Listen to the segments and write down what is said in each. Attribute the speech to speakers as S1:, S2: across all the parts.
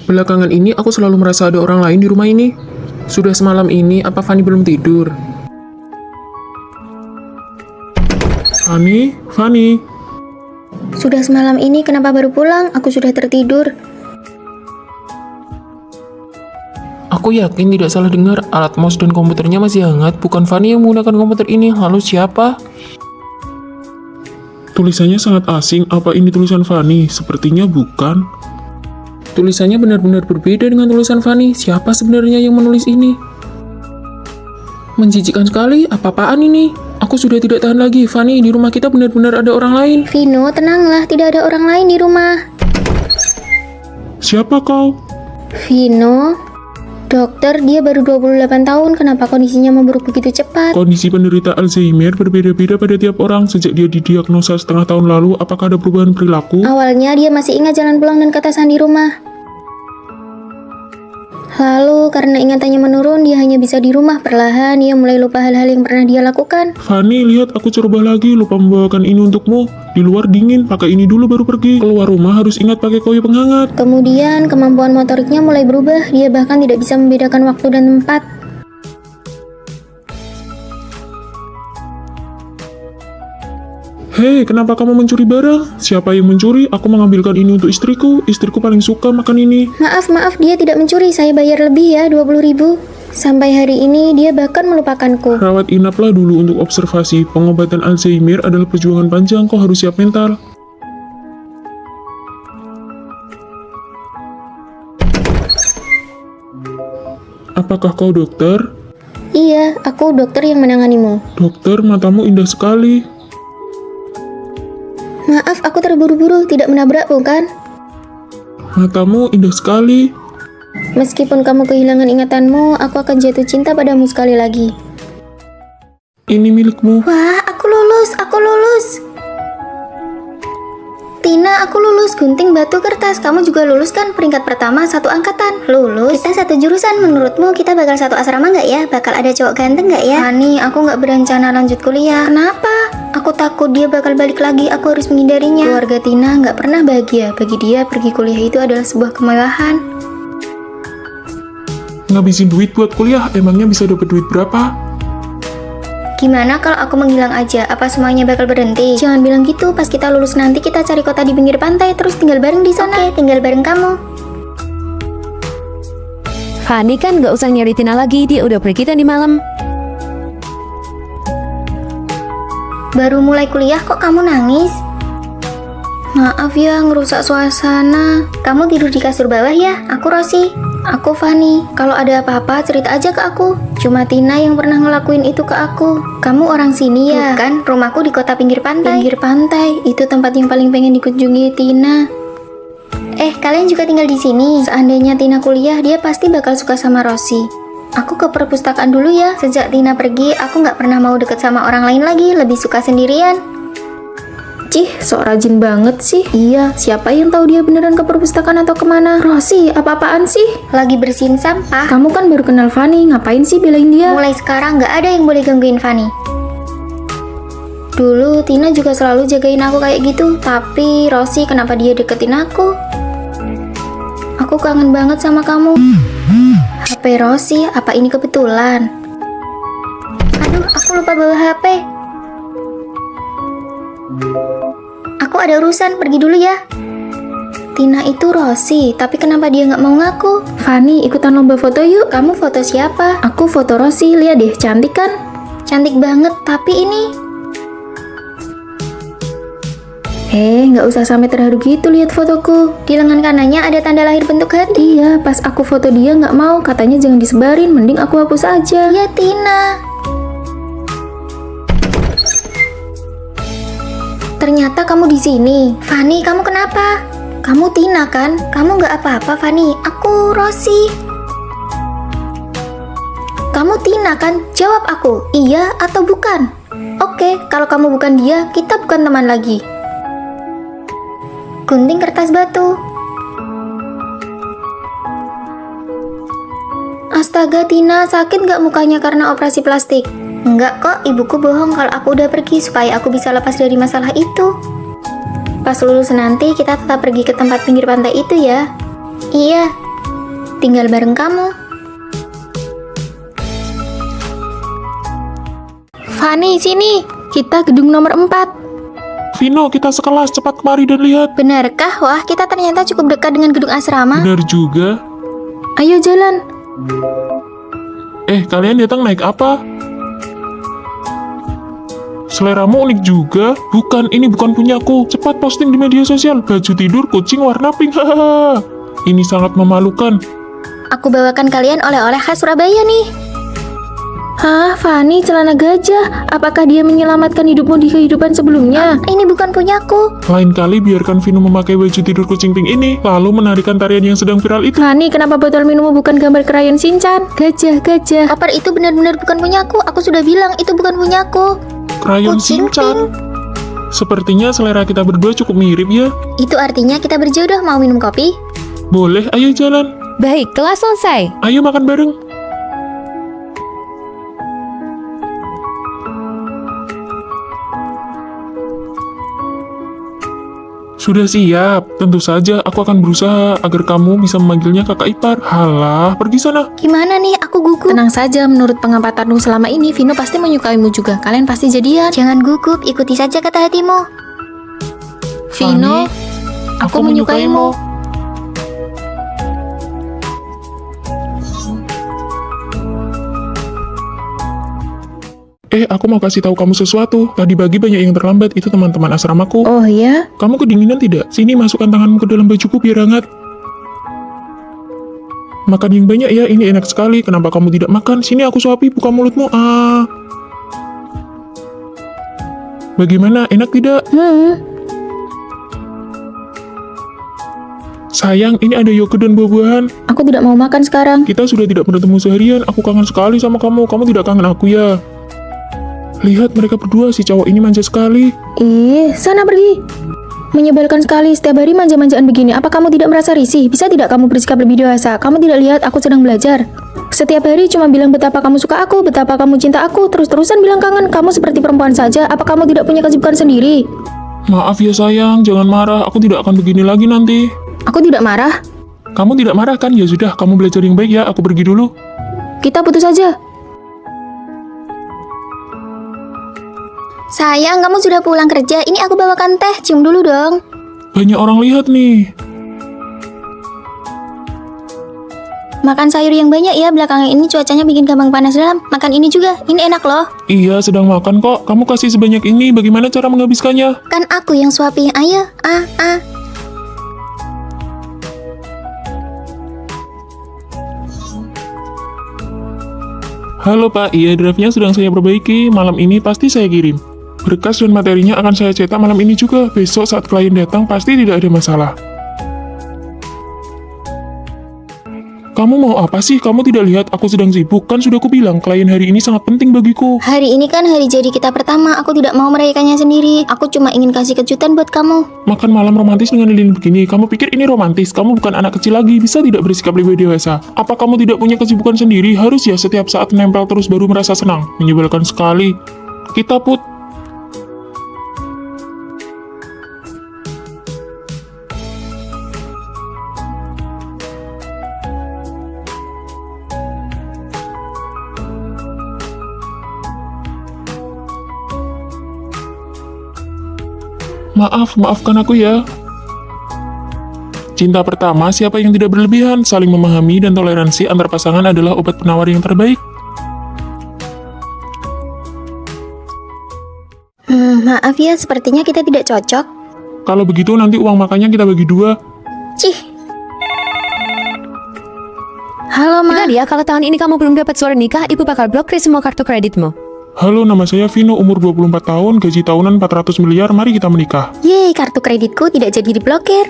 S1: Belakangan ini aku selalu merasa ada orang lain di rumah ini. Sudah semalam ini, apa Fanny belum tidur? Fanny?
S2: Sudah semalam ini kenapa baru pulang? Aku sudah tertidur.
S1: Aku yakin tidak salah dengar, alat mouse dan komputernya masih hangat. Bukan Fanny yang menggunakan komputer ini. Lalu siapa? Tulisannya sangat asing. Apa ini tulisan Fanny? Sepertinya bukan. Tulisannya benar-benar berbeda dengan tulisan Fanny. Siapa sebenarnya yang menulis ini? Menjijikkan sekali. Apa-apaan ini? Aku sudah tidak tahan lagi. Fanny, di rumah kita benar-benar ada orang lain.
S2: Vino, tenanglah. Tidak ada orang lain di rumah.
S1: Siapa kau?
S2: Vino, dokter, dia baru 28 tahun. Kenapa kondisinya memburuk begitu cepat?
S1: Kondisi penderita Alzheimer berbeda-beda pada tiap orang. Sejak dia didiagnosa setengah tahun lalu, apakah ada perubahan perilaku?
S2: Awalnya dia masih ingat jalan pulang dan ketasan di rumah. Lalu karena ingatannya menurun, dia hanya bisa di rumah. Perlahan dia mulai lupa hal-hal yang pernah dia lakukan.
S1: Fanny, lihat aku coba lagi. Lupa membawakan ini untukmu. Di luar dingin, pakai ini dulu baru pergi. Keluar rumah harus ingat pakai koyo penghangat.
S2: Kemudian kemampuan motoriknya mulai berubah. Dia bahkan tidak bisa membedakan waktu dan tempat.
S1: Hei, kenapa kamu mencuri barang? Siapa yang mencuri? Aku mengambilkan ini untuk istriku. Istriku paling suka makan ini.
S2: Maaf, dia tidak mencuri. Saya bayar lebih ya, 20.000. Sampai hari ini dia bahkan melupakanku.
S1: Rawat inaplah dulu untuk observasi. Pengobatan Alzheimer adalah perjuangan panjang. Kau harus siap mental. Apakah kau dokter?
S2: Iya, aku dokter yang menanganimu.
S1: Dokter, matamu indah sekali.
S2: Maaf, aku terburu-buru, tidak menabrak, bukan?
S1: Matamu indah sekali.
S2: Meskipun kamu kehilangan ingatanmu, aku akan jatuh cinta padamu sekali lagi.
S1: Ini milikmu.
S2: Wah, aku lulus. Tina, aku lulus gunting batu kertas. Kamu juga lulus kan? Peringkat pertama satu angkatan. Lulus? Kita satu jurusan. Menurutmu kita bakal satu asrama nggak ya? Bakal ada cowok ganteng nggak ya? Fanny, aku nggak berencana lanjut kuliah. Kenapa? Aku takut dia bakal balik lagi. Aku harus menghindarinya. Keluarga Tina nggak pernah bahagia. Bagi dia, pergi kuliah itu adalah sebuah kemewahan.
S1: Ngabisin duit buat kuliah, emangnya bisa dapat duit berapa?
S2: Gimana kalau aku menghilang aja? Apa semuanya bakal berhenti? Jangan bilang gitu. Pas kita lulus nanti kita cari kota di pinggir pantai terus tinggal bareng di sana. Oke, tinggal bareng kamu.
S3: Fanny kan gak usah nyari Tina lagi, dia udah pergi tadi malam.
S2: Baru mulai kuliah kok kamu nangis? Maaf ya, ngerusak suasana. Kamu tidur di kasur bawah ya? Aku Rosi. Aku Fanny. Kalau ada apa-apa cerita aja ke aku. Cuma Tina yang pernah ngelakuin itu ke aku. Kamu orang sini ya? Bukan, rumahku di kota pinggir pantai. Pinggir pantai, itu tempat yang paling pengen dikunjungi Tina. Kalian juga tinggal di sini. Seandainya Tina kuliah, dia pasti bakal suka sama Rosi. Aku ke perpustakaan dulu ya. Sejak Tina pergi, aku nggak pernah mau deket sama orang lain lagi. Lebih suka sendirian. Cih, sok rajin banget sih. Iya, siapa yang tahu dia beneran ke perpustakaan atau kemana? Rosi, apa-apaan sih? Lagi bersihin sampah. Kamu kan baru kenal Fanny, ngapain sih belain dia? Mulai sekarang nggak ada yang boleh gangguin Fanny. Dulu Tina juga selalu jagain aku kayak gitu. Tapi Rosi, kenapa dia deketin aku? Aku kangen banget sama kamu. HP Rosi, apa ini kebetulan? Aduh, aku lupa bawa HP. Aku ada urusan, pergi dulu ya. Tina itu Rosi, tapi kenapa dia nggak mau ngaku? Fanny, ikutan lomba foto yuk. Kamu foto siapa? Aku foto Rosi, lihat deh, cantik kan? Cantik banget, tapi ini... nggak usah sampai terharu gitu lihat fotoku. Di lengan kanannya ada tanda lahir bentuk hati. Iya, pas aku foto dia nggak mau, katanya jangan disebarin, mending aku hapus aja. Ya Tina. Ternyata kamu di sini. Fanny, kamu kenapa? Kamu Tina kan? Kamu nggak apa-apa, Fanny. Aku Rosi. Kamu Tina kan? Jawab aku, iya atau bukan? Oke, kalau kamu bukan dia, kita bukan teman lagi. Gunting kertas batu. Astaga Tina, sakit nggak mukanya karena operasi plastik? Enggak kok, ibuku bohong kalau aku udah pergi supaya aku bisa lepas dari masalah itu. Pas lulus nanti kita tetap pergi ke tempat pinggir pantai itu ya. Iya, tinggal bareng kamu.
S4: Fanny, sini. Kita gedung nomor 4.
S1: Vino, kita sekelas, cepat kemari dan lihat.
S2: Benarkah? Wah, kita ternyata cukup dekat dengan gedung asrama.
S1: Benar juga.
S4: Ayo jalan.
S1: Kalian datang naik apa? Seleramu unik juga. Bukan, ini bukan punyaku. Cepat posting di media sosial. Baju tidur kucing warna pink. Hahaha. Ini sangat memalukan.
S2: Aku bawakan kalian oleh-oleh khas Surabaya nih.
S4: Hah, Fanny, celana gajah. Apakah dia menyelamatkan hidupmu di kehidupan sebelumnya?
S2: Ini bukan punyaku.
S1: Lain kali biarkan Vino memakai baju tidur kucing pink ini, lalu menarikan tarian yang sedang viral itu.
S4: Fanny, kenapa botol minummu bukan gambar krayon Shinchan? Gajah.
S2: Koper itu benar-benar bukan punyaku. Aku sudah bilang itu bukan punyaku.
S1: Krayon
S2: Kucing
S1: Shinchan. Sepertinya selera kita berdua cukup mirip ya.
S2: Itu artinya kita berjodoh. Mau minum kopi?
S1: Boleh, ayo jalan.
S3: Baik, kelas selesai.
S1: Ayo makan bareng. Sudah siap. Tentu saja aku akan berusaha agar kamu bisa memanggilnya kakak ipar. Halah, pergi sana.
S2: Gimana nih? Aku gugup.
S4: Tenang saja, menurut pengampatanmu selama ini, Vino pasti menyukaimu juga. Kalian pasti jadian.
S2: Jangan gugup, ikuti saja kata hatimu.
S4: Vino, aku menyukaimu.
S1: Aku mau kasih tahu kamu sesuatu. Tadi pagi banyak yang terlambat, itu teman-teman asramaku.
S4: Oh ya?
S1: Kamu kedinginan tidak? Sini, masukkan tanganmu ke dalam bajuku biar hangat. Makan yang banyak ya, ini enak sekali. Kenapa kamu tidak makan? Sini aku suapi, buka mulutmu. Bagaimana, enak tidak? Sayang, ini ada yogurt dan buah-buahan.
S4: Aku tidak mau makan sekarang.
S1: Kita sudah tidak bertemu seharian, aku kangen sekali sama kamu. Kamu tidak kangen aku ya? Lihat mereka berdua, si cowok ini manja sekali.
S4: Sana pergi. Menyebalkan sekali, setiap hari manja-manjaan begini. Apa kamu tidak merasa risih? Bisa tidak kamu bersikap lebih dewasa? Kamu tidak lihat aku sedang belajar? Setiap hari cuma bilang betapa kamu suka aku, betapa kamu cinta aku, terus-terusan bilang kangen. Kamu seperti perempuan saja. Apa kamu tidak punya kesibukan sendiri?
S1: Maaf ya sayang, jangan marah. Aku tidak akan begini lagi nanti.
S4: Aku tidak marah.
S1: Kamu tidak marah kan? Ya sudah, kamu belajar yang baik ya. Aku pergi dulu.
S4: Kita putus saja.
S2: Sayang, kamu sudah pulang kerja. Ini aku bawakan teh. Cium dulu dong.
S1: Banyak orang lihat nih.
S2: Makan sayur yang banyak ya. Belakangan ini cuacanya bikin gampang panas dalam. Makan ini juga. Ini enak loh.
S1: Iya, sedang makan kok. Kamu kasih sebanyak ini. Bagaimana cara menghabiskannya?
S2: Kan aku yang suapin. Ayo.
S1: Halo Pak, iya drive-nya sedang saya perbaiki. Malam ini pasti saya kirim. Berkas dan materinya akan saya cetak malam ini juga. Besok saat klien datang pasti tidak ada masalah. Kamu mau apa sih? Kamu tidak lihat aku sedang sibuk? Kan sudah kubilang, klien hari ini sangat penting bagiku.
S2: Hari ini kan hari jadi kita pertama. Aku tidak mau merayakannya sendiri. Aku cuma ingin kasih kejutan buat kamu.
S1: Makan malam romantis dengan lilin begini. Kamu pikir ini romantis? Kamu bukan anak kecil lagi. Bisa tidak bersikap lebih dewasa? Apa kamu tidak punya kesibukan sendiri? Harus ya setiap saat nempel terus baru merasa senang. Menyebalkan sekali. Kita put. Maafkan aku ya. Cinta pertama, siapa yang tidak berlebihan, saling memahami dan toleransi antar pasangan adalah obat penawar yang terbaik.
S2: Maaf ya, sepertinya kita tidak cocok.
S1: Kalau begitu nanti uang makannya kita bagi dua.
S2: Cih,
S4: Halo, Ma.
S3: Benar ya, kalau tahun ini kamu belum dapat surat nikah, ibu bakal blokir semua kartu kreditmu.
S1: Halo, nama saya Vino, umur 24 tahun, gaji tahunan 400 miliar, mari kita menikah.
S2: yeay, kartu kreditku tidak jadi diblokir.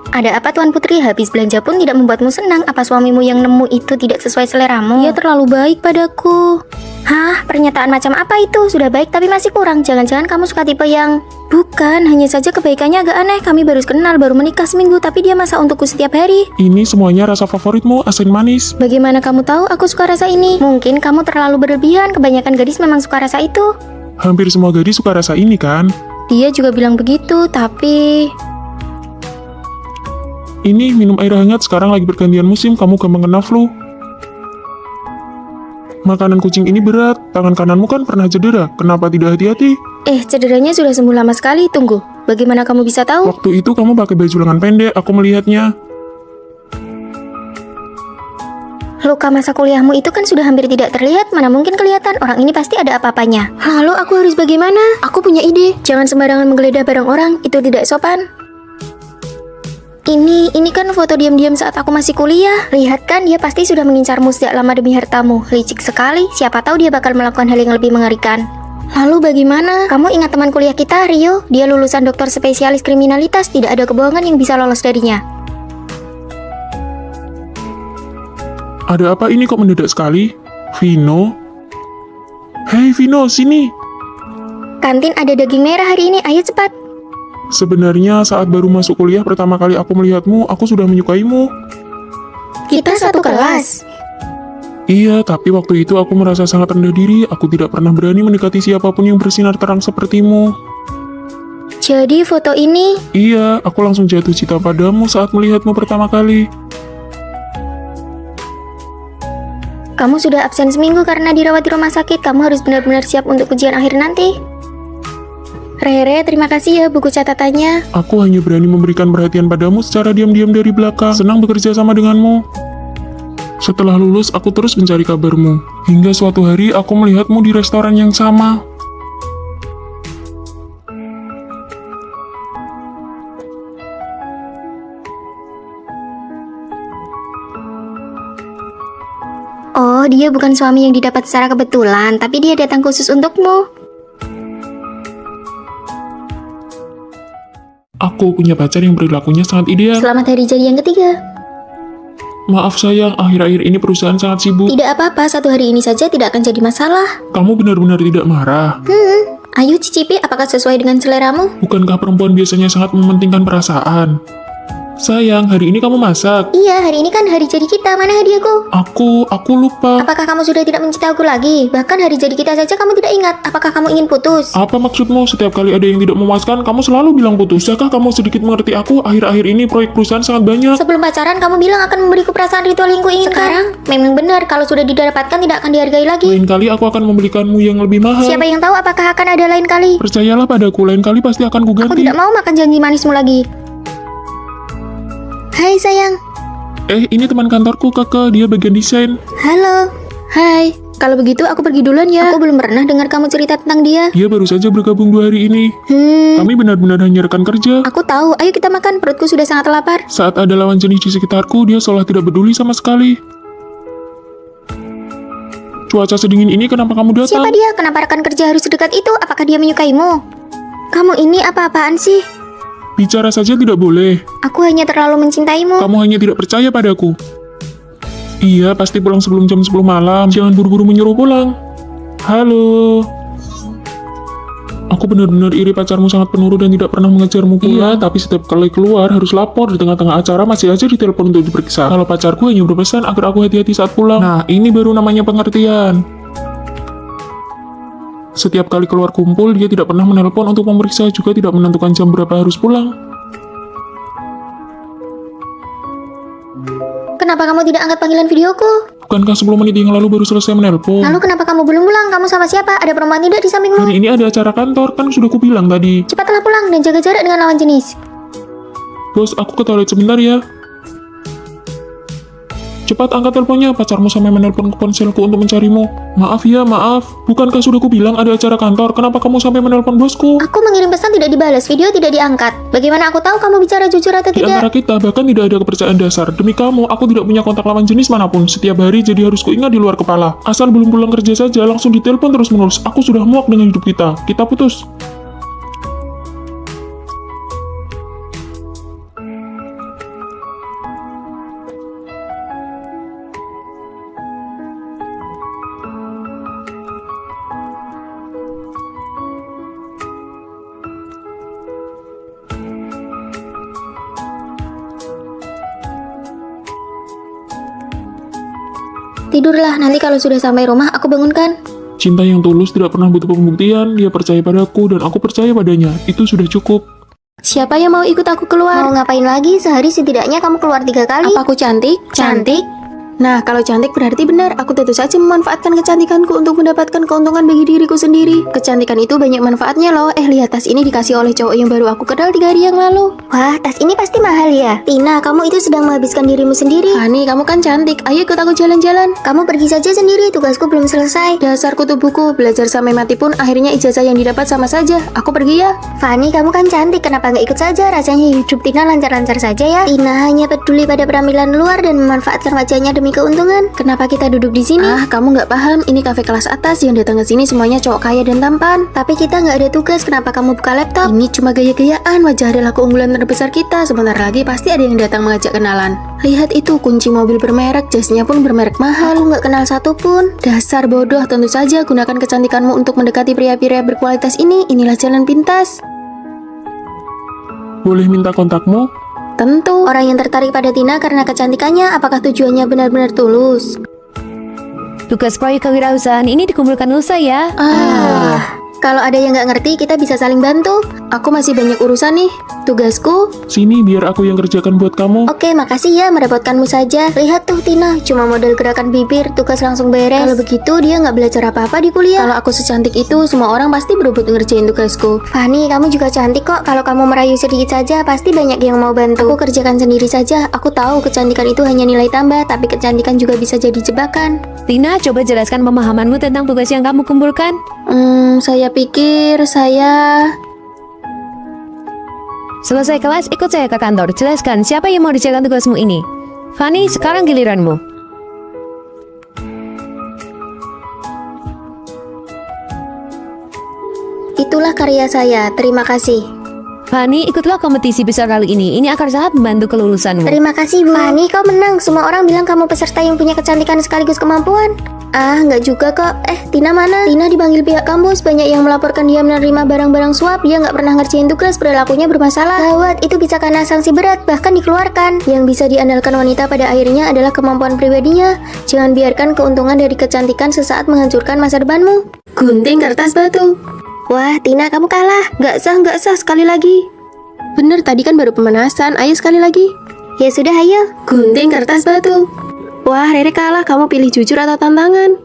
S2: Ada apa Tuan Putri? Habis belanja pun tidak membuatmu senang. Apa suamimu yang nemu itu tidak sesuai seleramu?
S4: Dia terlalu baik padaku.
S2: Hah? Pernyataan macam apa itu? Sudah baik tapi masih kurang. Jangan-jangan kamu suka tipe yang...
S4: Bukan, hanya saja kebaikannya agak aneh. Kami baru kenal, baru menikah seminggu, tapi dia masak untukku setiap hari.
S1: Ini semuanya rasa favoritmu, asin manis.
S4: Bagaimana kamu tahu aku suka rasa ini?
S2: Mungkin kamu terlalu berlebihan. Kebanyakan gadis memang suka rasa itu.
S1: Hampir semua gadis suka rasa ini kan?
S4: Dia juga bilang begitu, tapi...
S1: Ini minum air hangat, sekarang lagi pergantian musim, kamu gampang kena flu. Makanan kucing ini berat, tangan kananmu kan pernah cedera, kenapa tidak hati-hati?
S4: Cederanya sudah sembuh lama sekali, tunggu. Bagaimana kamu bisa tahu?
S1: Waktu itu kamu pakai baju lengan pendek, aku melihatnya.
S2: Luka masa kuliahmu itu kan sudah hampir tidak terlihat, mana mungkin kelihatan, orang ini pasti ada apa-apanya.
S4: Lalu aku harus bagaimana? Aku punya ide. Jangan sembarangan menggeledah barang orang, itu tidak sopan.
S2: Ini kan foto diam-diam saat aku masih kuliah. Lihat kan, dia pasti sudah mengincarmu sejak lama demi hartamu. Licik sekali, siapa tahu dia bakal melakukan hal yang lebih mengerikan.
S4: Lalu bagaimana?
S2: Kamu ingat teman kuliah kita, Rio? Dia lulusan dokter spesialis kriminalitas, tidak ada kebohongan yang bisa lolos darinya.
S1: Ada apa ini kok mendadak sekali? Vino? Hei Vino, sini!
S2: Kantin ada daging merah hari ini, ayo cepat.
S1: Sebenarnya saat baru masuk kuliah pertama kali aku melihatmu, aku sudah menyukaimu.
S2: Kita satu kelas.
S1: Iya, tapi waktu itu aku merasa sangat rendah diri, aku tidak pernah berani mendekati siapapun yang bersinar terang sepertimu.
S2: Jadi foto ini...
S1: Iya, aku langsung jatuh cinta padamu saat melihatmu pertama kali.
S2: Kamu sudah absen seminggu karena dirawat di rumah sakit. Kamu harus benar-benar siap untuk ujian akhir nanti. Rere, terima kasih ya buku catatannya.
S1: Aku hanya berani memberikan perhatian padamu secara diam-diam dari belakang. Senang bekerja sama denganmu. Setelah lulus, aku terus mencari kabarmu. Hingga suatu hari, aku melihatmu di restoran yang sama.
S2: Oh, dia bukan suami yang didapat secara kebetulan, tapi dia datang khusus untukmu.
S1: Aku punya pacar yang perilakunya sangat ideal.
S2: Selamat hari jadi yang ketiga.
S1: Maaf sayang, akhir-akhir ini perusahaan sangat sibuk.
S2: Tidak apa-apa, satu hari ini saja tidak akan jadi masalah.
S1: Kamu benar-benar tidak marah.
S2: Ayo cicipi, apakah sesuai dengan seleramu?
S1: Bukankah perempuan biasanya sangat mementingkan perasaan? Sayang, hari ini kamu masak.
S2: Iya, hari ini kan hari jadi kita, mana hadiahku?
S1: Aku lupa.
S2: Apakah kamu sudah tidak mencintai aku lagi? Bahkan hari jadi kita saja kamu tidak ingat. Apakah kamu ingin putus?
S1: Apa maksudmu? Setiap kali ada yang tidak memuaskan, kamu selalu bilang putus. Bisakah kamu sedikit mengerti aku? Akhir-akhir ini proyek perusahaan sangat banyak.
S2: Sebelum pacaran kamu bilang akan memberiku perasaan ritual yang kuinginkan. Sekarang, memang benar kalau sudah didapatkan tidak akan dihargai lagi.
S1: Lain kali aku akan membelikanmu yang lebih mahal.
S2: Siapa yang tahu apakah akan ada lain kali?
S1: Percayalah padaku, lain kali pasti akan
S2: Aku
S1: kuganti.
S2: tidak mau makan janji manismu lagi. Hai sayang.
S1: Ini teman kantorku, Kakak. Dia bagian desain.
S2: Halo.
S4: Hai, kalau begitu aku pergi duluan ya.
S2: Aku belum pernah dengar kamu cerita tentang dia.
S1: Dia baru saja bergabung 2 hari ini. Kami benar-benar hanya rekan kerja.
S2: Aku tahu. Ayo kita makan. Perutku sudah sangat lapar.
S1: Saat ada lawan jenis di sekitarku, dia seolah tidak peduli sama sekali. Cuaca sedingin ini kenapa kamu datang?
S2: Siapa dia? Kenapa rekan kerja harus sedekat itu? Apakah dia menyukaimu? Kamu ini apa-apaan sih?
S1: Bicara saja tidak boleh.
S2: Aku hanya terlalu mencintaimu.
S1: Kamu hanya tidak percaya padaku. Iya, pasti pulang sebelum jam 10 malam. Jangan buru-buru menyuruh pulang. Halo. Aku benar-benar iri pacarmu sangat penurut dan tidak pernah mengejarmu pulang. Iya, tapi setiap kali keluar harus lapor. Di tengah-tengah acara masih aja ditelepon untuk diperiksa. Kalau pacarku hanya berpesan agar aku hati-hati saat pulang. Nah, ini baru namanya pengertian. Setiap kali keluar kumpul, dia tidak pernah menelpon untuk memeriksa, juga tidak menentukan jam berapa harus pulang.
S2: Kenapa kamu tidak angkat panggilan videoku?
S1: Bukankah 10 menit yang lalu baru selesai menelpon?
S2: Lalu kenapa kamu belum pulang? Kamu sama siapa? Ada perempuan tidak di sampingmu?
S1: Hari ini ada acara kantor, kan sudah kubilang tadi.
S2: Cepatlah pulang dan jaga jarak dengan lawan jenis.
S1: Bos, aku ke toilet sebentar ya. Cepat angkat teleponnya, pacarmu sampai menelpon ke ponselku untuk mencarimu. Maaf ya, maaf. Bukankah sudah kubilang ada acara kantor? Kenapa kamu sampai menelpon bosku?
S2: Aku mengirim pesan tidak dibalas, video tidak diangkat. Bagaimana aku tahu kamu bicara jujur atau
S1: Di antara
S2: tidak?
S1: kita bahkan tidak ada kepercayaan dasar. Demi kamu, aku tidak punya kontak lawan jenis manapun. Setiap hari jadi harus kuingat di luar kepala. Asal belum pulang kerja saja, langsung ditelepon terus-menerus. Aku sudah muak dengan hidup kita. Kita putus.
S2: Tidurlah, nanti kalau sudah sampai rumah aku bangunkan.
S1: Cinta yang tulus tidak pernah butuh pembuktian. Dia percaya padaku dan aku percaya padanya. Itu sudah cukup.
S4: Siapa yang mau ikut aku
S2: Mau
S4: keluar?
S2: ngapain lagi? Sehari setidaknya kamu keluar 3 kali.
S4: Apa aku cantik?
S2: Cantik?
S4: Nah, kalau cantik berarti benar. Aku tentu saja memanfaatkan kecantikanku untuk mendapatkan keuntungan bagi diriku sendiri. Kecantikan itu banyak manfaatnya loh. Lihat tas ini dikasih oleh cowok yang baru aku kenal 3 hari yang lalu.
S2: Wah, tas ini pasti mahal ya. Tina, kamu itu sedang menghabiskan dirimu sendiri.
S4: Hani, kamu kan cantik. Ayo ikut aku jalan-jalan.
S2: Kamu pergi saja sendiri, tugasku belum selesai.
S4: Dasar kutu buku, belajar sampai mati pun akhirnya ijazah yang didapat sama saja. Aku pergi ya.
S2: Fanny, kamu kan cantik, kenapa nggak ikut saja? Rasanya hidup Tina lancar-lancar saja ya. Tina hanya peduli pada penampilan luar dan memanfaatkan wajahnya demi keuntungan.
S4: Kenapa kita duduk di sini? Kamu nggak paham. Ini kafe kelas atas. Yang datang ke sini semuanya cowok kaya dan tampan.
S2: Tapi kita nggak ada tugas, kenapa kamu buka laptop?
S4: Ini cuma gaya-gayaan. Wajah adalah keunggulan terbesar kita. Sebentar lagi pasti ada yang datang mengajak kenalan. Lihat itu, kunci mobil bermerek, jasnya pun bermerek mahal.
S2: Aku nggak kenal satu pun.
S4: Dasar bodoh, tentu saja gunakan kecantikanmu untuk mendekati pria-pria berkualitas ini. Inilah jalan pintas.
S1: Boleh minta kontakmu?
S4: Tentu.
S2: Orang yang tertarik pada Tina karena kecantikannya, apakah tujuannya benar-benar tulus?
S3: Tugas proyek kewirausahaan ini dikumpulkan Nusa ya.
S2: Kalau ada yang nggak ngerti, kita bisa saling bantu.
S4: Aku masih banyak urusan nih. Tugasku,
S1: Sini biar aku yang kerjakan buat kamu.
S2: Oke, makasih ya, merepotkanmu saja. Lihat tuh Tina, cuma model gerakan bibir, tugas langsung beres. Kalau begitu, dia nggak belajar apa-apa di kuliah.
S4: kalau aku secantik itu, semua orang pasti berebut ngerjain tugasku.
S2: Fanny, kamu juga cantik kok. Kalau kamu merayu sedikit saja, pasti banyak yang mau bantu.
S4: Aku kerjakan sendiri saja. Aku tahu kecantikan itu hanya nilai tambah, tapi kecantikan juga bisa jadi jebakan.
S3: Tina, coba jelaskan pemahamanmu tentang tugas yang kamu kumpulkan.
S4: Saya pikir saya...
S3: Selesai kelas, ikut saya ke kantor. Jelaskan siapa yang mau dijalankan tugasmu ini. Fanny, sekarang giliranmu.
S2: Itulah karya saya, terima kasih.
S3: Fanny, ikutlah kompetisi besar kali ini. Ini akan sangat membantu kelulusanmu.
S2: Terima kasih, Bu. Fanny, kau menang. Semua orang bilang kamu peserta yang punya kecantikan sekaligus kemampuan. Nggak juga kok. Tina mana? Tina dipanggil pihak kampus. Banyak yang melaporkan dia menerima barang-barang suap. Dia nggak pernah ngerjain tugas, perilakunya bermasalah. Gawat, itu bisa kena sanksi berat, bahkan dikeluarkan. Yang bisa diandalkan wanita pada akhirnya adalah kemampuan pribadinya. Jangan biarkan keuntungan dari kecantikan sesaat menghancurkan masa depanmu.
S4: Gunting kertas batu.
S2: Wah, Tina, kamu kalah. Nggak sah, sekali lagi.
S4: Bener, tadi kan baru pemanasan. Ayo sekali lagi.
S2: Ya sudah, ayo.
S4: Gunting kertas batu. Wah, Rere kalah. Kamu pilih jujur atau tantangan?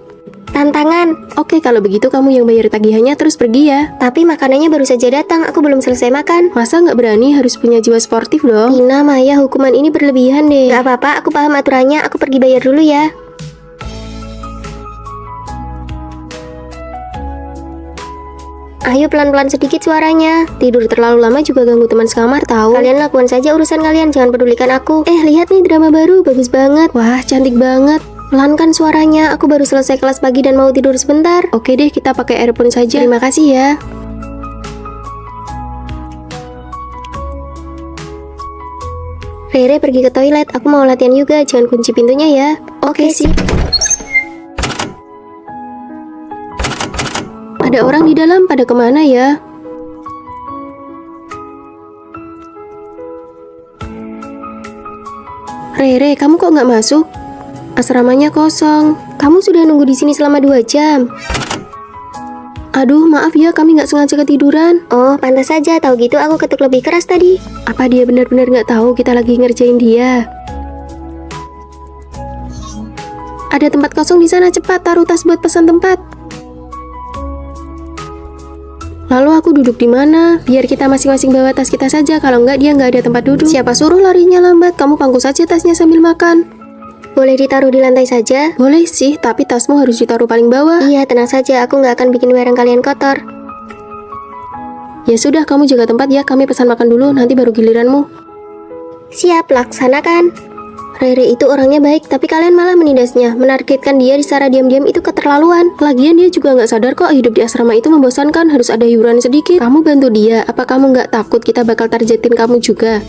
S2: Tantangan.
S4: Oke, kalau begitu kamu yang bayar tagihannya terus pergi ya.
S2: Tapi makanannya baru saja datang, aku belum selesai makan.
S4: Masa nggak berani, harus punya jiwa sportif dong.
S2: Tina, Maya, hukuman ini berlebihan deh. Gak apa-apa, aku paham aturannya. Aku pergi bayar dulu ya. Ayo pelan-pelan sedikit suaranya. Tidur terlalu lama juga ganggu teman sekamar tahu. Kalian lakukan saja urusan kalian, jangan pedulikan aku. Lihat nih drama baru, bagus banget.
S4: Wah, cantik banget.
S2: Pelankan suaranya, aku baru selesai kelas pagi dan mau tidur sebentar.
S4: Oke deh, kita pakai earphone saja.
S2: Terima kasih ya. Rere pergi ke toilet, aku mau latihan juga, jangan kunci pintunya ya. Oke sih.
S4: Ada orang di dalam, pada kemana ya? Rere, kamu kok nggak masuk? Asramanya kosong. Kamu sudah nunggu di sini selama 2 jam. Aduh, maaf ya, kami nggak sengaja ketiduran.
S2: Oh, pantas saja, tahu gitu aku ketuk lebih keras tadi.
S4: Apa dia benar-benar nggak tahu kita lagi ngerjain dia? Ada tempat kosong di sana, cepat taruh tas buat pesan tempat. Lalu aku duduk di mana? Biar kita masing-masing bawa tas kita saja. Kalau nggak, dia nggak ada tempat duduk. Siapa suruh larinya lambat? Kamu pangku saja tasnya sambil makan.
S2: Boleh ditaruh di lantai saja?
S4: Boleh sih, tapi tasmu harus ditaruh paling bawah.
S2: Iya, tenang saja, aku nggak akan bikin barang kalian kotor.
S4: Ya sudah, kamu jaga tempat ya. Kami pesan makan dulu, nanti baru giliranmu.
S2: Siap, laksanakan. Rere itu orangnya baik, tapi kalian malah menindasnya. Menargetkan dia secara diam-diam itu keterlaluan.
S4: Lagian dia juga nggak sadar kok hidup di asrama itu membosankan, harus ada hiburan sedikit. Kamu bantu dia, apa kamu nggak takut kita bakal targetin kamu juga?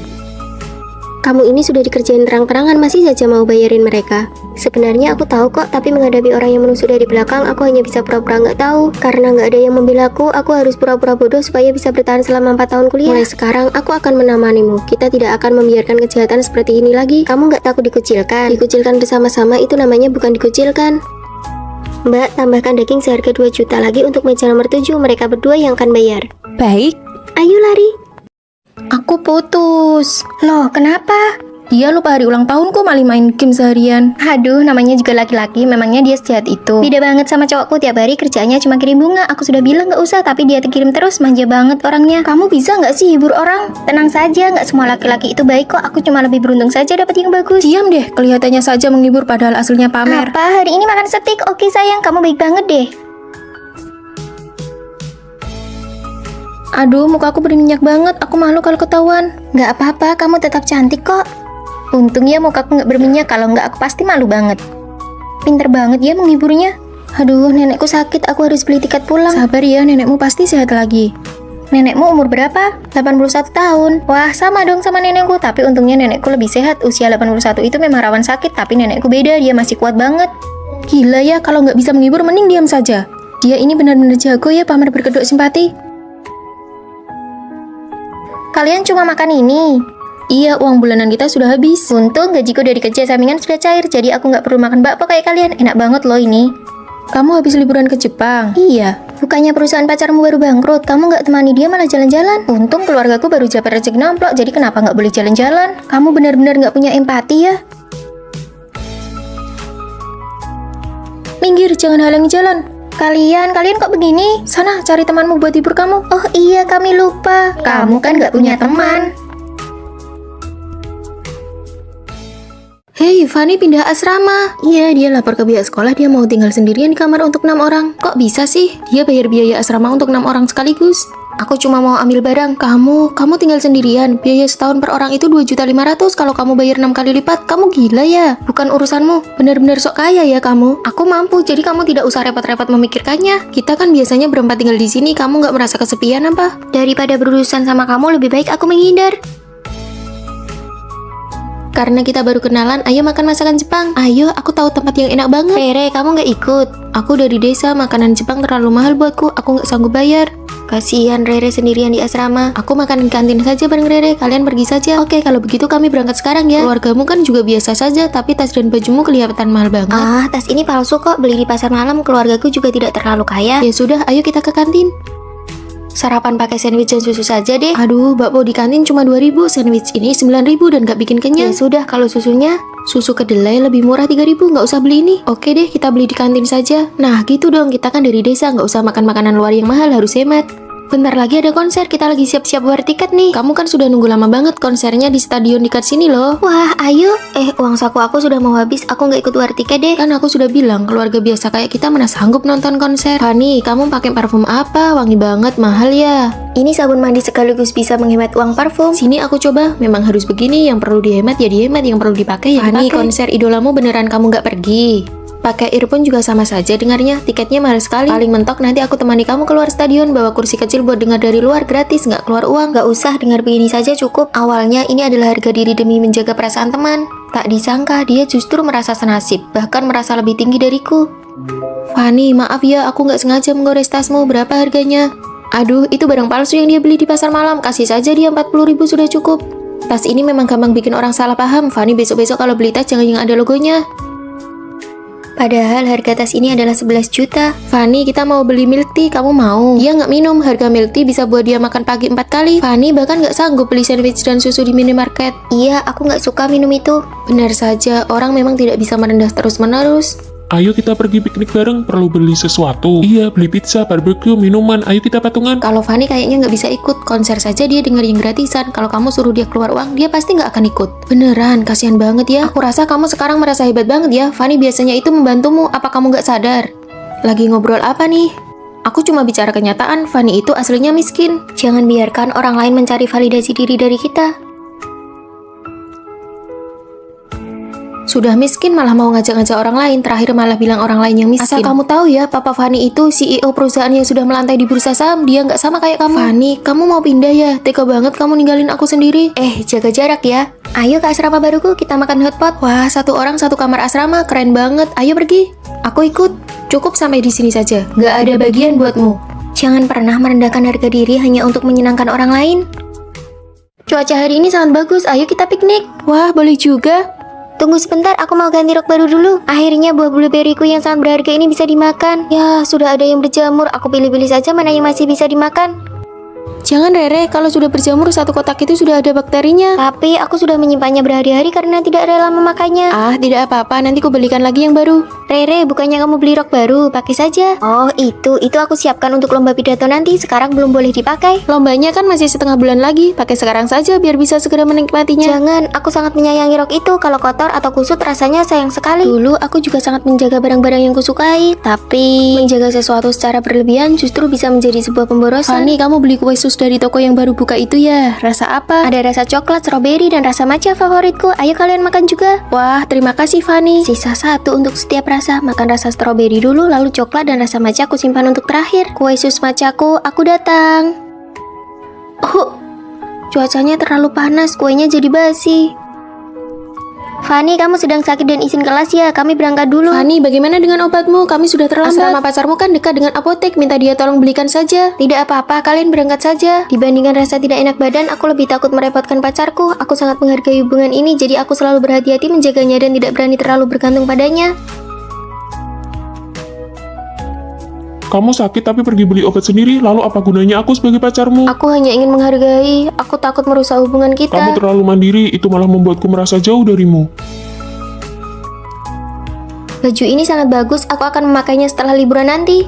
S2: Kamu ini sudah dikerjain terang-terangan, masih saja mau bayarin mereka. Sebenarnya aku tahu kok, tapi menghadapi orang yang menusuk dari belakang, aku hanya bisa pura-pura nggak tahu. Karena nggak ada yang membela aku harus pura-pura bodoh supaya bisa bertahan selama 4 tahun kuliah. Mulai sekarang, aku akan menemanimu. Kita tidak akan membiarkan kejahatan seperti ini lagi. Kamu nggak takut dikucilkan? Dikucilkan bersama-sama itu namanya bukan dikucilkan. Mbak, tambahkan daging seharga 2 juta lagi untuk meja nomor 7. Mereka berdua yang akan bayar.
S3: Baik.
S2: Ayo lari.
S4: Aku putus.
S2: Loh, kenapa?
S4: Dia lupa hari ulang tahunku malah main game seharian.
S2: Aduh, namanya juga laki-laki, memangnya dia sejahat itu. Beda banget sama cowokku, tiap hari kerjanya cuma kirim bunga. Aku sudah bilang gak usah, tapi dia kirim terus, manja banget orangnya. Kamu bisa gak sih hibur orang? Tenang saja, gak semua laki-laki itu baik kok. Aku cuma lebih beruntung saja dapat yang bagus.
S4: Diam deh, kelihatannya saja menghibur padahal aslinya pamer.
S2: Apa? Hari ini makan steak? Oke sayang, kamu baik banget deh.
S4: Aduh, muka aku berminyak banget. Aku malu kalau ketahuan.
S2: Gak apa-apa, kamu tetap cantik kok. Untung ya mukaku gak berminyak, kalau nggak aku pasti malu banget. Pinter banget ya menghiburnya. Aduh, nenekku sakit, aku harus beli tiket pulang.
S4: Sabar ya, nenekmu pasti sehat lagi.
S2: Nenekmu umur berapa? 81 tahun. Wah, sama dong sama nenekku, tapi untungnya nenekku lebih sehat. Usia 81 itu memang rawan sakit, tapi nenekku beda, dia masih kuat banget.
S4: Gila ya, kalau nggak bisa menghibur mending diam saja. Dia ini benar-benar jago ya pamer berkedok simpati.
S2: Kalian cuma makan ini?
S4: Iya, uang bulanan kita sudah habis.
S2: Untung gajiku dari kerja sampingan sudah cair, jadi aku nggak perlu makan bakpo kayak kalian. Enak banget loh ini.
S4: Kamu habis liburan ke Jepang?
S2: Iya, bukannya perusahaan pacarmu baru bangkrut, kamu nggak temani dia malah jalan-jalan. Untung keluargaku baru dapat rezeki nomplok, jadi kenapa nggak boleh jalan-jalan? Kamu benar-benar nggak punya empati ya?
S4: Minggir, jangan halangi jalan.
S2: Kalian kok begini?
S4: Sana, cari temanmu buat hibur kamu.
S2: Oh iya, kami lupa. Kamu kan nggak punya teman.
S4: Hei, Fanny pindah asrama. Iya, dia lapor ke pihak sekolah dia mau tinggal sendirian di kamar untuk 6 orang. Kok bisa sih? Dia bayar biaya asrama untuk 6 orang sekaligus. Aku cuma mau ambil barang. Kamu tinggal sendirian. Biaya setahun per orang itu 2.500.000. Kalau kamu bayar 6 kali lipat, kamu gila ya? Bukan urusanmu. Benar-benar sok kaya ya kamu. Aku mampu, jadi kamu tidak usah repot-repot memikirkannya. Kita kan biasanya berempat tinggal di sini. Kamu nggak merasa kesepian apa?
S2: Daripada berurusan sama kamu, lebih baik aku menghindar.
S4: Karena kita baru kenalan, ayo makan masakan Jepang. Ayo, aku tahu tempat yang enak banget.
S2: Rere, kamu nggak ikut?
S4: Aku dari desa, makanan Jepang terlalu mahal buatku. Aku nggak sanggup bayar.
S2: Kasihan Rere sendirian di asrama.
S4: Aku makan di kantin saja bareng Rere. Kalian pergi saja. Oke, kalau begitu kami berangkat sekarang ya. Keluargamu kan juga biasa saja, tapi tas dan bajumu kelihatan mahal banget.
S2: Ah, tas ini palsu kok. Beli di pasar malam. Keluargaku juga tidak terlalu kaya.
S4: Ya sudah, ayo kita ke kantin.
S2: Sarapan pakai sandwich dan susu saja deh.
S4: Aduh, bakpo di kantin cuma 2.000, sandwich ini 9.000 dan gak bikin kenyang.
S2: Ya sudah, kalau susunya?
S4: Susu kedelai lebih murah 3.000, nggak usah beli ini. Oke deh, kita beli di kantin saja. Nah, gitu dong, kita kan dari desa, nggak usah makan makanan luar yang mahal, harus hemat. Bentar lagi ada konser, kita lagi siap-siap bayar tiket nih. Kamu kan sudah nunggu lama banget, konsernya di stadion dekat sini loh.
S2: Wah, ayo. Uang saku aku sudah mau habis, aku nggak ikut war tiket deh.
S4: Kan aku sudah bilang, keluarga biasa kayak kita mana sanggup nonton konser. Fanny, kamu pakai parfum apa? Wangi banget, mahal ya.
S2: Ini sabun mandi sekaligus bisa menghemat uang parfum.
S4: Sini aku coba, memang harus begini, yang perlu dihemat ya dihemat, yang perlu dipakai ya
S2: Fanny,
S4: dipakai. Konser idolamu beneran kamu nggak pergi? Pakai earphone juga sama saja dengarnya, tiketnya mahal sekali. Paling mentok nanti aku temani kamu keluar stadion, bawa kursi kecil buat dengar dari luar, gratis, nggak keluar uang.
S2: Nggak usah, dengar begini saja cukup. Awalnya ini adalah harga diri demi menjaga perasaan teman. Tak disangka dia justru merasa senasib, bahkan merasa lebih tinggi dariku.
S4: Fanny, maaf ya, aku nggak sengaja menggores tasmu, berapa harganya? Aduh, itu barang palsu yang dia beli di pasar malam, kasih saja dia 40.000 sudah cukup. Tas ini memang gampang bikin orang salah paham. Fanny, besok-besok kalau beli tas jangan yang ada logonya.
S2: Padahal harga tas ini adalah 11 juta.
S4: Fanny, kita mau beli milk tea, kamu mau? Dia nggak minum, harga milk tea bisa buat dia makan pagi 4 kali. Fanny bahkan nggak sanggup beli sandwich dan susu di minimarket.
S2: Iya, aku nggak suka minum itu.
S4: Benar saja, orang memang tidak bisa merendah terus-menerus.
S1: Ayo kita pergi piknik bareng, perlu beli sesuatu. Iya, beli pizza, barbecue, minuman, ayo kita patungan.
S4: Kalau Fanny kayaknya nggak bisa ikut, konser saja dia denger yang gratisan. Kalau kamu suruh dia keluar uang, dia pasti nggak akan ikut. Beneran, kasihan banget ya. Aku rasa kamu sekarang merasa hebat banget ya. Fanny biasanya itu membantumu, apa kamu nggak sadar? Lagi ngobrol apa nih? Aku cuma bicara kenyataan, Fanny itu aslinya miskin.
S2: Jangan biarkan orang lain mencari validasi diri dari kita.
S4: Sudah miskin malah mau ngajak-ngajak orang lain, terakhir malah bilang orang lain yang miskin. Asal kamu tahu ya, Papa Fanny itu CEO perusahaan yang sudah melantai di bursa saham, dia nggak sama kayak kamu. Fanny, kamu mau pindah ya? Tega banget kamu ninggalin aku sendiri.
S2: Jaga jarak ya. Ayo ke asrama baruku, kita makan hotpot.
S4: Wah, 1 orang 1 kamar asrama, keren banget. Ayo pergi. Aku ikut. Cukup sampai di sini saja. Nggak ada bagian buatmu.
S2: Jangan pernah merendahkan harga diri hanya untuk menyenangkan orang lain. Cuaca hari ini sangat bagus, ayo kita piknik.
S4: Wah, boleh juga.
S2: Tunggu sebentar, aku mau ganti rok baru dulu. Akhirnya buah blueberryku yang sangat berharga ini bisa dimakan. Ya, sudah ada yang berjamur. Aku pilih-pilih saja mana yang masih bisa dimakan.
S4: Jangan Rere, kalau sudah berjamur satu kotak itu sudah ada bakterinya.
S2: Tapi aku sudah menyimpannya berhari-hari karena tidak rela memakainya.
S4: Ah, tidak apa-apa, nanti ku belikan lagi yang baru.
S2: Rere, bukannya kamu beli rok baru, pakai saja. Oh, itu aku siapkan untuk lomba pidato nanti, sekarang belum boleh dipakai.
S4: Lombanya kan masih setengah bulan lagi, pakai sekarang saja biar bisa segera menikmatinya.
S2: Jangan, aku sangat menyayangi rok itu, kalau kotor atau kusut rasanya sayang sekali.
S4: Dulu aku juga sangat menjaga barang-barang yang kusukai,
S2: Tapi menjaga sesuatu secara berlebihan justru bisa menjadi sebuah pemborosan.
S4: Fani, kamu beli kue sus dari toko yang baru buka itu ya? Rasa apa?
S2: Ada rasa coklat, stroberi, dan rasa matcha favoritku. Ayo kalian makan juga.
S4: Wah, terima kasih Fani.
S2: Sisa satu untuk setiap rasa. Makan rasa stroberi dulu, lalu coklat dan rasa matcha aku simpan untuk terakhir. Kue sus matchaku, aku datang. Oh, cuacanya terlalu panas, kuenya jadi basi. Fani, kamu sedang sakit dan izin kelas ya? Kami berangkat dulu.
S4: Fani, bagaimana dengan obatmu? Kami sudah terlambat. Asrama pacarmu kan dekat dengan apotek, minta dia tolong belikan saja.
S2: Tidak apa-apa, kalian berangkat saja. Dibandingkan rasa tidak enak badan, aku lebih takut merepotkan pacarku. Aku sangat menghargai hubungan ini, jadi aku selalu berhati-hati menjaganya dan tidak berani terlalu bergantung padanya.
S1: Kamu sakit tapi pergi beli obat sendiri, lalu apa gunanya aku sebagai pacarmu?
S2: Aku hanya ingin menghargai, aku takut merusak hubungan kita.
S1: Kamu terlalu mandiri, itu malah membuatku merasa jauh darimu.
S2: Baju ini sangat bagus, aku akan memakainya setelah liburan nanti.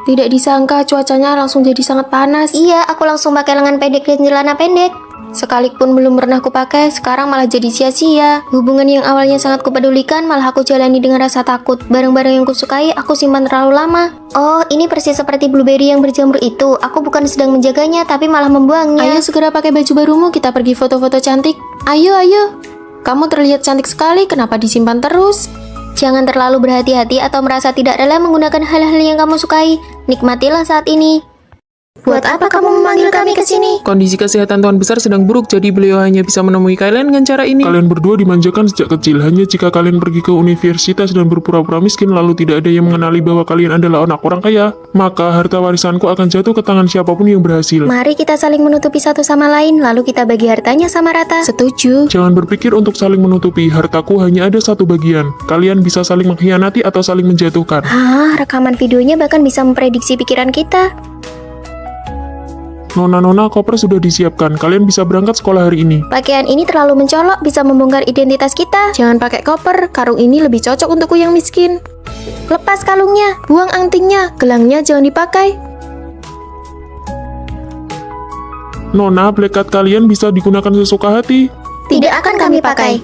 S4: Tidak disangka cuacanya langsung jadi sangat panas.
S2: Iya, aku langsung pakai lengan pendek dan celana pendek.
S4: Sekalipun belum pernah kupakai, sekarang malah jadi sia-sia.
S2: Hubungan yang awalnya sangat kupedulikan, malah aku jalani dengan rasa takut. Barang-barang yang kusukai, aku simpan terlalu lama. Oh, ini persis seperti blueberry yang berjamur itu. Aku bukan sedang menjaganya, tapi malah membuangnya.
S4: Ayo segera pakai baju barumu, kita pergi foto-foto cantik. Ayo, ayo. Kamu terlihat cantik sekali, kenapa disimpan terus?
S2: Jangan terlalu berhati-hati atau merasa tidak rela menggunakan hal-hal yang kamu sukai. Nikmatilah saat ini. Buat apa kamu memanggil kami ke sini?
S5: Kondisi kesehatan Tuan Besar sedang buruk, jadi beliau hanya bisa menemui kalian dengan cara ini.
S1: Kalian berdua dimanjakan sejak kecil, hanya jika kalian pergi ke universitas dan berpura-pura miskin lalu tidak ada yang mengenali bahwa kalian adalah anak orang kaya, maka harta warisanku akan jatuh ke tangan siapapun yang berhasil.
S2: Mari kita saling menutupi satu sama lain, lalu kita bagi hartanya sama rata.
S4: Setuju.
S1: Jangan berpikir untuk saling menutupi, hartaku hanya ada satu bagian. Kalian bisa saling mengkhianati atau saling menjatuhkan.
S2: Hah, rekaman videonya bahkan bisa memprediksi pikiran kita.
S1: Nona-nona, koper sudah disiapkan. Kalian bisa berangkat sekolah hari ini.
S2: Pakaian ini terlalu mencolok, bisa membongkar identitas kita.
S4: Jangan pakai koper, karung ini lebih cocok untukku yang miskin.
S2: Lepas kalungnya.
S4: Buang antingnya, gelangnya jangan dipakai.
S1: Nona, black card kalian bisa digunakan sesuka hati.
S2: Tidak akan kami pakai.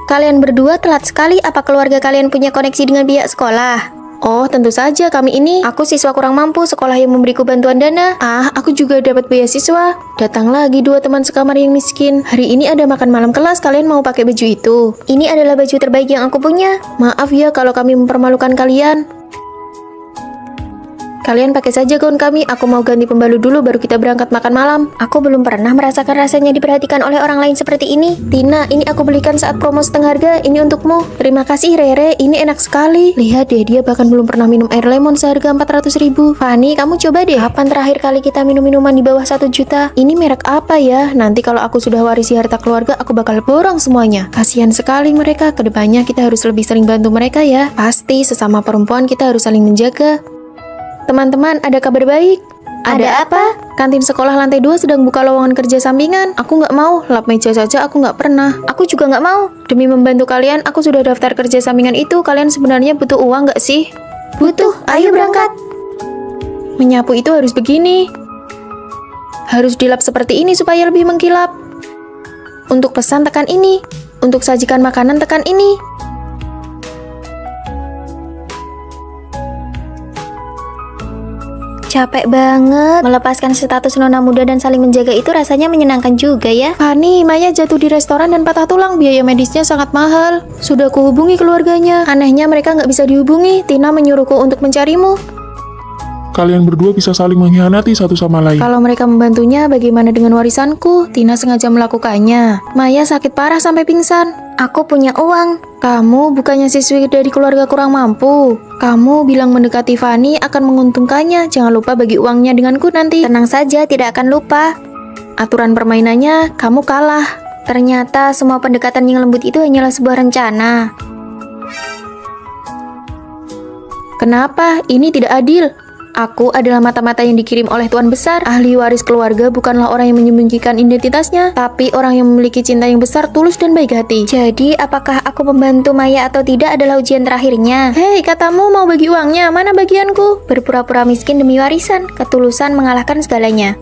S2: Kalian berdua telat sekali, apa keluarga kalian punya koneksi dengan pihak sekolah?
S4: Oh, tentu saja kami ini.
S2: Aku siswa kurang mampu, sekolah yang memberiku bantuan dana.
S4: Ah, aku juga dapat beasiswa. Datang lagi dua teman sekamar yang miskin. Hari ini ada makan malam kelas, kalian mau pakai baju itu?
S2: Ini adalah baju terbaik yang aku punya.
S4: Maaf ya kalau kami mempermalukan kalian. Kalian pakai saja gaun kami, aku mau ganti pembalut dulu baru kita berangkat makan malam.
S2: Aku belum pernah merasakan rasanya diperhatikan oleh orang lain seperti ini.
S4: Tina, ini aku belikan saat promo setengah harga, ini untukmu. Terima kasih Rere, ini enak sekali. Lihat deh, dia bahkan belum pernah minum air lemon seharga 400.000. Fani, kamu coba deh.
S2: Kapan terakhir kali kita minum minuman di bawah 1 juta?
S4: Ini merek apa ya? Nanti kalau aku sudah warisi harta keluarga, aku bakal borong semuanya. Kasihan sekali mereka, kedepannya kita harus lebih sering bantu mereka ya. Pasti, sesama perempuan kita harus saling menjaga. Teman-teman, ada kabar baik.
S2: Ada apa?
S4: Kantin sekolah lantai 2 sedang buka lowongan kerja sampingan. Aku nggak mau, lap meja saja aku nggak pernah.
S2: Aku juga nggak mau.
S4: Demi membantu kalian, aku sudah daftar kerja sampingan itu. Kalian sebenarnya butuh uang nggak sih?
S2: Butuh, ayo berangkat.
S4: Menyapu itu harus begini. Harus dilap seperti ini supaya lebih mengkilap. Untuk pesan tekan ini. Untuk sajikan makanan tekan ini.
S2: Capek banget. Melepaskan status nona muda dan saling menjaga itu rasanya menyenangkan juga ya.
S4: Fani, Maya jatuh di restoran dan patah tulang. Biaya medisnya sangat mahal. Sudah kuhubungi keluarganya. Anehnya mereka nggak bisa dihubungi. Tina menyuruhku untuk mencarimu.
S1: Kalian berdua bisa saling mengkhianati satu sama lain.
S4: Kalau mereka membantunya, bagaimana dengan warisanku? Tina sengaja melakukannya. Maya sakit parah sampai pingsan.
S2: Aku punya uang.
S4: Kamu bukannya siswi dari keluarga kurang mampu. Kamu bilang mendekati Fani akan menguntungkannya. Jangan lupa bagi uangnya denganku nanti.
S2: Tenang saja, tidak akan lupa.
S4: Aturan permainannya, kamu kalah.
S2: Ternyata semua pendekatan yang lembut itu hanyalah sebuah rencana.
S4: Kenapa? Ini tidak adil. Aku adalah mata-mata yang dikirim oleh Tuan Besar. Ahli waris keluarga bukanlah orang yang menyembunyikan identitasnya, tapi orang yang memiliki cinta yang besar, tulus, dan baik hati.
S2: Jadi, apakah aku membantu Maya atau tidak adalah ujian terakhirnya?
S4: Hei, katamu mau bagi uangnya, mana bagianku?
S2: Berpura-pura miskin demi warisan, ketulusan mengalahkan segalanya.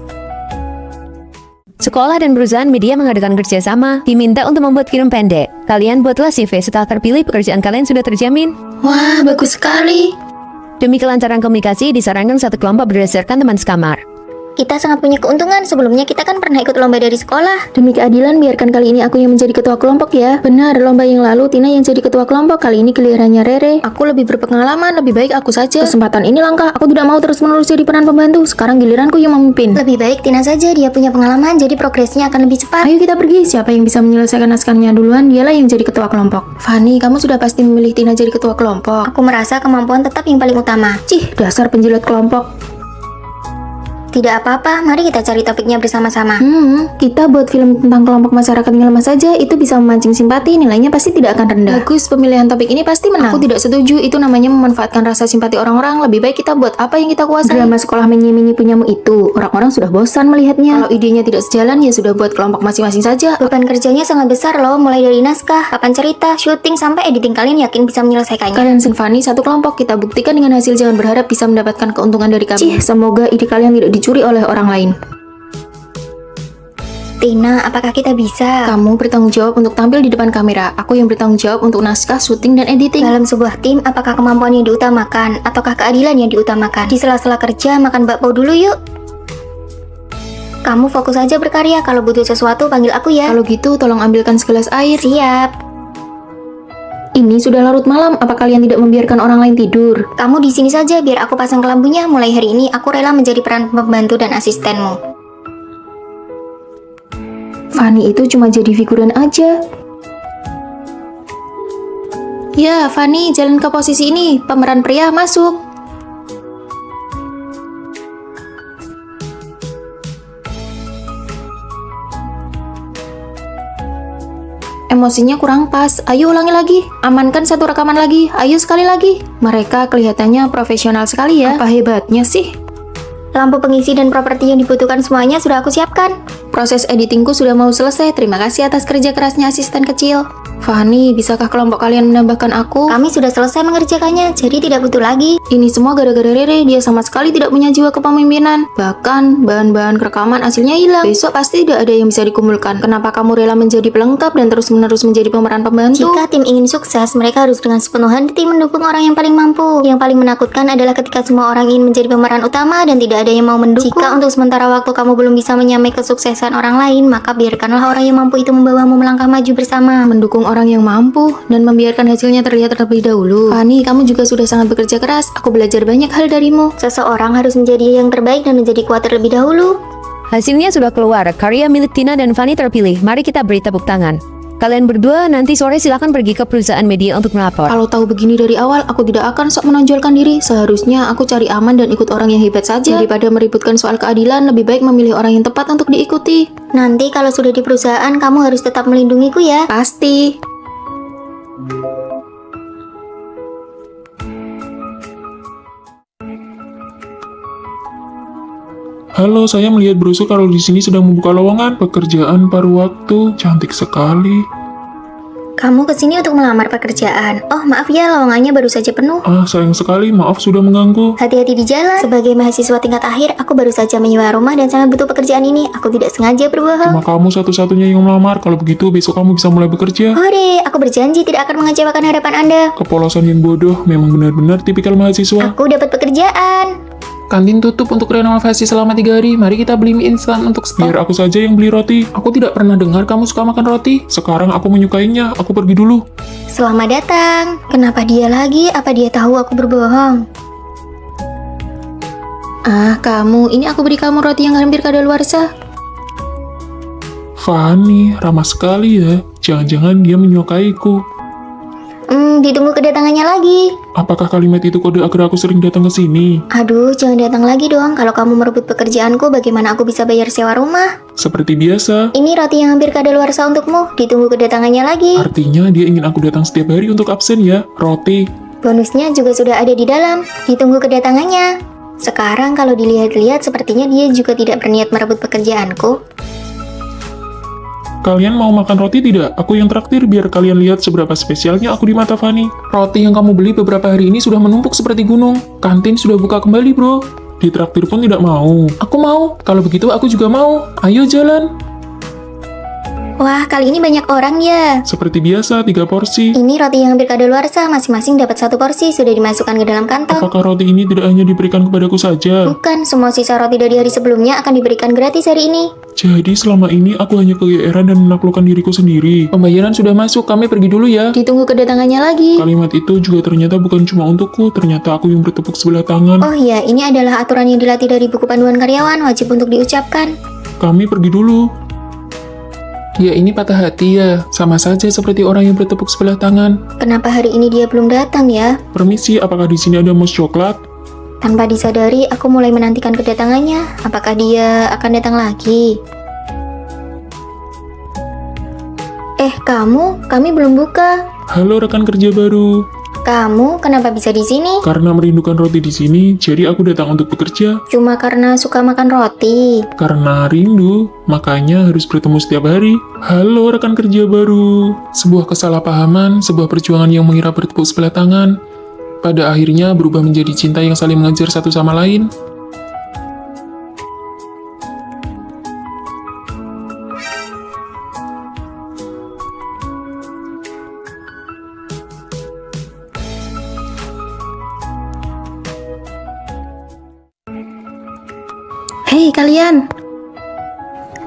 S3: Sekolah dan perusahaan media mengadakan kerjasama, diminta untuk membuat film pendek. Kalian buatlah CV, setelah terpilih pekerjaan kalian sudah terjamin.
S2: Wah, bagus sekali.
S3: Demi kelancaran komunikasi, disarankan satu kelompok berdasarkan teman sekamar.
S2: Kita sangat punya keuntungan, sebelumnya kita kan pernah ikut lomba dari sekolah.
S4: Demi keadilan, biarkan kali ini aku yang menjadi ketua kelompok ya. Benar, lomba yang lalu Tina yang jadi ketua kelompok, kali ini gilirannya Rere. Aku lebih berpengalaman, lebih baik aku saja. Kesempatan ini langka, aku tidak mau terus-menerus jadi peran pembantu. Sekarang giliranku yang memimpin.
S2: Lebih baik Tina saja, dia punya pengalaman, jadi progresnya akan lebih cepat.
S4: Ayo kita pergi, siapa yang bisa menyelesaikan naskahnya duluan, dialah yang jadi ketua kelompok. Fanny, kamu sudah pasti memilih Tina jadi ketua kelompok.
S2: Aku merasa kemampuan tetap yang paling utama.
S4: Cih, dasar penjilat kelompok.
S2: Tidak apa-apa, mari kita cari topiknya bersama-sama.
S4: Kita buat film tentang kelompok masyarakat yang lemah saja, itu bisa memancing simpati, nilainya pasti tidak akan rendah. Bagus, pemilihan topik ini pasti menang. Aku tidak setuju, itu namanya memanfaatkan rasa simpati orang-orang. Lebih baik kita buat apa yang kita kuasai. Drama sekolah menyi-menyi punyamu itu, orang-orang sudah bosan melihatnya. Kalau idenya tidak sejalan, ya sudah buat kelompok masing-masing saja.
S2: Beban kerjanya sangat besar loh, mulai dari naskah, papan cerita, syuting, sampai editing. Kalian yakin bisa menyelesaikannya?
S4: Kalian Fanny satu kelompok, kita buktikan dengan hasil, jangan berharap bisa mendapatkan keuntungan dari kami. Cih, semoga ide kalian tidak dicuri oleh orang lain.
S2: Tina, apakah kita bisa?
S4: Kamu bertanggung jawab untuk tampil di depan kamera. Aku yang bertanggung jawab untuk naskah, syuting, dan editing.
S2: Dalam sebuah tim, apakah kemampuan yang diutamakan ataukah keadilan yang diutamakan? Di sela-sela kerja, makan bakpao dulu yuk. Kamu fokus aja berkarya, kalau butuh sesuatu panggil aku ya.
S4: Kalau gitu, tolong ambilkan segelas air.
S2: Siap.
S4: Ini sudah larut malam, apa kalian tidak membiarkan orang lain tidur?
S2: Kamu di sini saja biar aku pasang kelambunya. Mulai hari ini aku rela menjadi peran pembantu dan asistenmu.
S4: Fanny itu cuma jadi figuran aja. Ya, Fanny, jalan ke posisi ini. Pemeran pria masuk. Emosinya kurang pas. Ayo ulangi lagi. Amankan satu rekaman lagi. Ayo sekali lagi. Mereka kelihatannya profesional sekali ya. Apa hebatnya sih?
S2: Lampu pengisi dan properti yang dibutuhkan semuanya sudah aku siapkan.
S4: Proses editingku sudah mau selesai. Terima kasih atas kerja kerasnya asisten kecil. Fanny, bisakah kelompok kalian menambahkan aku?
S2: Kami sudah selesai mengerjakannya, jadi tidak butuh lagi.
S4: Ini semua gara-gara Rere, dia sama sekali tidak punya jiwa kepemimpinan. Bahkan, bahan-bahan rekaman hasilnya hilang. Besok pasti tidak ada yang bisa dikumpulkan. Kenapa kamu rela menjadi pelengkap dan terus-menerus menjadi pemeran pembantu?
S2: Jika tim ingin sukses, mereka harus dengan sepenuh hati mendukung orang yang paling mampu. Yang paling menakutkan adalah ketika semua orang ingin menjadi pemeran utama dan tidak ada yang mau mendukung. Jika untuk sementara waktu kamu belum bisa menyamai kesuksesan orang lain, maka biarkanlah orang yang mampu itu membawamu melangkah maju bersama.
S4: Mendukung orang yang mampu dan membiarkan hasilnya terlihat terlebih dahulu. Fanny, kamu juga sudah sangat bekerja keras. Aku belajar banyak hal darimu.
S2: Seseorang harus menjadi yang terbaik dan menjadi kuat terlebih dahulu.
S3: Hasilnya sudah keluar, karya milik Tina dan Fanny terpilih. Mari kita beri tepuk tangan. Kalian berdua nanti sore silakan pergi ke perusahaan media untuk melapor.
S4: Kalau tahu begini dari awal, aku tidak akan sok menonjolkan diri. Seharusnya aku cari aman dan ikut orang yang hebat saja. Daripada meributkan soal keadilan, lebih baik memilih orang yang tepat untuk diikuti.
S2: Nanti kalau sudah di perusahaan, kamu harus tetap melindungiku ya.
S4: Pasti.
S1: Halo, saya melihat brosur kalau di sini sedang membuka lowongan pekerjaan paruh waktu. Cantik sekali.
S2: Kamu kesini untuk melamar pekerjaan. Oh, maaf ya, lowongannya baru saja penuh.
S1: Ah, sayang sekali, maaf sudah mengganggu.
S2: Hati-hati di jalan. Sebagai mahasiswa tingkat akhir, aku baru saja menyewa rumah dan sangat butuh pekerjaan ini. Aku tidak sengaja berbohong.
S1: Cuma kamu satu-satunya yang melamar. Kalau begitu, besok kamu bisa mulai bekerja.
S2: Hore, aku berjanji tidak akan mengecewakan harapan Anda.
S1: Kepolosan yang bodoh, memang benar-benar tipikal mahasiswa.
S2: Aku dapat pekerjaan.
S5: Kantin tutup untuk renovasi selama 3 hari. Mari kita beli mie instan untuk stok.
S1: Biar aku saja yang beli roti.
S5: Aku tidak pernah dengar kamu suka makan roti.
S1: Sekarang aku menyukainya, aku pergi dulu.
S2: Selamat datang. Kenapa dia lagi? Apa dia tahu aku berbohong?
S4: Ah, kamu, ini aku beri kamu roti yang hampir kadaluarsa.
S1: Fanny, ramah sekali ya. Jangan-jangan dia menyukaiku.
S2: Ditunggu kedatangannya lagi.
S1: Apakah kalimat itu kode agar aku sering datang ke sini?
S2: Aduh, jangan datang lagi dong. Kalau kamu merebut pekerjaanku, bagaimana aku bisa bayar sewa rumah?
S1: Seperti biasa.
S2: Ini roti yang hampir kadaluarsa untukmu. Ditunggu kedatangannya lagi.
S1: Artinya dia ingin aku datang setiap hari untuk absen ya. Roti.
S2: Bonusnya juga sudah ada di dalam. Ditunggu kedatangannya. Sekarang kalau dilihat-lihat sepertinya dia juga tidak berniat merebut pekerjaanku.
S1: Kalian mau makan roti tidak? Aku yang traktir biar kalian lihat seberapa spesialnya aku di mata Fanny.
S5: Roti yang kamu beli beberapa hari ini sudah menumpuk seperti gunung. Kantin sudah buka kembali, bro.
S1: Ditraktir pun tidak mau.
S5: Aku mau. Kalau begitu aku juga mau. Ayo jalan.
S2: Wah, kali ini banyak orang ya.
S1: Seperti biasa, 3 porsi.
S2: Ini roti yang hampir kadaluarsa, masing-masing dapat 1 porsi, sudah dimasukkan ke dalam kantong.
S1: Apakah roti ini tidak hanya diberikan kepadaku saja?
S2: Bukan, semua sisa roti dari hari sebelumnya akan diberikan gratis hari ini.
S1: Jadi selama ini aku hanya kegeeran dan menaklukkan diriku sendiri.
S5: Pembayaran sudah masuk, kami pergi dulu ya.
S4: Ditunggu kedatangannya lagi.
S1: Kalimat itu juga ternyata bukan cuma untukku, ternyata aku yang bertepuk sebelah tangan.
S2: Oh iya, ini adalah aturan yang dilatih dari buku panduan karyawan, wajib untuk diucapkan.
S1: Kami pergi dulu.
S5: Dia ini patah hati ya. Sama saja seperti orang yang bertepuk sebelah tangan.
S2: Kenapa hari ini dia belum datang ya?
S1: Permisi, apakah di sini ada mousse coklat?
S2: Tanpa disadari, aku mulai menantikan kedatangannya. Apakah dia akan datang lagi? Kami belum buka.
S1: Halo rekan kerja baru.
S2: Kamu kenapa bisa di sini?
S1: Karena merindukan roti di sini, jadi aku datang untuk bekerja.
S2: Cuma karena suka makan roti.
S1: Karena rindu, makanya harus bertemu setiap hari. Halo rekan kerja baru.
S5: Sebuah kesalahpahaman, sebuah perjuangan yang mengira bertepuk sebelah tangan, pada akhirnya berubah menjadi cinta yang saling mengejar satu sama lain.
S4: Hei kalian,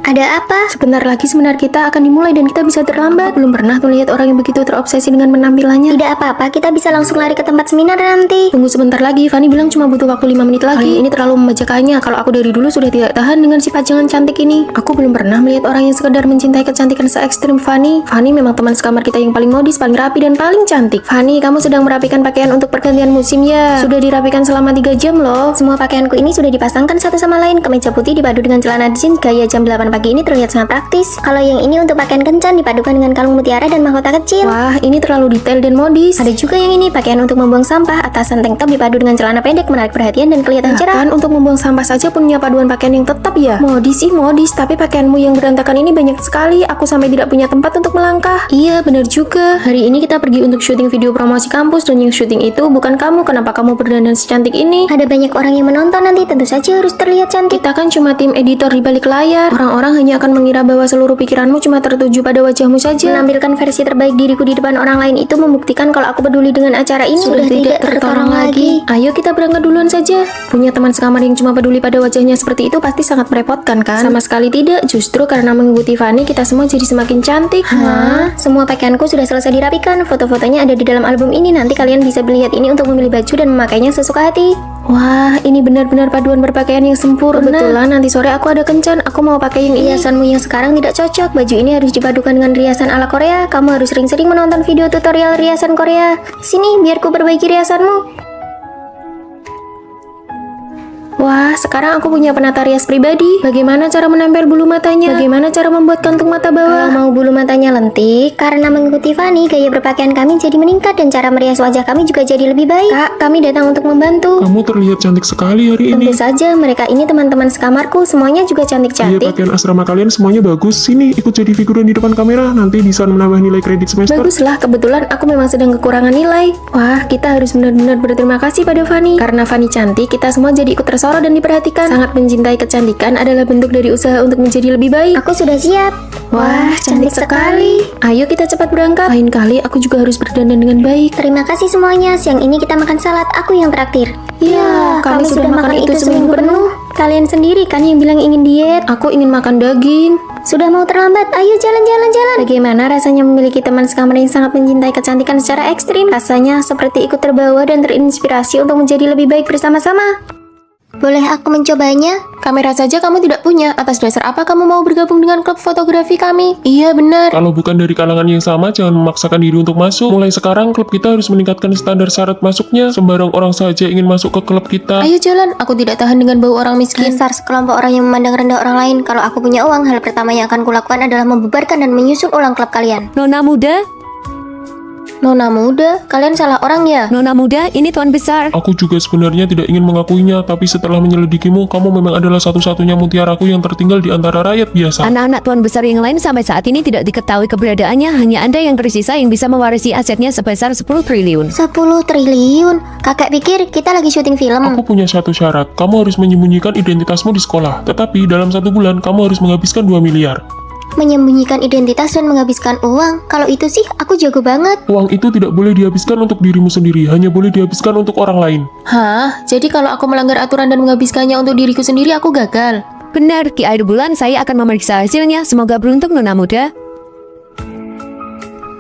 S2: Ada apa?
S4: sebentar lagi seminar kita akan dimulai dan kita bisa terlambat. Belum pernah tuh lihat orang yang begitu terobsesi dengan penampilannya.
S2: Tidak apa-apa, kita bisa langsung lari ke tempat seminar nanti.
S4: Tunggu sebentar lagi, Fanny bilang cuma butuh waktu 5 menit lagi. Kali ini terlalu membacakannya, kalau aku dari dulu sudah tidak tahan dengan si pajangan cantik ini. Aku belum pernah melihat orang yang sekedar mencintai kecantikan se-ekstrim Fanny. Fanny memang teman sekamar kita yang paling modis, paling rapi, dan paling cantik. Fanny, kamu sedang merapikan pakaian untuk pergantian musim ya? Sudah dirapikan selama 3 jam loh.
S2: Semua pakaianku ini sudah dipasangkan satu sama lain. Kemeja putih dipadu dengan celana jeans gaya jam 8 pagi ini terlihat sangat praktis. Kalau yang ini untuk pakaian kencan dipadukan dengan kalung mutiara dan mahkota kecil.
S4: Wah, ini terlalu detail dan modis.
S2: Ada juga yang ini pakaian untuk membuang sampah. Atasan tank top dipadu dengan celana pendek menarik perhatian dan kelihatan cerah.
S4: Kan untuk membuang sampah saja punya paduan pakaian yang tetap ya. Modis sih modis, tapi pakaianmu yang berantakan ini banyak sekali. Aku sampai tidak punya tempat untuk melangkah. Iya, benar juga. Hari ini kita pergi untuk syuting video promosi kampus dan yang syuting itu bukan kamu. Kenapa kamu berdandan secantik ini?
S2: Ada banyak orang yang menonton nanti, tentu saja harus terlihat cantik.
S4: Kita kan cuma tim editor di balik layar. Orang-orang hanya akan mengira bahwa seluruh pikiranmu cuma tertuju pada wajahmu saja.
S2: Menampilkan versi terbaik diriku di depan orang lain itu membuktikan kalau aku peduli dengan acara ini.
S4: Sudah tidak tertolong lagi. Ayo kita berangkat duluan saja. Punya teman sekamar yang cuma peduli pada wajahnya seperti itu pasti sangat merepotkan kan? Sama sekali tidak. Justru karena mengikuti Fanny kita semua jadi semakin cantik.
S2: Hah? Semua pakaianku sudah selesai dirapikan. Foto-fotonya ada di dalam album ini. Nanti kalian bisa melihat ini untuk memilih baju dan memakainya sesuka hati.
S4: Wah, ini benar-benar paduan berpakaian yang sempurna. Kebetulan nanti sore aku ada kencan. Aku mau pakai yang ini.
S2: Riasanmu yang sekarang tidak cocok. Baju ini harus dipadukan dengan riasan ala Korea. Kamu harus sering-sering menonton video tutorial riasan Korea. Sini, biar ku perbaiki riasanmu.
S4: Wah, sekarang aku punya penata rias pribadi. Bagaimana cara menempel bulu matanya? Bagaimana cara membuat kantung mata
S2: Kalau
S4: bawah?
S2: mau bulu matanya lentik, karena mengikuti Fanny, gaya berpakaian kami jadi meningkat dan cara merias wajah kami juga jadi lebih baik. Kak, kami datang untuk membantu.
S1: Kamu terlihat cantik sekali hari ini.
S2: Tentu saja, mereka ini teman-teman sekamarku, semuanya juga
S1: Iya,
S2: cantik-cantik.
S1: pakaian asrama kalian semuanya bagus. Sini, ikut jadi figuran di depan kamera. Nanti bisa menambah nilai kredit semester.
S4: Baguslah, kebetulan aku memang sedang kekurangan nilai. Wah, kita harus benar-benar berterima kasih pada Fanny. Karena Fanny cantik, kita semua jadi ikut tersorot dan diperhatikan. Sangat mencintai kecantikan adalah bentuk dari usaha untuk menjadi lebih baik.
S2: Aku sudah siap.
S4: Wah, cantik sekali. Ayo kita cepat berangkat. Lain kali aku juga harus berdandan dengan baik.
S2: Terima kasih semuanya. Siang ini kita makan salad. Aku yang traktir.
S4: Ya, kami sudah makan itu seminggu penuh.
S2: Kalian sendiri kan yang bilang ingin diet.
S4: Aku ingin makan daging.
S2: Sudah mau terlambat, ayo jalan-jalan. Bagaimana rasanya memiliki teman sekamar yang sangat mencintai kecantikan secara ekstrim? Rasanya seperti ikut terbawa dan terinspirasi untuk menjadi lebih baik bersama-sama. Boleh aku mencobanya?
S4: Kamera saja kamu tidak punya. Atas dasar apa kamu mau bergabung dengan klub fotografi kami? Iya, benar.
S1: Kalau bukan dari kalangan yang sama, jangan memaksakan diri untuk masuk. Mulai sekarang, klub kita harus meningkatkan standar syarat masuknya. Sembarang orang saja ingin masuk ke klub kita.
S4: Ayo jalan, aku tidak tahan dengan bau orang miskin.
S2: Dasar sekelompok orang yang memandang rendah orang lain. Kalau aku punya uang, hal pertama yang akan kulakukan adalah membubarkan dan menyusun ulang klub kalian.
S3: Nona muda,
S2: Nona muda, kalian salah orang ya?
S3: Nona muda, ini tuan besar.
S1: Aku juga sebenarnya tidak ingin mengakuinya, tapi setelah menyelidikimu, kamu memang adalah satu-satunya mutiaraku yang tertinggal di antara rakyat biasa.
S3: Anak-anak tuan besar yang lain sampai saat ini tidak diketahui keberadaannya. Hanya Anda yang tersisa yang bisa mewarisi asetnya sebesar 10 triliun.
S2: 10 triliun? Kakak pikir kita lagi syuting film.
S1: Aku punya satu syarat, kamu harus menyembunyikan identitasmu di sekolah. Tetapi dalam 1 bulan, kamu harus menghabiskan 2 miliar.
S2: Menyembunyikan identitas dan menghabiskan uang. Kalau itu sih aku jago banget.
S1: Uang itu tidak boleh dihabiskan untuk dirimu sendiri, hanya boleh dihabiskan untuk orang lain.
S4: Hah? Jadi kalau aku melanggar aturan dan menghabiskannya untuk diriku sendiri, aku gagal?
S3: Benar, di akhir bulan saya akan memeriksa hasilnya. Semoga beruntung Nona muda.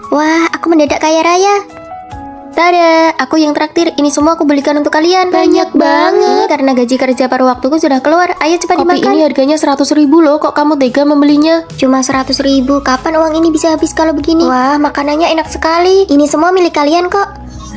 S2: Wah, aku mendadak kaya raya. Tada, aku yang traktir. Ini semua aku belikan untuk kalian.
S4: Banyak banget.
S2: Karena gaji kerja paruh waktuku sudah keluar. Ayo cepat
S4: Kopi
S2: dimakan.
S4: ini harganya 100.000 loh, kok kamu tega membelinya?
S2: Cuma 100.000. Kapan uang ini bisa habis kalau begini? Wah, makanannya enak sekali. Ini semua milik kalian kok.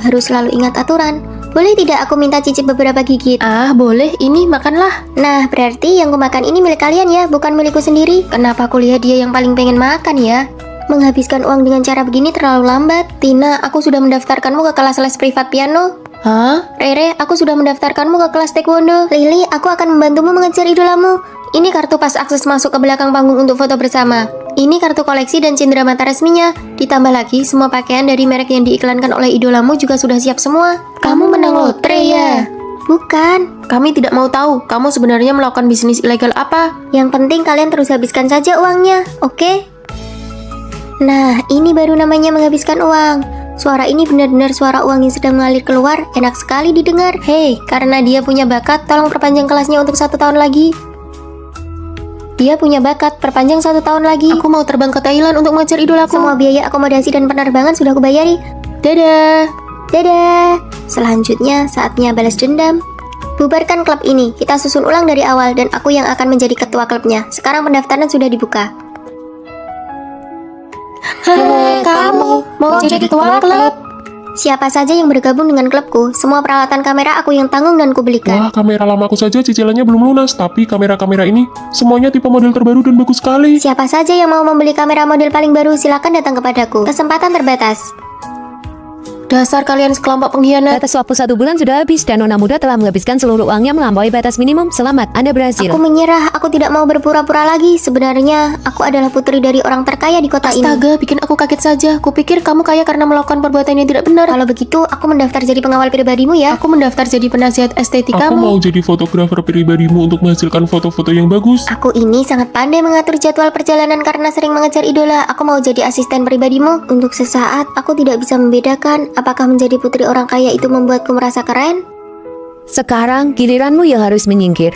S2: Harus selalu ingat aturan. Boleh tidak aku minta cicip beberapa gigit?
S4: Ah, boleh, ini makanlah.
S2: Nah, berarti yang kumakan ini milik kalian ya, bukan milikku sendiri. Kenapa aku lihat dia yang paling pengen makan ya? Menghabiskan uang dengan cara begini terlalu lambat. Tina, aku sudah mendaftarkanmu ke kelas les privat piano.
S4: Hah?
S2: Rere, aku sudah mendaftarkanmu ke kelas taekwondo. Lily, aku akan membantumu mengejar idolamu. Ini kartu pas akses masuk ke belakang panggung untuk foto bersama. Ini kartu koleksi dan cindera mata resminya. Ditambah lagi, semua pakaian dari merek yang diiklankan oleh idolamu juga sudah siap semua.
S4: Kamu menang lotre ya?
S2: Bukan.
S4: Kami tidak mau tahu, kamu sebenarnya melakukan bisnis ilegal apa?
S2: Yang penting kalian terus habiskan saja uangnya, oke? Nah, ini baru namanya menghabiskan uang. Suara ini benar-benar suara uang yang sedang mengalir keluar. Enak sekali didengar. Hei, karena dia punya bakat, tolong perpanjang kelasnya untuk 1 tahun lagi. Dia punya bakat, perpanjang 1 tahun lagi.
S4: Aku mau terbang ke Thailand untuk mengejar idolaku.
S2: Semua biaya akomodasi dan penerbangan sudah kubayari.
S4: Dadah.
S2: Dadah. Selanjutnya, saatnya balas dendam. Bubarkan klub ini, kita susun ulang dari awal dan aku yang akan menjadi ketua klubnya. Sekarang pendaftaran sudah dibuka.
S4: Kamu mau jadi ketua klub?
S2: Siapa saja yang bergabung dengan klubku, semua peralatan kamera aku yang tanggung dan kubelikan.
S1: Wah, kamera lamaku saja cicilannya belum lunas, tapi kamera-kamera ini semuanya tipe model terbaru dan bagus sekali.
S2: Siapa saja yang mau membeli kamera model paling baru, silakan datang kepadaku. Kesempatan terbatas.
S4: Dasar kalian sekelompok pengkhianat.
S3: Batas waktu 1 bulan sudah habis dan Nona muda telah menghabiskan seluruh uangnya melampaui batas minimum. Selamat, Anda berhasil.
S2: Aku menyerah, aku tidak mau berpura-pura lagi. Sebenarnya, aku adalah putri dari orang terkaya di kota ini.
S4: Astaga, bikin aku kaget saja. Kupikir kamu kaya karena melakukan perbuatan yang tidak benar.
S2: Kalau begitu, aku mendaftar jadi pengawal pribadimu ya.
S4: Aku mendaftar jadi penasihat
S1: Aku
S4: estetika
S1: mau jadi fotografer pribadimu untuk menghasilkan foto-foto yang bagus.
S2: Aku ini sangat pandai mengatur jadwal perjalanan karena sering mengejar idola. Aku mau jadi asisten pribadimu. Untuk sesaat, aku tidak bisa membedakan apakah menjadi putri orang kaya itu membuatku merasa keren.
S3: Sekarang giliranmu yang harus menyingkir.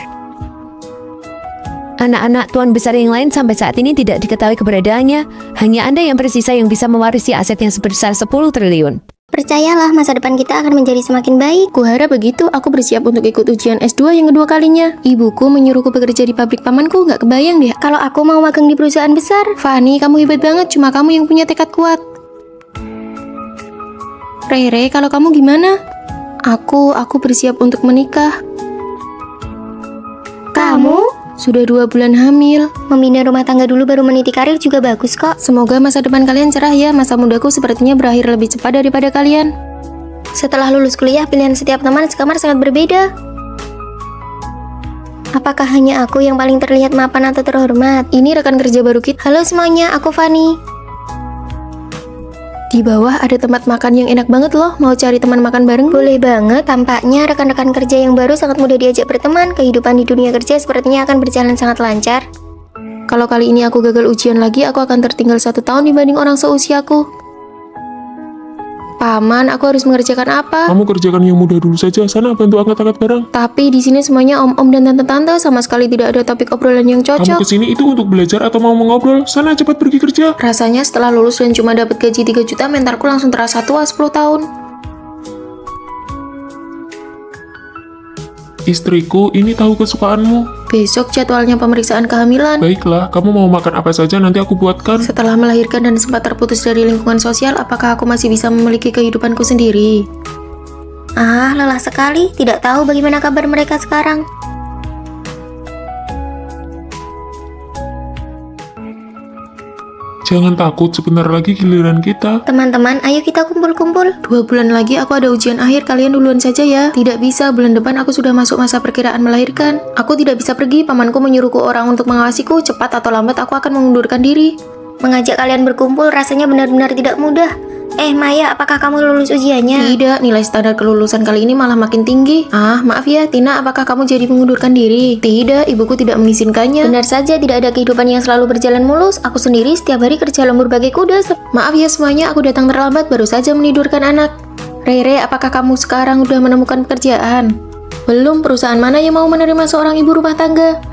S3: Anak-anak tuan besar yang lain sampai saat ini tidak diketahui keberadaannya. Hanya Anda yang tersisa yang bisa mewarisi aset yang sebesar 10 triliun.
S2: Percayalah, masa depan kita akan menjadi semakin baik.
S4: Kuharap begitu, aku bersiap untuk ikut ujian S2 yang kedua kalinya. Ibuku menyuruhku bekerja di pabrik pamanku, nggak kebayang deh.
S2: Kalau aku mau magang di perusahaan besar.
S4: Fanny, kamu hebat banget, cuma kamu yang punya tekad kuat. Rere, kalau kamu gimana? Aku bersiap untuk menikah.
S2: Kamu?
S4: Sudah 2 bulan hamil.
S2: Membina rumah tangga dulu baru meniti karir juga bagus kok.
S4: Semoga masa depan kalian cerah ya. Masa mudaku sepertinya berakhir lebih cepat daripada kalian.
S2: Setelah lulus kuliah, pilihan setiap teman sekamar sangat berbeda. Apakah hanya aku yang paling terlihat mapan atau terhormat?
S4: Ini rekan kerja baru kita.
S2: Halo semuanya, aku Fanny.
S4: Di bawah ada tempat makan yang enak banget loh. Mau cari teman makan bareng?
S2: Boleh banget, tampaknya rekan-rekan kerja yang baru sangat mudah diajak berteman. Kehidupan di dunia kerja sepertinya akan berjalan sangat lancar.
S4: Kalau kali ini aku gagal ujian lagi, aku akan tertinggal 1 tahun dibanding orang seusiaku. Paman, aku harus mengerjakan apa?
S1: Kamu kerjakan yang mudah dulu saja, sana bantu angkat-angkat barang.
S4: Tapi di sini semuanya om-om dan tante-tante, sama sekali tidak ada topik obrolan yang
S1: Kamu
S4: cocok.
S1: kesini itu untuk belajar atau mau mengobrol? Sana cepat pergi kerja.
S4: Rasanya setelah lulus dan cuma dapat gaji 3 juta, mentalku langsung terasa tua 10 tahun.
S1: Istriku, ini tahu kesukaanmu.
S4: Besok jadwalnya pemeriksaan kehamilan.
S1: Baiklah, kamu mau makan apa saja nanti aku buatkan.
S4: Setelah melahirkan dan sempat terputus dari lingkungan sosial, apakah aku masih bisa memiliki kehidupanku sendiri?
S2: Ah, lelah sekali. Tidak tahu bagaimana kabar mereka sekarang.
S1: Jangan takut, sebentar lagi giliran kita.
S2: Teman-teman, ayo kita kumpul-kumpul.
S4: 2 bulan lagi aku ada ujian akhir, kalian duluan saja ya. Tidak bisa, bulan depan aku sudah masuk masa perkiraan melahirkan. Aku tidak bisa pergi, pamanku menyuruhku orang untuk mengawasiku. Cepat atau lambat aku akan mengundurkan diri.
S2: Mengajak kalian berkumpul rasanya benar-benar tidak mudah. Maya, apakah kamu lulus ujiannya?
S4: Tidak, nilai standar kelulusan kali ini malah makin tinggi. Maaf ya, Tina, apakah kamu jadi mengundurkan diri? Tidak, ibuku tidak mengizinkannya.
S2: Benar saja, tidak ada kehidupan yang selalu berjalan mulus. Aku sendiri setiap hari kerja lembur bagai kuda.
S4: Maaf ya semuanya, aku datang terlambat, baru saja menidurkan anak. Rere, apakah kamu sekarang udah menemukan pekerjaan? Belum, perusahaan mana yang mau menerima seorang ibu rumah tangga?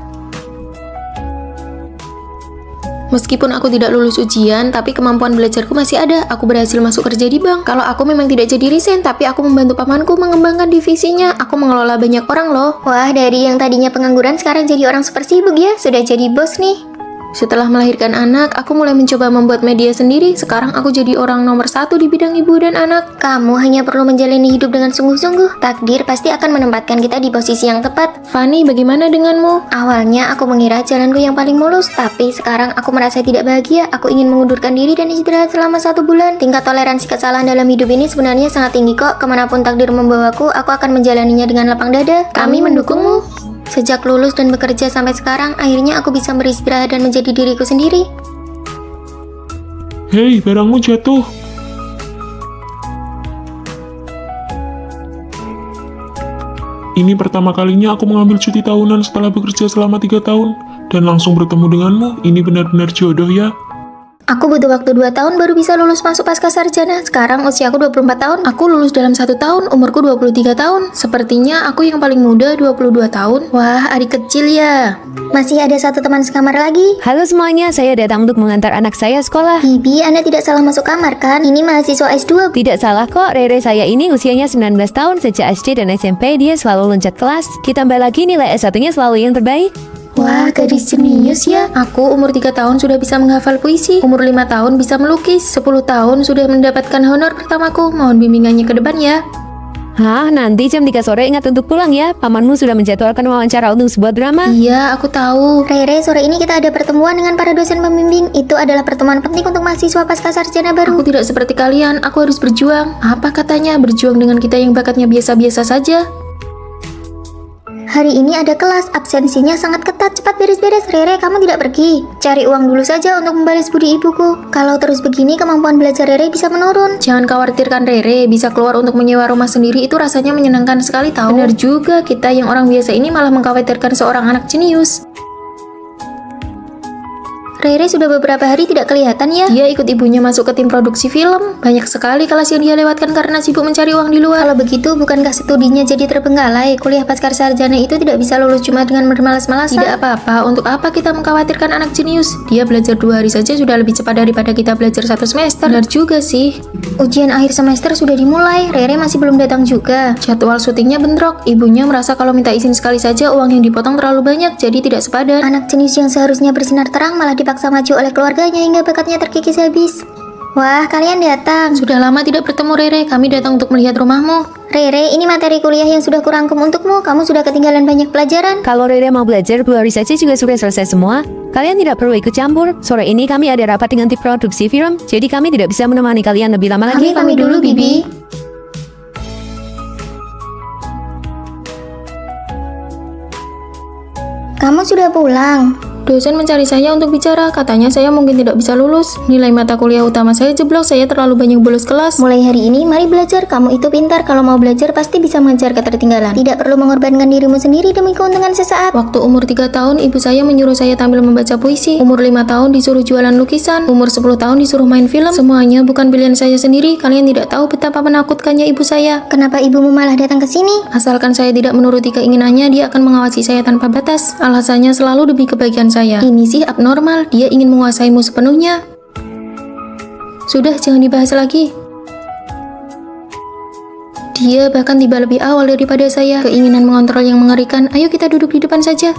S4: Meskipun aku tidak lulus ujian, tapi kemampuan belajarku masih ada. Aku berhasil masuk kerja di bank. Kalau aku memang tidak jadi resign, tapi aku membantu pamanku mengembangkan divisinya. Aku mengelola banyak orang loh.
S2: Wah, dari yang tadinya pengangguran sekarang jadi orang super sibuk ya. Sudah jadi bos nih.
S4: Setelah melahirkan anak, aku mulai mencoba membuat media sendiri. Sekarang aku jadi orang nomor 1 di bidang ibu dan anak.
S2: Kamu hanya perlu menjalani hidup dengan sungguh-sungguh. Takdir pasti akan menempatkan kita di posisi yang tepat.
S4: Fanny, bagaimana denganmu?
S2: Awalnya aku mengira jalanku yang paling mulus, tapi sekarang aku merasa tidak bahagia. Aku ingin mengundurkan diri dan istirahat selama 1 bulan. Tingkat toleransi kesalahan dalam hidup ini sebenarnya sangat tinggi kok. Kemanapun takdir membawaku, aku akan menjalaninya dengan lapang dada.
S4: Kami mendukungmu.
S2: Sejak lulus dan bekerja sampai sekarang, akhirnya aku bisa beristirahat dan menjadi diriku sendiri.
S1: Hei, barangmu jatuh. Ini pertama kalinya aku mengambil cuti tahunan setelah bekerja selama 3 tahun. Dan langsung bertemu denganmu, ini benar-benar jodoh ya.
S2: Aku butuh waktu 2 tahun baru bisa lulus masuk pasca sarjana. Sekarang usiaku 24 tahun.
S4: Aku lulus dalam 1 tahun, umurku 23 tahun. Sepertinya aku yang paling muda, 22 tahun. Wah, adik kecil ya.
S2: Masih ada 1 teman sekamar lagi.
S3: Halo semuanya, saya datang untuk mengantar anak saya sekolah.
S2: Bibi, Anda tidak salah masuk kamar kan? Ini mahasiswa S2.
S3: Tidak salah kok, Rere saya ini usianya 19 tahun. Sejak SD dan SMP dia selalu loncat kelas. Ditambah lagi nilai S1-nya selalu yang terbaik.
S4: Wah, gadis jenius ya. Aku umur 3 tahun sudah bisa menghafal puisi. Umur 5 tahun bisa melukis. 10 tahun sudah mendapatkan honor pertamaku. Mohon bimbingannya ke depan ya.
S3: Hah, nanti jam 3 sore ingat untuk pulang ya. Pamanmu sudah menjadwalkan wawancara untuk sebuah drama.
S4: Iya, aku tahu.
S2: Rere, sore ini kita ada pertemuan dengan para dosen pembimbing. Itu adalah pertemuan penting untuk mahasiswa pasca sarjana baru.
S4: Aku tidak seperti kalian, aku harus berjuang. Apa katanya, berjuang dengan kita yang bakatnya biasa-biasa saja?
S2: Hari ini ada kelas, absensinya sangat ketat. Cepat beres-beres, Rere, kamu tidak pergi. Cari uang dulu saja untuk membalas budi ibuku. Kalau terus begini, kemampuan belajar Rere bisa menurun.
S4: Jangan khawatirkan Rere, bisa keluar untuk menyewa rumah sendiri itu rasanya menyenangkan sekali tahu. Benar juga, kita yang orang biasa ini malah mengkhawatirkan seorang anak jenius.
S2: Rere sudah beberapa hari tidak kelihatan ya.
S4: Dia ikut ibunya masuk ke tim produksi film. Banyak sekali kelas yang dia lewatkan karena sibuk mencari uang di luar.
S2: Kalau begitu, bukankah studinya jadi terbengkalai? Kuliah pasca sarjana itu tidak bisa lulus cuma dengan bermalas-malasan.
S4: Tidak apa-apa, untuk apa kita mengkhawatirkan anak jenius? Dia belajar 2 hari saja sudah lebih cepat daripada kita belajar 1 semester. Benar juga sih.
S2: Ujian akhir semester sudah dimulai, Rere masih belum datang juga.
S4: Jadwal syutingnya bentrok. Ibunya merasa kalau minta izin sekali saja uang yang dipotong terlalu banyak, jadi tidak sepadan.
S2: Anak jenius yang seharusnya bersinar terang malah dipaksa maju oleh keluarganya hingga bakatnya terkikis habis. Wah, kalian datang.
S4: Sudah lama tidak bertemu Rere, kami datang untuk melihat rumahmu.
S2: Rere, ini materi kuliah yang sudah kurangkum untukmu. Kamu sudah ketinggalan banyak pelajaran.
S3: Kalau Rere mau belajar 2 hari saja juga sudah selesai semua. Kalian tidak perlu ikut campur. Sore ini kami ada rapat dengan tim produksi film, jadi kami tidak bisa menemani kalian lebih lama lagi.
S2: Kami pamit dulu, Bibi. Kamu sudah pulang.
S4: Dosen mencari saya untuk bicara, katanya saya mungkin tidak bisa lulus. Nilai mata kuliah utama saya jeblok, saya terlalu banyak bolos kelas.
S2: Mulai hari ini, mari belajar. Kamu itu pintar. Kalau mau belajar, pasti bisa mengejar ketertinggalan. Tidak perlu mengorbankan dirimu sendiri demi keuntungan sesaat.
S4: Waktu umur 3 tahun, ibu saya menyuruh saya tampil membaca puisi. Umur 5 tahun disuruh jualan lukisan. Umur 10 tahun disuruh main film. Semuanya bukan pilihan saya sendiri. Kalian tidak tahu betapa menakutkannya ibu saya.
S2: Kenapa ibumu malah datang ke sini?
S4: Asalkan saya tidak menuruti keinginannya, dia akan mengawasi saya tanpa batas. Alasannya selalu demi kebaikan saya. Ini sih abnormal, dia ingin menguasaimu sepenuhnya. Sudah, jangan dibahas lagi. Dia bahkan tiba lebih awal daripada saya. Keinginan mengontrol yang mengerikan. Ayo kita duduk di depan saja.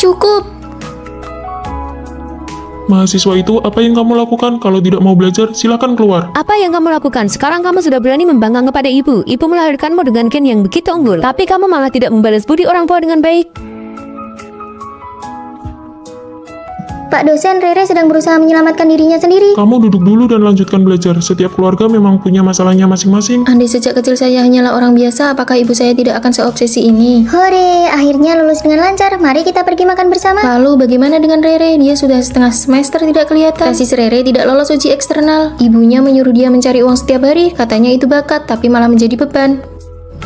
S4: Cukup.
S1: mahasiswa itu apa yang kamu lakukan? Kalau tidak mau belajar, silakan keluar.
S3: Apa yang kamu lakukan? Sekarang kamu sudah berani membangkang kepada ibu. Ibu melahirkanmu dengan gen yang begitu unggul. Tapi kamu malah tidak membalas budi orang tua dengan baik.
S2: Pak dosen, Rere sedang berusaha menyelamatkan dirinya sendiri.
S1: Kamu duduk dulu dan lanjutkan belajar. Setiap keluarga memang punya masalahnya masing-masing.
S4: Andai sejak kecil saya hanyalah orang biasa, apakah ibu saya tidak akan seobsesi ini?
S2: Hore, akhirnya lulus dengan lancar. Mari kita pergi makan bersama.
S4: Lalu bagaimana dengan Rere? Dia sudah setengah semester tidak kelihatan. Kasis Rere tidak lolos uji eksternal. Ibunya menyuruh dia mencari uang setiap hari. Katanya itu bakat, tapi malah menjadi beban.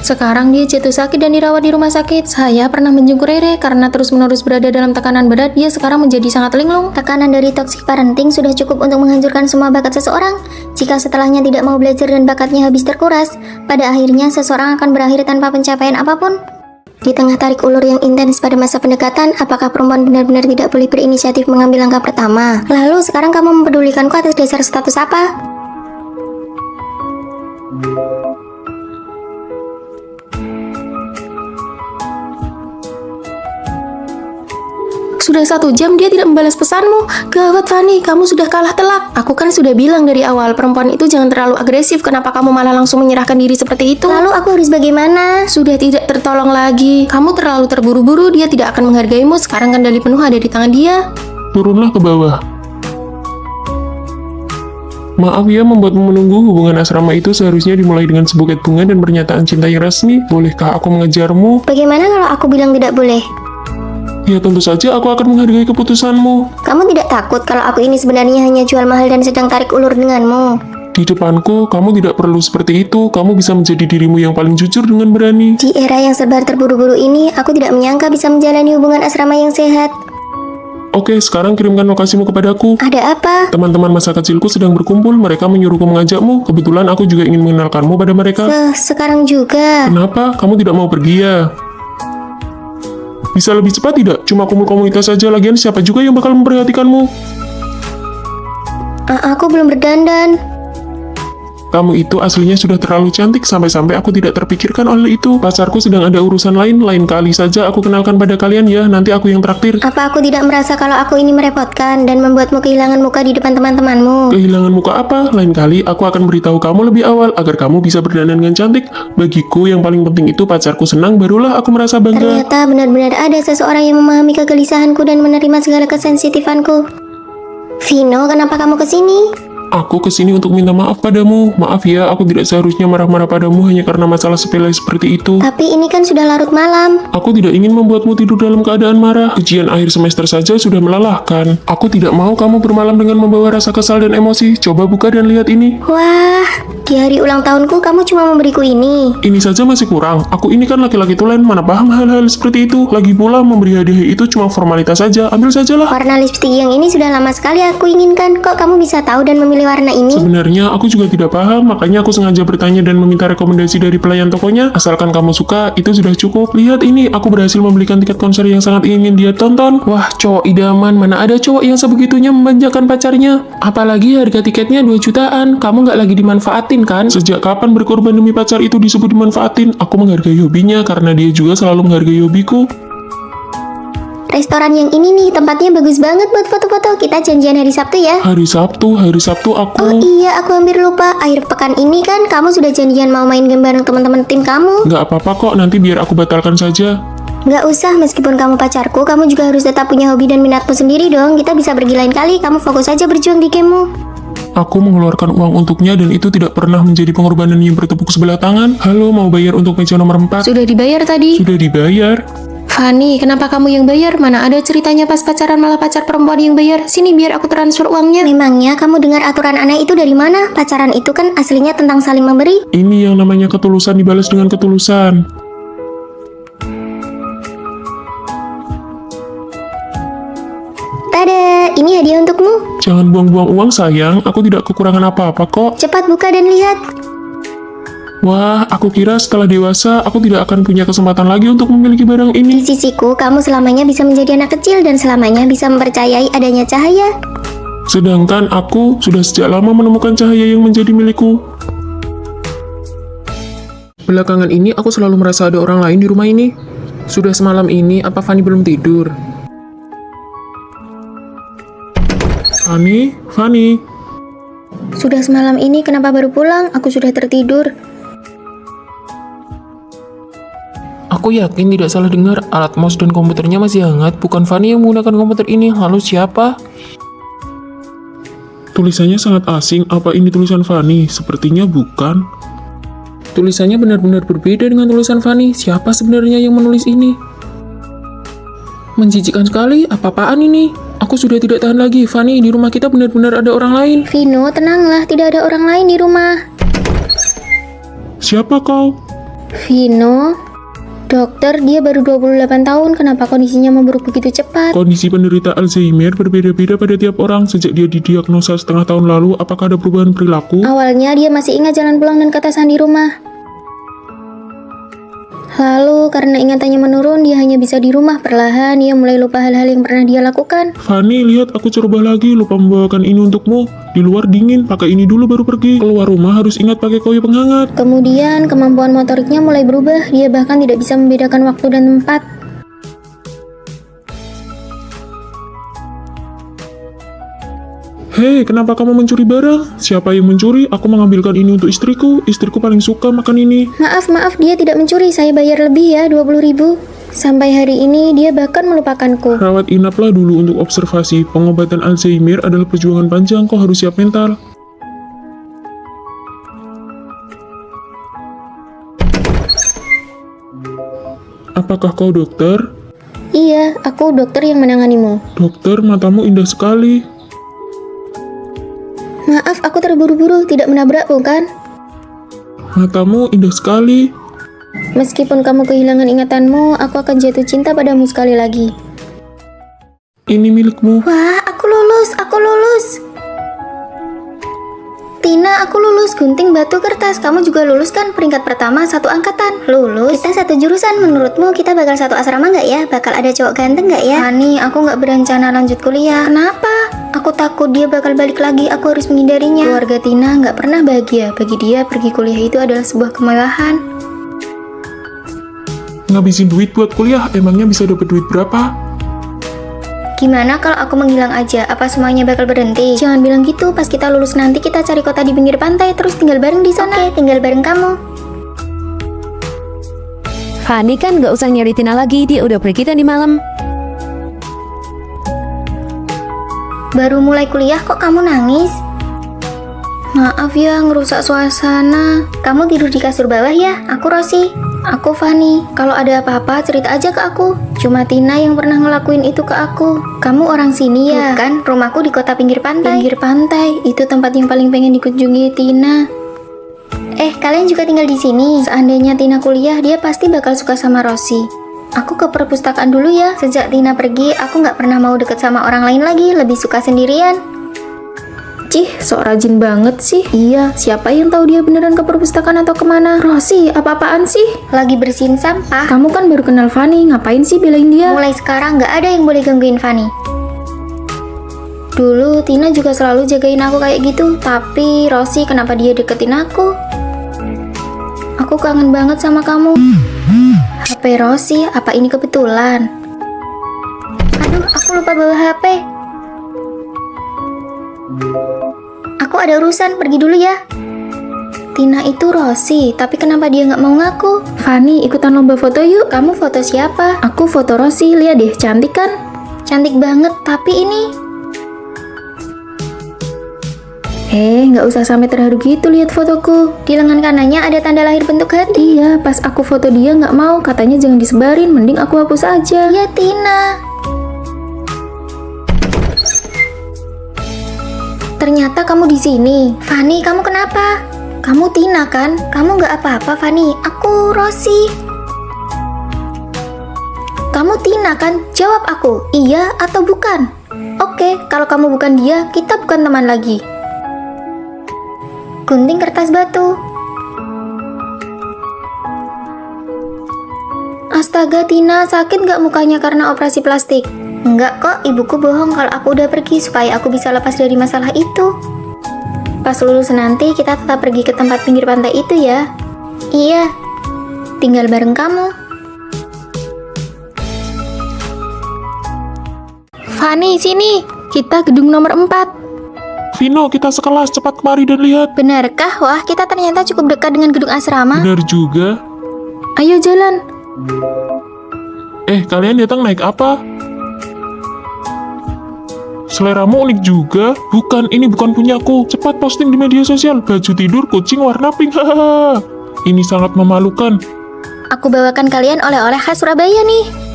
S4: Sekarang dia jatuh sakit dan dirawat di rumah sakit. Saya pernah menjenguk Rere karena terus-menerus berada dalam tekanan berat. Dia sekarang menjadi sangat linglung.
S2: Tekanan dari toxic parenting sudah cukup untuk menghancurkan semua bakat seseorang. Jika setelahnya tidak mau belajar dan bakatnya habis terkuras, pada akhirnya seseorang akan berakhir tanpa pencapaian apapun. Di tengah tarik ulur yang intens pada masa pendekatan, apakah perempuan benar-benar tidak boleh berinisiatif mengambil langkah pertama? Lalu sekarang kamu mempedulikanku atas dasar status apa?
S4: Sudah 1 jam dia tidak membalas pesanmu. Gawat Fanny, kamu sudah kalah telak. Aku kan sudah bilang dari awal, perempuan itu jangan terlalu agresif. Kenapa kamu malah langsung menyerahkan diri seperti itu?
S2: Lalu aku harus bagaimana?
S4: Sudah tidak tertolong lagi. Kamu terlalu terburu-buru, dia tidak akan menghargaimu. Sekarang kendali penuh ada di tangan dia.
S1: Turunlah ke bawah. Maaf ya membuatmu menunggu. Hubungan asrama itu seharusnya dimulai dengan sebuket bunga dan pernyataan cinta yang resmi. Bolehkah aku mengejarmu?
S2: Bagaimana kalau aku bilang tidak boleh?
S1: Ya tentu saja aku akan menghargai keputusanmu.
S2: Kamu tidak takut kalau aku ini sebenarnya hanya jual mahal dan sedang tarik ulur denganmu?
S1: Di depanku, kamu tidak perlu seperti itu. Kamu bisa menjadi dirimu yang paling jujur dengan berani.
S2: Di era yang serba terburu-buru ini, aku tidak menyangka bisa menjalani hubungan asrama yang sehat.
S1: Oke, sekarang kirimkan lokasimu kepadaku.
S2: Ada apa?
S1: Teman-teman masa kecilku sedang berkumpul. Mereka menyuruhku mengajakmu. Kebetulan aku juga ingin mengenalkanmu pada mereka.
S2: Sekarang juga.
S1: Kenapa? Kamu tidak mau pergi ya? Bisa lebih cepat tidak? Cuma kumpul komunitas saja, lagian siapa juga yang bakal memperhatikanmu?
S2: Aku belum berdandan.
S1: Kamu itu aslinya sudah terlalu cantik, sampai-sampai aku tidak terpikirkan oleh itu. Pacarku sedang ada urusan lain kali saja aku kenalkan pada kalian ya, nanti aku yang traktir.
S2: Apa aku tidak merasa kalau aku ini merepotkan dan membuatmu kehilangan muka di depan teman-temanmu?
S1: Kehilangan muka apa? Lain kali aku akan beritahu kamu lebih awal, agar kamu bisa berdandan dengan cantik. Bagiku yang paling penting itu pacarku senang, barulah aku merasa bangga.
S2: Ternyata benar-benar ada seseorang yang memahami kegelisahanku dan menerima segala kesensitifanku. Vino, kenapa kamu kesini?
S1: Aku kesini untuk minta maaf padamu. Maaf ya, aku tidak seharusnya marah-marah padamu hanya karena masalah sepele seperti itu.
S2: Tapi ini kan sudah larut malam.
S1: Aku tidak ingin membuatmu tidur dalam keadaan marah. Ujian akhir semester saja sudah melelahkan. Aku tidak mau kamu bermalam dengan membawa rasa kesal dan emosi. Coba buka dan lihat ini.
S2: Wah, di hari ulang tahunku kamu cuma memberiku ini.
S1: Ini saja masih kurang. Aku ini kan laki-laki tulen, mana paham hal-hal seperti itu. Lagi pula memberi hadiah itu cuma formalitas saja. Ambil sajalah.
S2: Warna lipstik yang ini sudah lama sekali aku inginkan. Kok kamu bisa tahu dan memilih warna ini?
S1: Sebenarnya aku juga tidak paham, makanya aku sengaja bertanya dan meminta rekomendasi dari pelayan tokonya. Asalkan kamu suka, itu sudah cukup. Lihat ini, aku berhasil membelikan tiket konser yang sangat ingin dia tonton. Wah, cowok idaman. Mana ada cowok yang sebegitunya memanjakan pacarnya? Apalagi harga tiketnya 2 jutaan. Kamu nggak lagi dimanfaatin kan? Sejak kapan berkorban demi pacar itu disebut dimanfaatin? Aku menghargai hobinya karena dia juga selalu menghargai hobiku.
S2: Restoran yang ini nih, tempatnya bagus banget buat foto-foto. Kita janjian hari Sabtu ya.
S1: Hari Sabtu aku...
S2: Oh iya, aku hampir lupa. Akhir pekan ini kan kamu sudah janjian mau main game bareng teman-teman tim kamu.
S1: Nggak apa-apa kok, nanti biar aku batalkan saja.
S2: Nggak usah, meskipun kamu pacarku, kamu juga harus tetap punya hobi dan minatmu sendiri dong. Kita bisa pergi lain kali, kamu fokus aja berjuang di gamemu.
S1: Aku mengeluarkan uang untuknya dan itu tidak pernah menjadi pengorbanan yang bertepuk sebelah tangan. Halo, mau bayar untuk meja nomor 4?
S4: Sudah dibayar tadi.
S1: Sudah dibayar.
S4: Fanny, kenapa kamu yang bayar? Mana ada ceritanya pas pacaran malah pacar perempuan yang bayar? Sini biar aku transfer uangnya.
S2: Memangnya kamu dengar aturan aneh itu dari mana? Pacaran itu kan aslinya tentang saling memberi.
S1: Ini yang namanya ketulusan dibalas dengan ketulusan.
S2: Tada, ini hadiah untukmu.
S1: Jangan buang-buang uang sayang, aku tidak kekurangan apa-apa kok.
S2: Cepat buka dan lihat.
S1: Wah, aku kira setelah dewasa aku tidak akan punya kesempatan lagi untuk memiliki barang
S2: Di
S1: ini.
S2: sisiku, kamu selamanya bisa menjadi anak kecil dan selamanya bisa mempercayai adanya cahaya.
S1: Sedangkan aku sudah sejak lama menemukan cahaya yang menjadi milikku. Belakangan ini aku selalu merasa ada orang lain di rumah ini. Sudah semalam ini, apa Fanny belum tidur? Fanny, Fanny.
S2: Sudah semalam ini kenapa baru pulang? Aku sudah tertidur.
S5: Aku yakin tidak salah dengar, alat mouse dan komputernya masih hangat. Bukan Fanny yang menggunakan komputer ini. Lalu siapa?
S1: Tulisannya sangat asing. Apa ini tulisan Fanny? Sepertinya bukan.
S5: Tulisannya benar-benar berbeda dengan tulisan Fanny. Siapa sebenarnya yang menulis ini? Menjijikkan sekali. Apa-apaan ini? Aku sudah tidak tahan lagi. Fanny, di rumah kita benar-benar ada orang lain.
S2: Vino, tenanglah, tidak ada orang lain di rumah.
S1: Siapa kau?
S2: Vino, dokter, dia baru 28 tahun, kenapa kondisinya memburuk begitu cepat?
S1: Kondisi penderita Alzheimer berbeda-beda pada tiap orang. Sejak dia didiagnosa setengah tahun lalu, apakah ada perubahan perilaku?
S2: Awalnya dia masih ingat jalan pulang dan katasan di rumah. Lalu karena ingatannya menurun, dia hanya bisa di rumah. Perlahan dia mulai lupa hal-hal yang pernah dia lakukan.
S1: Fanny, lihat aku coba lagi. Lupa membawakan ini untukmu. Di luar dingin, pakai ini dulu baru pergi. Keluar rumah harus ingat pakai koyo penghangat.
S2: Kemudian kemampuan motoriknya mulai berubah. Dia bahkan tidak bisa membedakan waktu dan tempat.
S1: Hei, kenapa kamu mencuri barang? Siapa yang mencuri? Aku mengambilkan ini untuk istriku. Istriku paling suka makan ini.
S2: Maaf, dia tidak mencuri. Saya bayar lebih ya, 20.000. Sampai hari ini dia bahkan melupakanku.
S1: Rawat inaplah dulu untuk observasi. Pengobatan Alzheimer adalah perjuangan panjang. Kau harus siap mental. Apakah kau dokter?
S2: Iya, aku dokter yang menanganimu.
S1: Dokter, matamu indah sekali.
S2: Maaf, aku terburu-buru, tidak menabrak bukan?
S1: Matamu indah sekali.
S2: Meskipun kamu kehilangan ingatanmu, aku akan jatuh cinta padamu sekali lagi.
S1: Ini milikmu.
S2: Wah, aku lulus. Tina, aku lulus gunting batu kertas. Kamu juga lulus kan? Peringkat pertama satu angkatan. Lulus? Kita satu jurusan. Menurutmu kita bakal satu asrama nggak ya? Bakal ada cowok ganteng nggak ya? Hani, aku nggak berencana lanjut kuliah. Kenapa? Aku takut dia bakal balik lagi. Aku harus menghindarinya. Keluarga Tina nggak pernah bahagia. Bagi dia, pergi kuliah itu adalah sebuah kemewahan.
S1: Ngabisin duit buat kuliah, emangnya bisa dapat duit berapa?
S2: Gimana kalau aku menghilang aja? Apa semuanya bakal berhenti? Jangan bilang gitu. Pas kita lulus nanti kita cari kota di pinggir pantai terus tinggal bareng di sana. Oke, tinggal bareng kamu.
S3: Fanny kan gak usah nyari Tina lagi, dia udah pergi tadi malam.
S2: Baru mulai kuliah kok kamu nangis? Maaf ya, ngerusak suasana. Kamu tidur di kasur bawah ya? Aku Rosi. Aku Fanny. Kalau ada apa-apa cerita aja ke aku. Cuma Tina yang pernah ngelakuin itu ke aku. Kamu orang sini ya? Bukan, rumahku di kota pinggir pantai. Pinggir pantai, itu tempat yang paling pengen dikunjungi Tina. Kalian juga tinggal di sini. Seandainya Tina kuliah, dia pasti bakal suka sama Rosi. Aku ke perpustakaan dulu ya. Sejak Tina pergi, aku nggak pernah mau deket sama orang lain lagi. Lebih suka sendirian.
S4: Cih, sok rajin banget sih. Iya, siapa yang tahu dia beneran ke perpustakaan atau kemana? Rosi, apa-apaan sih?
S2: Lagi bersihin sampah.
S4: Kamu kan baru kenal Fanny, ngapain sih belain dia?
S2: Mulai sekarang nggak ada yang boleh gangguin Fanny. Dulu Tina juga selalu jagain aku kayak gitu. Tapi Rosi kenapa dia deketin aku? Aku kangen banget sama kamu. HP Rosi, apa ini kebetulan? Aduh, aku lupa bawa HP. Aku ada urusan, pergi dulu ya. Tina itu Rosi, tapi kenapa dia nggak mau ngaku?
S4: Fanny, ikutan lomba foto yuk.
S2: Kamu foto siapa?
S4: Aku foto Rosi, lihat deh, cantik kan?
S2: Cantik banget, tapi ini...
S4: Nggak usah sampai terharu gitu lihat fotoku.
S2: Di lengan kanannya ada tanda lahir bentuk hati.
S4: Iya, pas aku foto dia nggak mau, katanya jangan disebarin, mending aku hapus aja.
S2: Iya, Tina. Ternyata kamu di sini. Fanny, kamu kenapa? Kamu Tina kan? Kamu nggak apa-apa, Fanny. Aku Rosi. Kamu Tina kan? Jawab aku, iya atau bukan? Oke, kalau kamu bukan dia, kita bukan teman lagi. Gunting kertas batu. Astaga, Tina, sakit nggak mukanya karena operasi plastik? Enggak kok, ibuku bohong kalau aku udah pergi supaya aku bisa lepas dari masalah itu. Pas lulus nanti kita tetap pergi ke tempat pinggir pantai itu ya. Iya, tinggal bareng kamu.
S4: Fanny, sini. Kita gedung nomor 4.
S1: Vino, kita sekelas, cepat kemari dan lihat.
S2: Benarkah? Wah, kita ternyata cukup dekat dengan gedung asrama.
S1: Benar juga.
S4: Ayo jalan.
S1: Kalian datang naik apa? Seleramu unik juga. Bukan, ini bukan punyaku. Cepat posting di media sosial. Baju tidur kucing warna pink. Hahaha. Ini sangat memalukan.
S2: Aku bawakan kalian oleh-oleh khas Surabaya nih.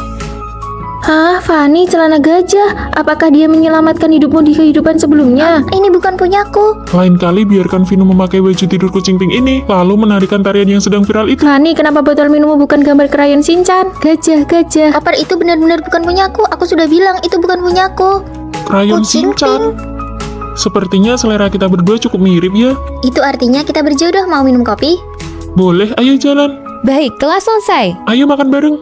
S4: Hah, Fanny, celana gajah. Apakah dia menyelamatkan hidupmu di kehidupan sebelumnya?
S2: Ini bukan punyaku.
S1: Lain kali biarkan Vino memakai baju tidur kucing pink ini, lalu menarikan tarian yang sedang viral itu.
S4: Fanny, kenapa botol minummu bukan gambar krayon Shinchan? Gajah, gajah.
S2: Koper itu benar-benar bukan punyaku. Aku sudah bilang itu bukan punyaku.
S1: Krayon
S2: Kucing
S1: Shinchan. Sepertinya selera kita berdua cukup mirip ya.
S2: Itu artinya kita berjodoh. Mau minum kopi?
S1: Boleh, ayo jalan.
S3: Baik, kelas selesai.
S1: Ayo makan bareng.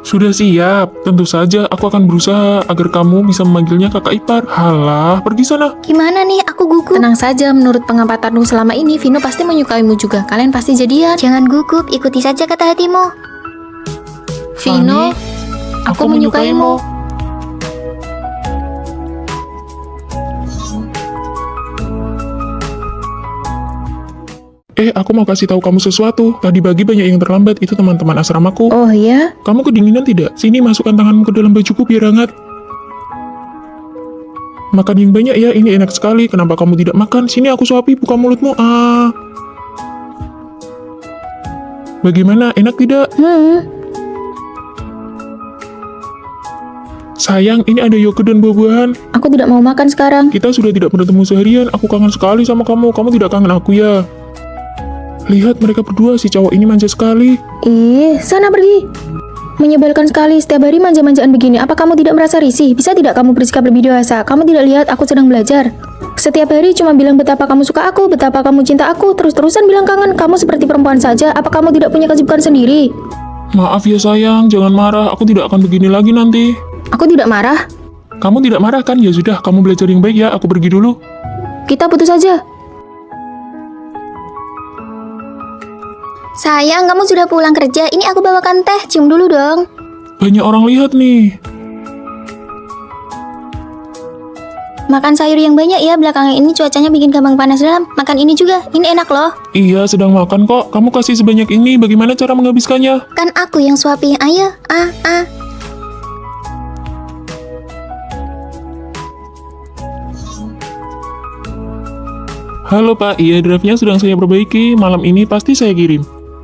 S1: Sudah siap. Tentu saja aku akan berusaha agar kamu bisa memanggilnya kakak ipar. Halah, pergi sana.
S2: Gimana nih? Aku gugup.
S4: Tenang saja, menurut pengampatanmu selama ini, Vino pasti menyukaimu juga. Kalian pasti jadian.
S2: Jangan gugup, ikuti saja kata hatimu.
S4: Vino, aku menyukaimu.
S1: Aku mau kasih tahu kamu sesuatu. Tadi pagi banyak yang terlambat, itu teman-teman asramaku.
S4: Oh ya?
S1: Kamu kedinginan tidak? Sini masukkan tanganmu ke dalam bajuku biar hangat. Makan yang banyak ya, ini enak sekali. Kenapa kamu tidak makan? Sini aku suapi, buka mulutmu. Bagaimana, enak tidak? Sayang, ini ada yogurt dan buah-buahan.
S4: Aku tidak mau makan sekarang.
S1: Kita sudah tidak bertemu seharian, aku kangen sekali sama kamu. Kamu tidak kangen aku ya? Lihat mereka berdua, si cowok ini manja sekali.
S4: Sana pergi. Menyebalkan sekali, setiap hari manja-manjaan begini. Apa kamu tidak merasa risih? Bisa tidak kamu bersikap lebih dewasa? Kamu tidak lihat aku sedang belajar? Setiap hari cuma bilang betapa kamu suka aku, betapa kamu cinta aku, terus-terusan bilang kangen. Kamu seperti perempuan saja. Apa kamu tidak punya kesibukan sendiri?
S1: Maaf ya sayang, jangan marah. Aku tidak akan begini lagi nanti.
S4: Aku tidak marah.
S1: Kamu tidak marah kan? Ya sudah, kamu belajar yang baik ya. Aku pergi dulu.
S4: Kita putus saja.
S2: Sayang, kamu sudah pulang kerja. Ini aku bawakan teh. Cium dulu dong.
S1: Banyak orang lihat nih.
S2: Makan sayur yang banyak ya. Belakangan ini cuacanya bikin gampang panas dalam. Makan ini juga. Ini enak loh.
S1: Iya, sedang makan kok. Kamu kasih sebanyak ini. Bagaimana cara menghabiskannya?
S2: Kan aku yang suapi. Ayo.
S1: Halo Pak, iya draftnya sedang saya perbaiki. Malam ini pasti saya kirim.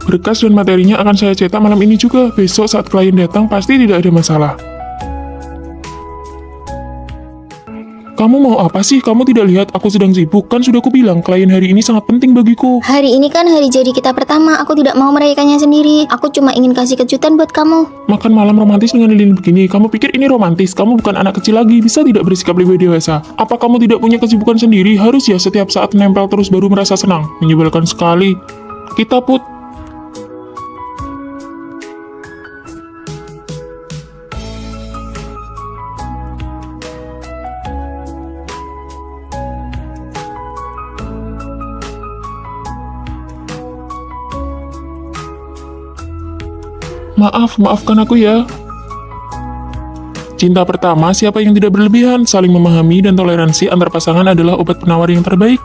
S1: Berkas dan materinya akan saya cetak malam ini juga. Besok saat klien datang pasti tidak ada masalah. Kamu mau apa sih? Kamu tidak lihat aku sedang sibuk? Kan sudah kubilang, klien hari ini sangat penting bagiku.
S2: Hari ini kan hari jadi kita pertama. Aku tidak mau merayakannya sendiri. Aku cuma ingin kasih kejutan buat kamu.
S1: Makan malam romantis dengan lilin begini. Kamu pikir ini romantis? Kamu bukan anak kecil lagi. Bisa tidak bersikap lebih dewasa? Apa kamu tidak punya kesibukan sendiri? Harus ya setiap saat nempel terus baru merasa senang. Menyebalkan sekali. Kita put. Maafkan aku ya. Cinta pertama, siapa yang tidak berlebihan, saling memahami dan toleransi antar pasangan adalah obat penawar yang terbaik.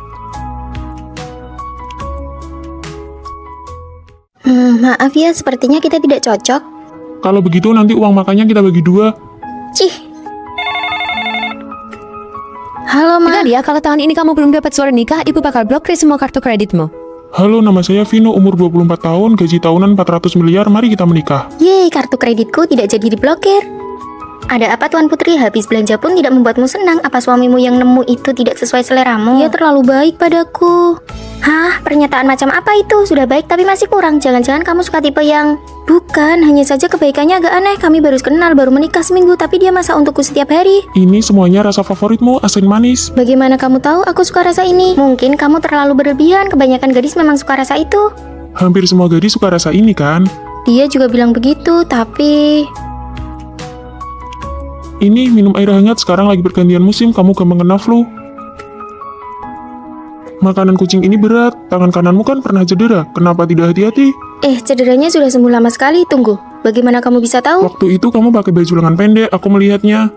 S2: Maaf ya, sepertinya kita tidak cocok.
S1: Kalau begitu nanti uang makannya kita bagi dua.
S2: Cih. Halo, Ma.
S3: Dengar ya, kalau tahun ini kamu belum dapat surat nikah, ibu bakal blokir semua kartu kreditmu.
S1: Halo, nama saya Vino, umur 24 tahun, gaji tahunan 400 miliar, mari kita menikah.
S2: Yeay, kartu kreditku tidak jadi diblokir. Ada apa Tuan Putri? Habis belanja pun tidak membuatmu senang. Apa suamimu yang nemu itu tidak sesuai seleramu?
S4: Dia terlalu baik padaku.
S2: Hah? Pernyataan macam apa itu? Sudah baik tapi masih kurang. Jangan-jangan kamu suka tipe yang...
S4: Bukan, hanya saja kebaikannya agak aneh. Kami baru kenal, baru menikah seminggu, tapi dia masak untukku setiap hari.
S1: Ini semuanya rasa favoritmu, asin manis.
S4: Bagaimana kamu tahu aku suka rasa ini?
S2: Mungkin kamu terlalu berlebihan. Kebanyakan gadis memang suka rasa itu.
S1: Hampir semua gadis suka rasa ini kan?
S4: Dia juga bilang begitu, tapi...
S1: Ini minum air hangat, sekarang lagi pergantian musim, kamu gampang kena flu. Makanan kucing ini berat, tangan kananmu kan pernah cedera, kenapa tidak hati-hati?
S4: Cederanya sudah sembuh lama sekali, tunggu. Bagaimana kamu bisa tahu?
S1: Waktu itu kamu pakai baju lengan pendek, aku melihatnya.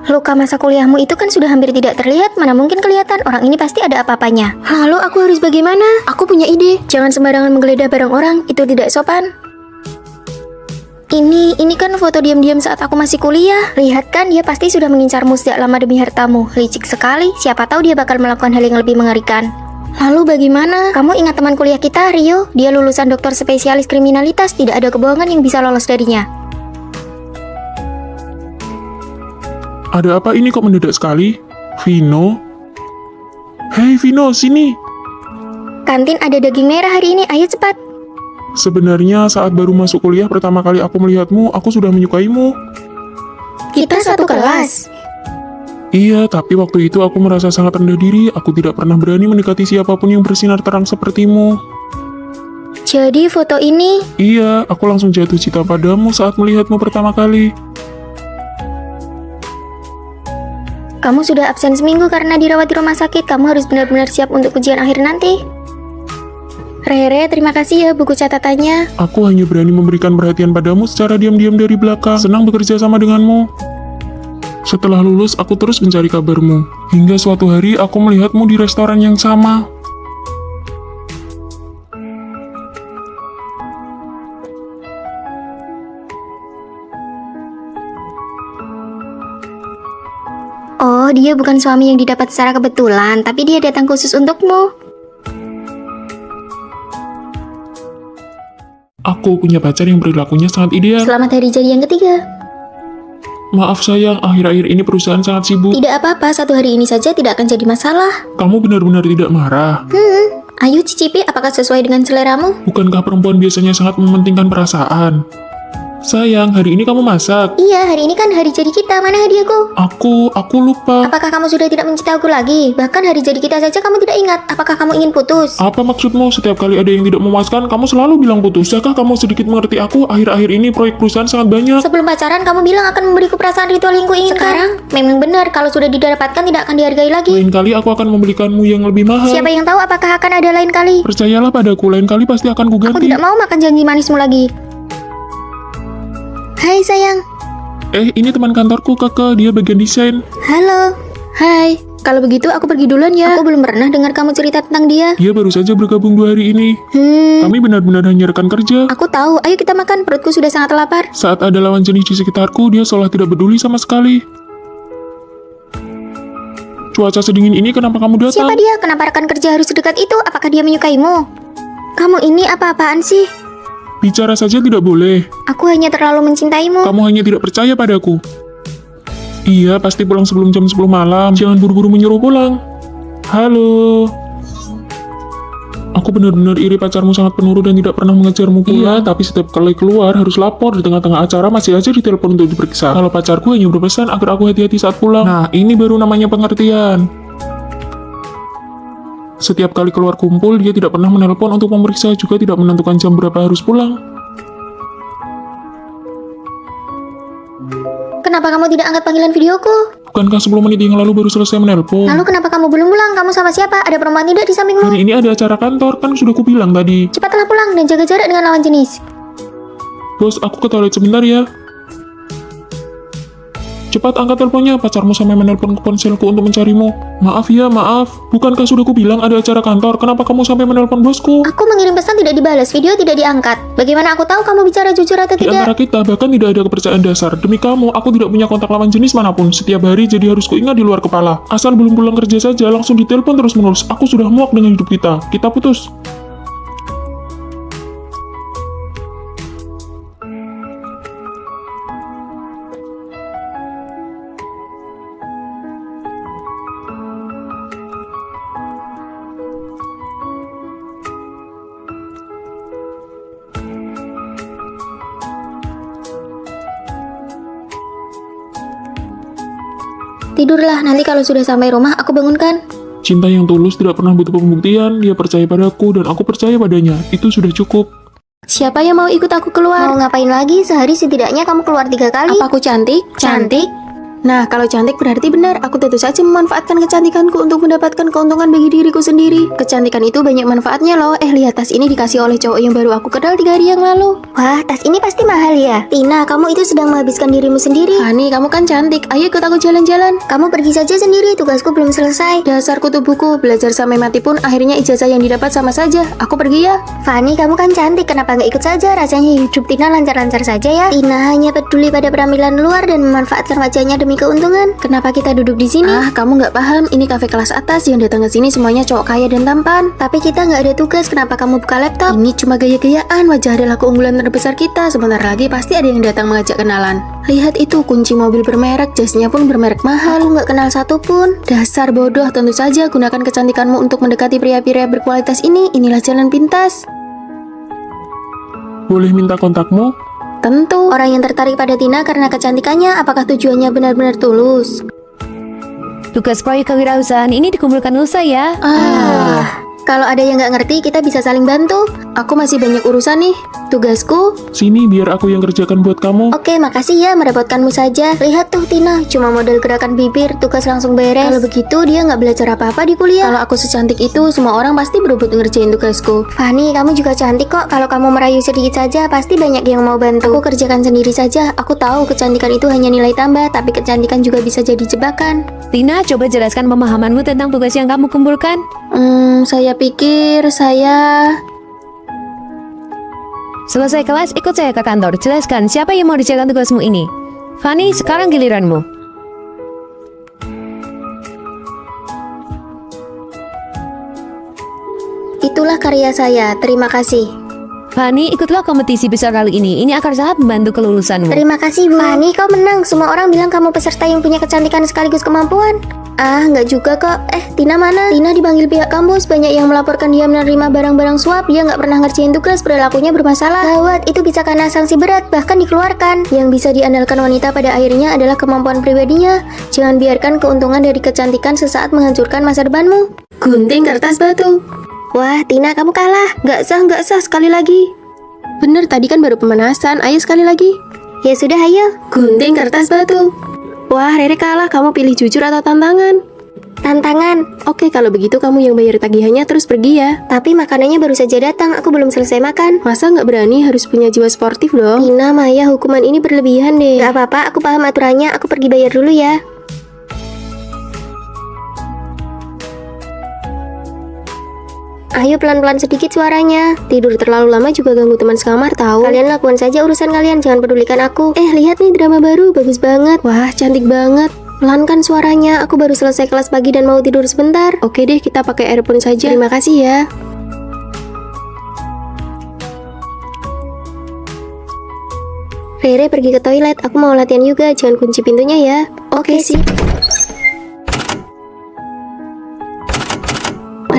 S2: Luka masa kuliahmu itu kan sudah hampir tidak terlihat, mana mungkin kelihatan, orang ini pasti ada apa-apanya.
S4: Lalu aku harus bagaimana? Aku punya ide. Jangan sembarangan menggeledah barang orang, itu tidak sopan.
S2: Ini kan foto diam-diam saat aku masih kuliah. Lihat kan, dia pasti sudah mengincarmu sejak lama demi hartamu. Licik sekali, siapa tahu dia bakal melakukan hal yang lebih mengerikan.
S4: Lalu bagaimana?
S2: Kamu ingat teman kuliah kita, Rio? Dia lulusan doktor spesialis kriminalitas, tidak ada kebohongan yang bisa lolos darinya.
S1: Ada apa ini kok mendadak sekali? Vino? Hei Vino, sini!
S2: Kantin ada daging merah hari ini, ayo cepat.
S1: Sebenarnya saat baru masuk kuliah pertama kali aku melihatmu, aku sudah menyukaimu.
S2: Kita satu kelas.
S1: Iya, tapi waktu itu aku merasa sangat rendah diri, aku tidak pernah berani mendekati siapapun yang bersinar terang sepertimu.
S2: Jadi foto ini...
S1: Iya, aku langsung jatuh cinta padamu saat melihatmu pertama kali.
S2: Kamu sudah absen seminggu karena dirawat di rumah sakit. Kamu harus benar-benar siap untuk ujian akhir nanti. Rere, terima kasih ya buku catatannya.
S1: Aku hanya berani memberikan perhatian padamu secara diam-diam dari belakang. Senang bekerja sama denganmu. Setelah lulus, aku terus mencari kabarmu. Hingga suatu hari, aku melihatmu di restoran yang sama.
S2: Oh, dia bukan suami yang didapat secara kebetulan, tapi dia datang khusus untukmu.
S1: Aku punya pacar yang perilakunya sangat ideal.
S2: Selamat hari jadi yang ketiga.
S1: Maaf sayang, akhir-akhir ini perusahaan sangat sibuk.
S2: Tidak apa-apa, satu hari ini saja tidak akan jadi masalah.
S1: Kamu benar-benar tidak marah.
S2: Ayo cicipi, apakah sesuai dengan seleramu?
S1: Bukankah perempuan biasanya sangat mementingkan perasaan? Sayang, hari ini kamu masak.
S2: Iya, hari ini kan hari jadi kita. Mana hadiahku?
S1: Aku lupa.
S2: Apakah kamu sudah tidak mencintai aku lagi? Bahkan hari jadi kita saja kamu tidak ingat. Apakah kamu ingin putus?
S1: Apa maksudmu? Setiap kali ada yang tidak memuaskan, kamu selalu bilang putus. Bisakah kamu sedikit mengerti aku? Akhir-akhir ini proyek perusahaan sangat banyak.
S2: Sebelum pacaran, kamu bilang akan memberiku perasaan ritual yang kuinginkan. Sekarang, memang benar. Kalau sudah didapatkan, tidak akan dihargai lagi.
S1: Lain kali aku akan membelikanmu yang lebih mahal.
S2: Siapa yang tahu apakah akan ada lain kali?
S1: Percayalah padaku, lain kali pasti akan
S2: Aku
S1: kuganti.
S2: tidak mau makan janji manismu lagi. Hai sayang.
S1: Ini teman kantorku, Kakak. Dia bagian desain.
S2: Halo.
S4: Hai, kalau begitu aku pergi duluan ya.
S2: Aku belum pernah dengar kamu cerita tentang dia.
S1: Dia baru saja bergabung 2 hari ini. Kami benar-benar hanya rekan kerja.
S2: Aku tahu. Ayo kita makan. Perutku sudah sangat lapar.
S1: Saat ada lawan jenis di sekitarku, dia seolah tidak peduli sama sekali. Cuaca sedingin ini kenapa kamu datang?
S2: Siapa dia? Kenapa rekan kerja harus sedekat itu? Apakah dia menyukaimu? Kamu ini apa-apaan sih?
S1: Bicara saja tidak boleh.
S2: Aku hanya terlalu mencintaimu.
S1: Kamu hanya tidak percaya padaku. Iya, pasti pulang sebelum jam 10 malam. Jangan buru-buru menyuruh pulang. Halo. Aku benar-benar iri pacarmu sangat penurut dan tidak pernah mengejarmu pulang. Iya, tapi setiap kali keluar harus lapor. Di tengah-tengah acara masih aja ditelepon untuk diperiksa. Kalau pacarku hanya berpesan agar aku hati-hati saat pulang. Nah, ini baru namanya pengertian. Setiap kali keluar kumpul, dia tidak pernah menelpon untuk memeriksa, juga tidak menentukan jam berapa harus pulang.
S2: Kenapa kamu tidak angkat panggilan videoku?
S1: Bukankah 10 menit yang lalu baru selesai menelpon?
S2: Lalu kenapa kamu belum pulang? Kamu sama siapa? Ada perempuan tidak di sampingmu?
S1: Hari ini ada acara kantor, kan sudah kubilang tadi.
S2: Cepatlah pulang dan jaga jarak dengan lawan jenis.
S1: Bos, aku ke toilet sebentar ya. Cepat angkat teleponnya, pacarmu sampai menelpon ke ponselku untuk mencarimu. Maaf ya, maaf. Bukankah sudah kubilang ada acara kantor? Kenapa kamu sampai menelpon bosku?
S2: Aku mengirim pesan tidak dibalas, video tidak diangkat. Bagaimana aku tahu kamu bicara jujur atau
S1: Di antara
S2: tidak?
S1: kita bahkan tidak ada kepercayaan dasar. Demi kamu, aku tidak punya kontak lawan jenis manapun. Setiap hari jadi harus kuingat di luar kepala. Asal belum pulang kerja saja, langsung ditelepon terus-menerus. Aku sudah muak dengan hidup kita. Kita putus.
S2: Tidurlah, nanti kalau sudah sampai rumah aku bangunkan.
S1: Cinta yang tulus tidak pernah butuh pembuktian. Dia percaya padaku dan aku percaya padanya. Itu sudah cukup.
S4: Siapa yang mau ikut aku keluar?
S2: Mau ngapain lagi? Sehari setidaknya kamu keluar 3 kali.
S4: Apa aku cantik?
S2: Cantik?
S4: Nah, kalau cantik berarti benar. Aku tentu saja memanfaatkan kecantikanku untuk mendapatkan keuntungan bagi diriku sendiri. Kecantikan itu banyak manfaatnya loh. Lihat tas ini dikasih oleh cowok yang baru aku kenal 3 hari yang lalu.
S2: Wah, tas ini pasti mahal ya. Tina, kamu itu sedang menghabiskan dirimu sendiri.
S4: Fani, kamu kan cantik. Ayo ikut aku jalan-jalan.
S2: Kamu pergi saja sendiri, tugasku belum selesai.
S4: Dasar kutu buku, belajar sampai mati pun akhirnya ijazah yang didapat sama saja. Aku pergi ya.
S2: Fani, kamu kan cantik, kenapa nggak ikut saja? Rasanya hidup Tina lancar-lancar saja ya. Tina hanya peduli pada penampilan luar dan memanfaatkan wajahnya demi keuntungan. Kenapa kita duduk di sini?
S4: Kamu nggak paham. Ini kafe kelas atas, yang datang ke sini semuanya cowok kaya dan tampan.
S2: Tapi kita nggak ada tugas, kenapa kamu buka laptop?
S4: Ini cuma gaya-gayaan. Wajah adalah keunggulan terbesar kita. Sebentar lagi pasti ada yang datang mengajak kenalan. Lihat itu, kunci mobil bermerek, jasnya pun bermerek mahal.
S2: Aku nggak kenal satupun.
S4: Dasar bodoh, tentu saja gunakan kecantikanmu untuk mendekati pria-pria berkualitas ini. Inilah jalan pintas.
S1: Boleh minta kontakmu?
S4: Tentu.
S2: Orang yang tertarik pada Tina karena kecantikannya, apakah tujuannya benar-benar tulus?
S3: Tugas proyek kewirausahaan ini dikumpulkan Nusa ya.
S2: Kalau ada yang nggak ngerti, kita bisa saling bantu.
S4: Aku masih banyak urusan nih. Tugasku,
S1: Sini biar aku yang kerjakan buat kamu.
S2: Oke, makasih ya, merepotkanmu saja. Lihat tuh Tina, cuma model gerakan bibir, tugas langsung beres. Kalau begitu, dia nggak belajar apa-apa di kuliah.
S4: kalau aku secantik itu, semua orang pasti berebut ngerjain tugasku.
S2: Fani, kamu juga cantik kok. Kalau kamu merayu sedikit saja, pasti banyak yang mau bantu.
S4: Aku kerjakan sendiri saja. Aku tahu kecantikan itu hanya nilai tambah, tapi kecantikan juga bisa jadi jebakan.
S3: Tina, coba jelaskan pemahamanmu tentang tugas yang kamu kumpulkan.
S4: Saya pikir saya...
S3: Selesai kelas, ikut saya ke kantor. Jelaskan siapa yang mau dijalankan tugasmu ini. Fani, sekarang giliranmu.
S2: Itulah karya saya, terima kasih.
S3: Fani, ikutlah kompetisi besar kali ini. Ini akan sangat membantu kelulusanmu.
S2: Terima kasih, Bu. Fani, kau menang. Semua orang bilang kamu peserta yang punya kecantikan sekaligus kemampuan. Nggak juga kok. Tina mana? Tina dipanggil pihak kampus. Banyak yang melaporkan dia menerima barang-barang suap. Dia nggak pernah ngerjain tugas, perilakunya bermasalah. Gawat, itu bisa kena sanksi berat, bahkan dikeluarkan. Yang bisa diandalkan wanita pada akhirnya adalah kemampuan pribadinya. Jangan biarkan keuntungan dari kecantikan sesaat menghancurkan masa depanmu.
S4: Gunting kertas batu.
S2: Wah, Tina, kamu kalah. Nggak sah, sekali lagi.
S4: Bener, tadi kan baru pemanasan. Ayo sekali lagi.
S2: Ya sudah, ayo.
S4: Gunting kertas batu. Wah, Rere kalah. Kamu pilih jujur atau tantangan?
S2: Tantangan.
S4: Oke, kalau begitu kamu yang bayar tagihannya terus pergi ya.
S2: Tapi makanannya baru saja datang, aku belum selesai makan.
S4: Masa nggak berani, harus punya jiwa sportif dong.
S2: Tina, Maya, hukuman ini berlebihan deh. Gak apa-apa, aku paham aturannya. Aku pergi bayar dulu ya. Ayo pelan-pelan sedikit suaranya. Tidur terlalu lama juga ganggu teman sekamar tahu. Kalian lakukan saja urusan kalian, jangan pedulikan aku. Lihat nih drama baru, bagus banget.
S4: Wah, cantik banget.
S2: Pelankan suaranya, aku baru selesai kelas pagi dan mau tidur sebentar.
S4: Oke deh, kita pakai earphone saja. Terima kasih ya.
S2: Rere pergi ke toilet, aku mau latihan juga. Jangan kunci pintunya ya. Oke sih.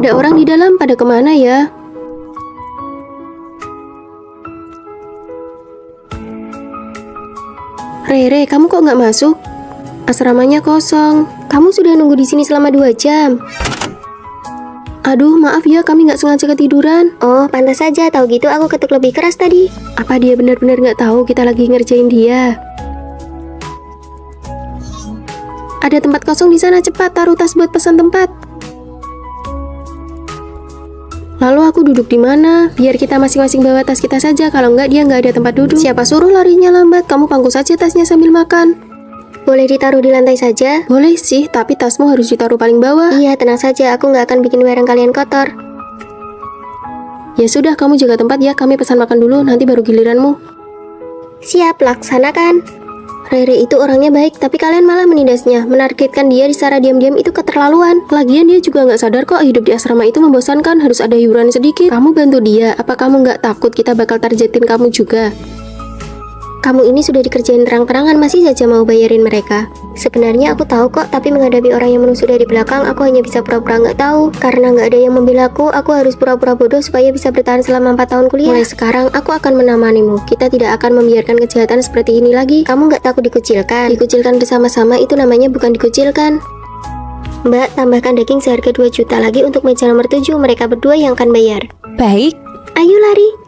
S4: Ada orang di dalam, pada kemana ya? Rere, kamu kok nggak masuk? Asramanya kosong.
S2: Kamu sudah nunggu di sini selama 2 jam.
S4: Aduh, maaf ya, kami nggak sengaja ketiduran.
S2: Oh, pantas saja. Tahu gitu aku ketuk lebih keras tadi.
S4: Apa dia benar-benar nggak tahu kita lagi ngerjain dia? Ada tempat kosong di sana, cepat taruh tas buat pesan tempat. Lalu aku duduk di mana? Biar kita masing-masing bawa tas kita saja. Kalau nggak, dia nggak ada tempat duduk. Siapa suruh larinya lambat? Kamu pangku saja tasnya sambil makan.
S2: Boleh ditaruh di lantai saja?
S4: Boleh sih, tapi tasmu harus ditaruh paling bawah.
S2: Iya, tenang saja. Aku nggak akan bikin barang kalian kotor.
S4: Ya sudah, kamu jaga tempat ya. Kami pesan makan dulu, nanti baru giliranmu.
S2: Siap, laksanakan. Rere itu orangnya baik, tapi kalian malah menindasnya. Menargetkan dia secara diam-diam itu keterlaluan.
S4: Lagian dia juga nggak sadar kok hidup di asrama itu membosankan, harus ada hiburan sedikit. Kamu bantu dia, apa kamu nggak takut kita bakal targetin kamu juga?
S2: Kamu ini sudah dikerjain terang-terangan, masih saja mau bayarin mereka. Sebenarnya aku tahu kok, tapi menghadapi orang yang menusuk dari belakang, aku hanya bisa pura-pura nggak tahu. Karena nggak ada yang membela aku harus pura-pura bodoh supaya bisa bertahan selama 4 tahun kuliah. Mulai sekarang, aku akan menemanimu. Kita tidak akan membiarkan kejahatan seperti ini lagi. Kamu nggak takut dikucilkan? Dikucilkan bersama-sama itu namanya bukan dikucilkan. Mbak, tambahkan daging seharga 2 juta lagi untuk meja nomor 7. Mereka berdua yang akan bayar.
S3: Baik.
S2: Ayo lari.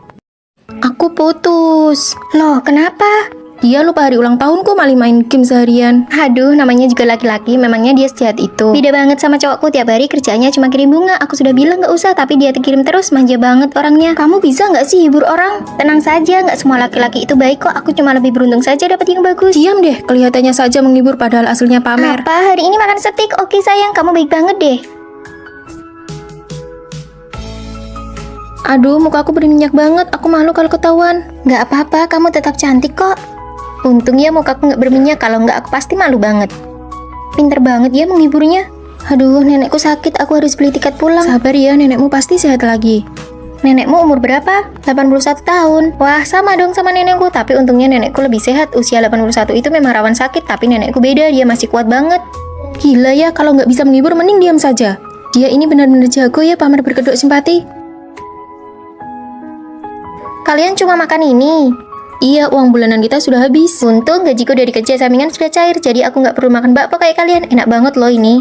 S4: Aku putus.
S2: Loh, kenapa?
S4: Dia lupa hari ulang tahunku malah main game seharian.
S2: Aduh, namanya juga laki-laki, memangnya dia sejahat itu. Beda banget sama cowokku, tiap hari kerjanya cuma kirim bunga. Aku sudah bilang nggak usah, tapi dia kirim terus, manja banget orangnya. Kamu bisa nggak sih hibur orang? Tenang saja, nggak semua laki-laki itu baik kok. Aku cuma lebih beruntung saja dapat yang bagus.
S4: Diam deh, kelihatannya saja menghibur padahal aslinya pamer.
S2: Apa? Hari ini makan steak? Oke sayang, kamu baik banget deh.
S4: Aduh, muka aku berminyak banget. Aku malu kalau ketahuan.
S2: Nggak apa-apa, kamu tetap cantik kok. Untung ya mukaku nggak berminyak, kalau nggak aku pasti malu banget. Pinter banget ya menghiburnya. Aduh, nenekku sakit, aku harus beli tiket pulang.
S4: Sabar ya, nenekmu pasti sehat lagi.
S2: Nenekmu umur berapa? 81 tahun. Wah, sama dong sama nenekku, tapi untungnya nenekku lebih sehat. Usia 81 itu memang rawan sakit, tapi nenekku beda, dia masih kuat banget.
S4: Gila ya, kalau nggak bisa menghibur mending diam saja. Dia ini benar-benar jago ya pamer berkedok simpati.
S2: Kalian cuma makan ini?
S4: Iya, uang bulanan kita sudah habis.
S2: Untung gajiku dari kerja sampingan sudah cair, jadi aku nggak perlu makan bakpo kayak kalian. Enak banget loh ini.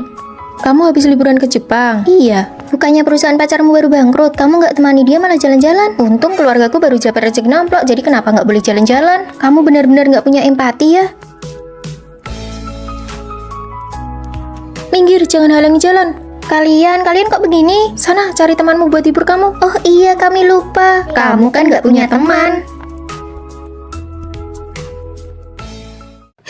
S4: Kamu habis liburan ke Jepang?
S2: Iya, bukannya perusahaan pacarmu baru bangkrut, kamu nggak temani dia malah jalan-jalan. Untung keluargaku baru dapat rezeki nomplok, jadi kenapa nggak boleh jalan-jalan? Kamu benar-benar nggak punya empati ya?
S4: Minggir, jangan halangi jalan.
S2: Kalian kok begini?
S4: Sana, cari temanmu buat hibur kamu.
S2: Oh iya, kami lupa. Kamu kan nggak punya teman.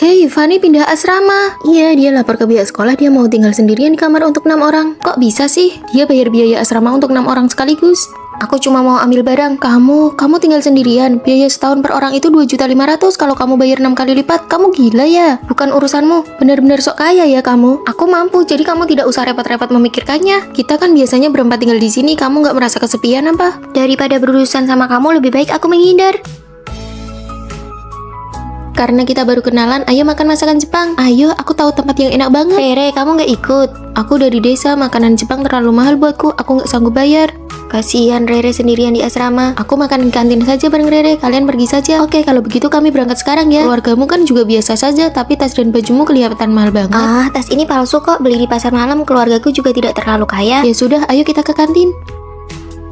S4: Hei, Fanny pindah asrama. Iya, dia lapor ke pihak sekolah dia mau tinggal sendirian di kamar untuk 6 orang. Kok bisa sih? Dia bayar biaya asrama untuk 6 orang sekaligus.
S2: Aku cuma mau ambil barang.
S4: Kamu tinggal sendirian. Biaya setahun per orang itu 2.500.000. Kalau kamu bayar 6 kali lipat, kamu gila ya? Bukan urusanmu. Benar-benar sok kaya ya kamu.
S2: Aku mampu, jadi kamu tidak usah repot-repot memikirkannya.
S4: Kita kan biasanya berempat tinggal di sini. Kamu nggak merasa kesepian apa?
S2: Daripada berurusan sama kamu, lebih baik aku menghindar.
S4: Karena kita baru kenalan, ayo makan masakan Jepang. Ayo, aku tahu tempat yang enak banget.
S2: Rere, kamu nggak ikut?
S4: Aku dari desa, makanan Jepang terlalu mahal buatku. Aku nggak sanggup bayar.
S2: Kasihan Rere sendirian di asrama.
S4: Aku makan di kantin saja bareng Rere. Kalian pergi saja. Oke, kalau begitu kami berangkat sekarang ya. Keluargamu kan juga biasa saja, tapi tas dan bajumu kelihatan mahal banget.
S2: Ah, tas ini palsu kok. Beli di pasar malam. Keluargaku juga tidak terlalu kaya.
S4: Ya sudah, ayo kita ke kantin.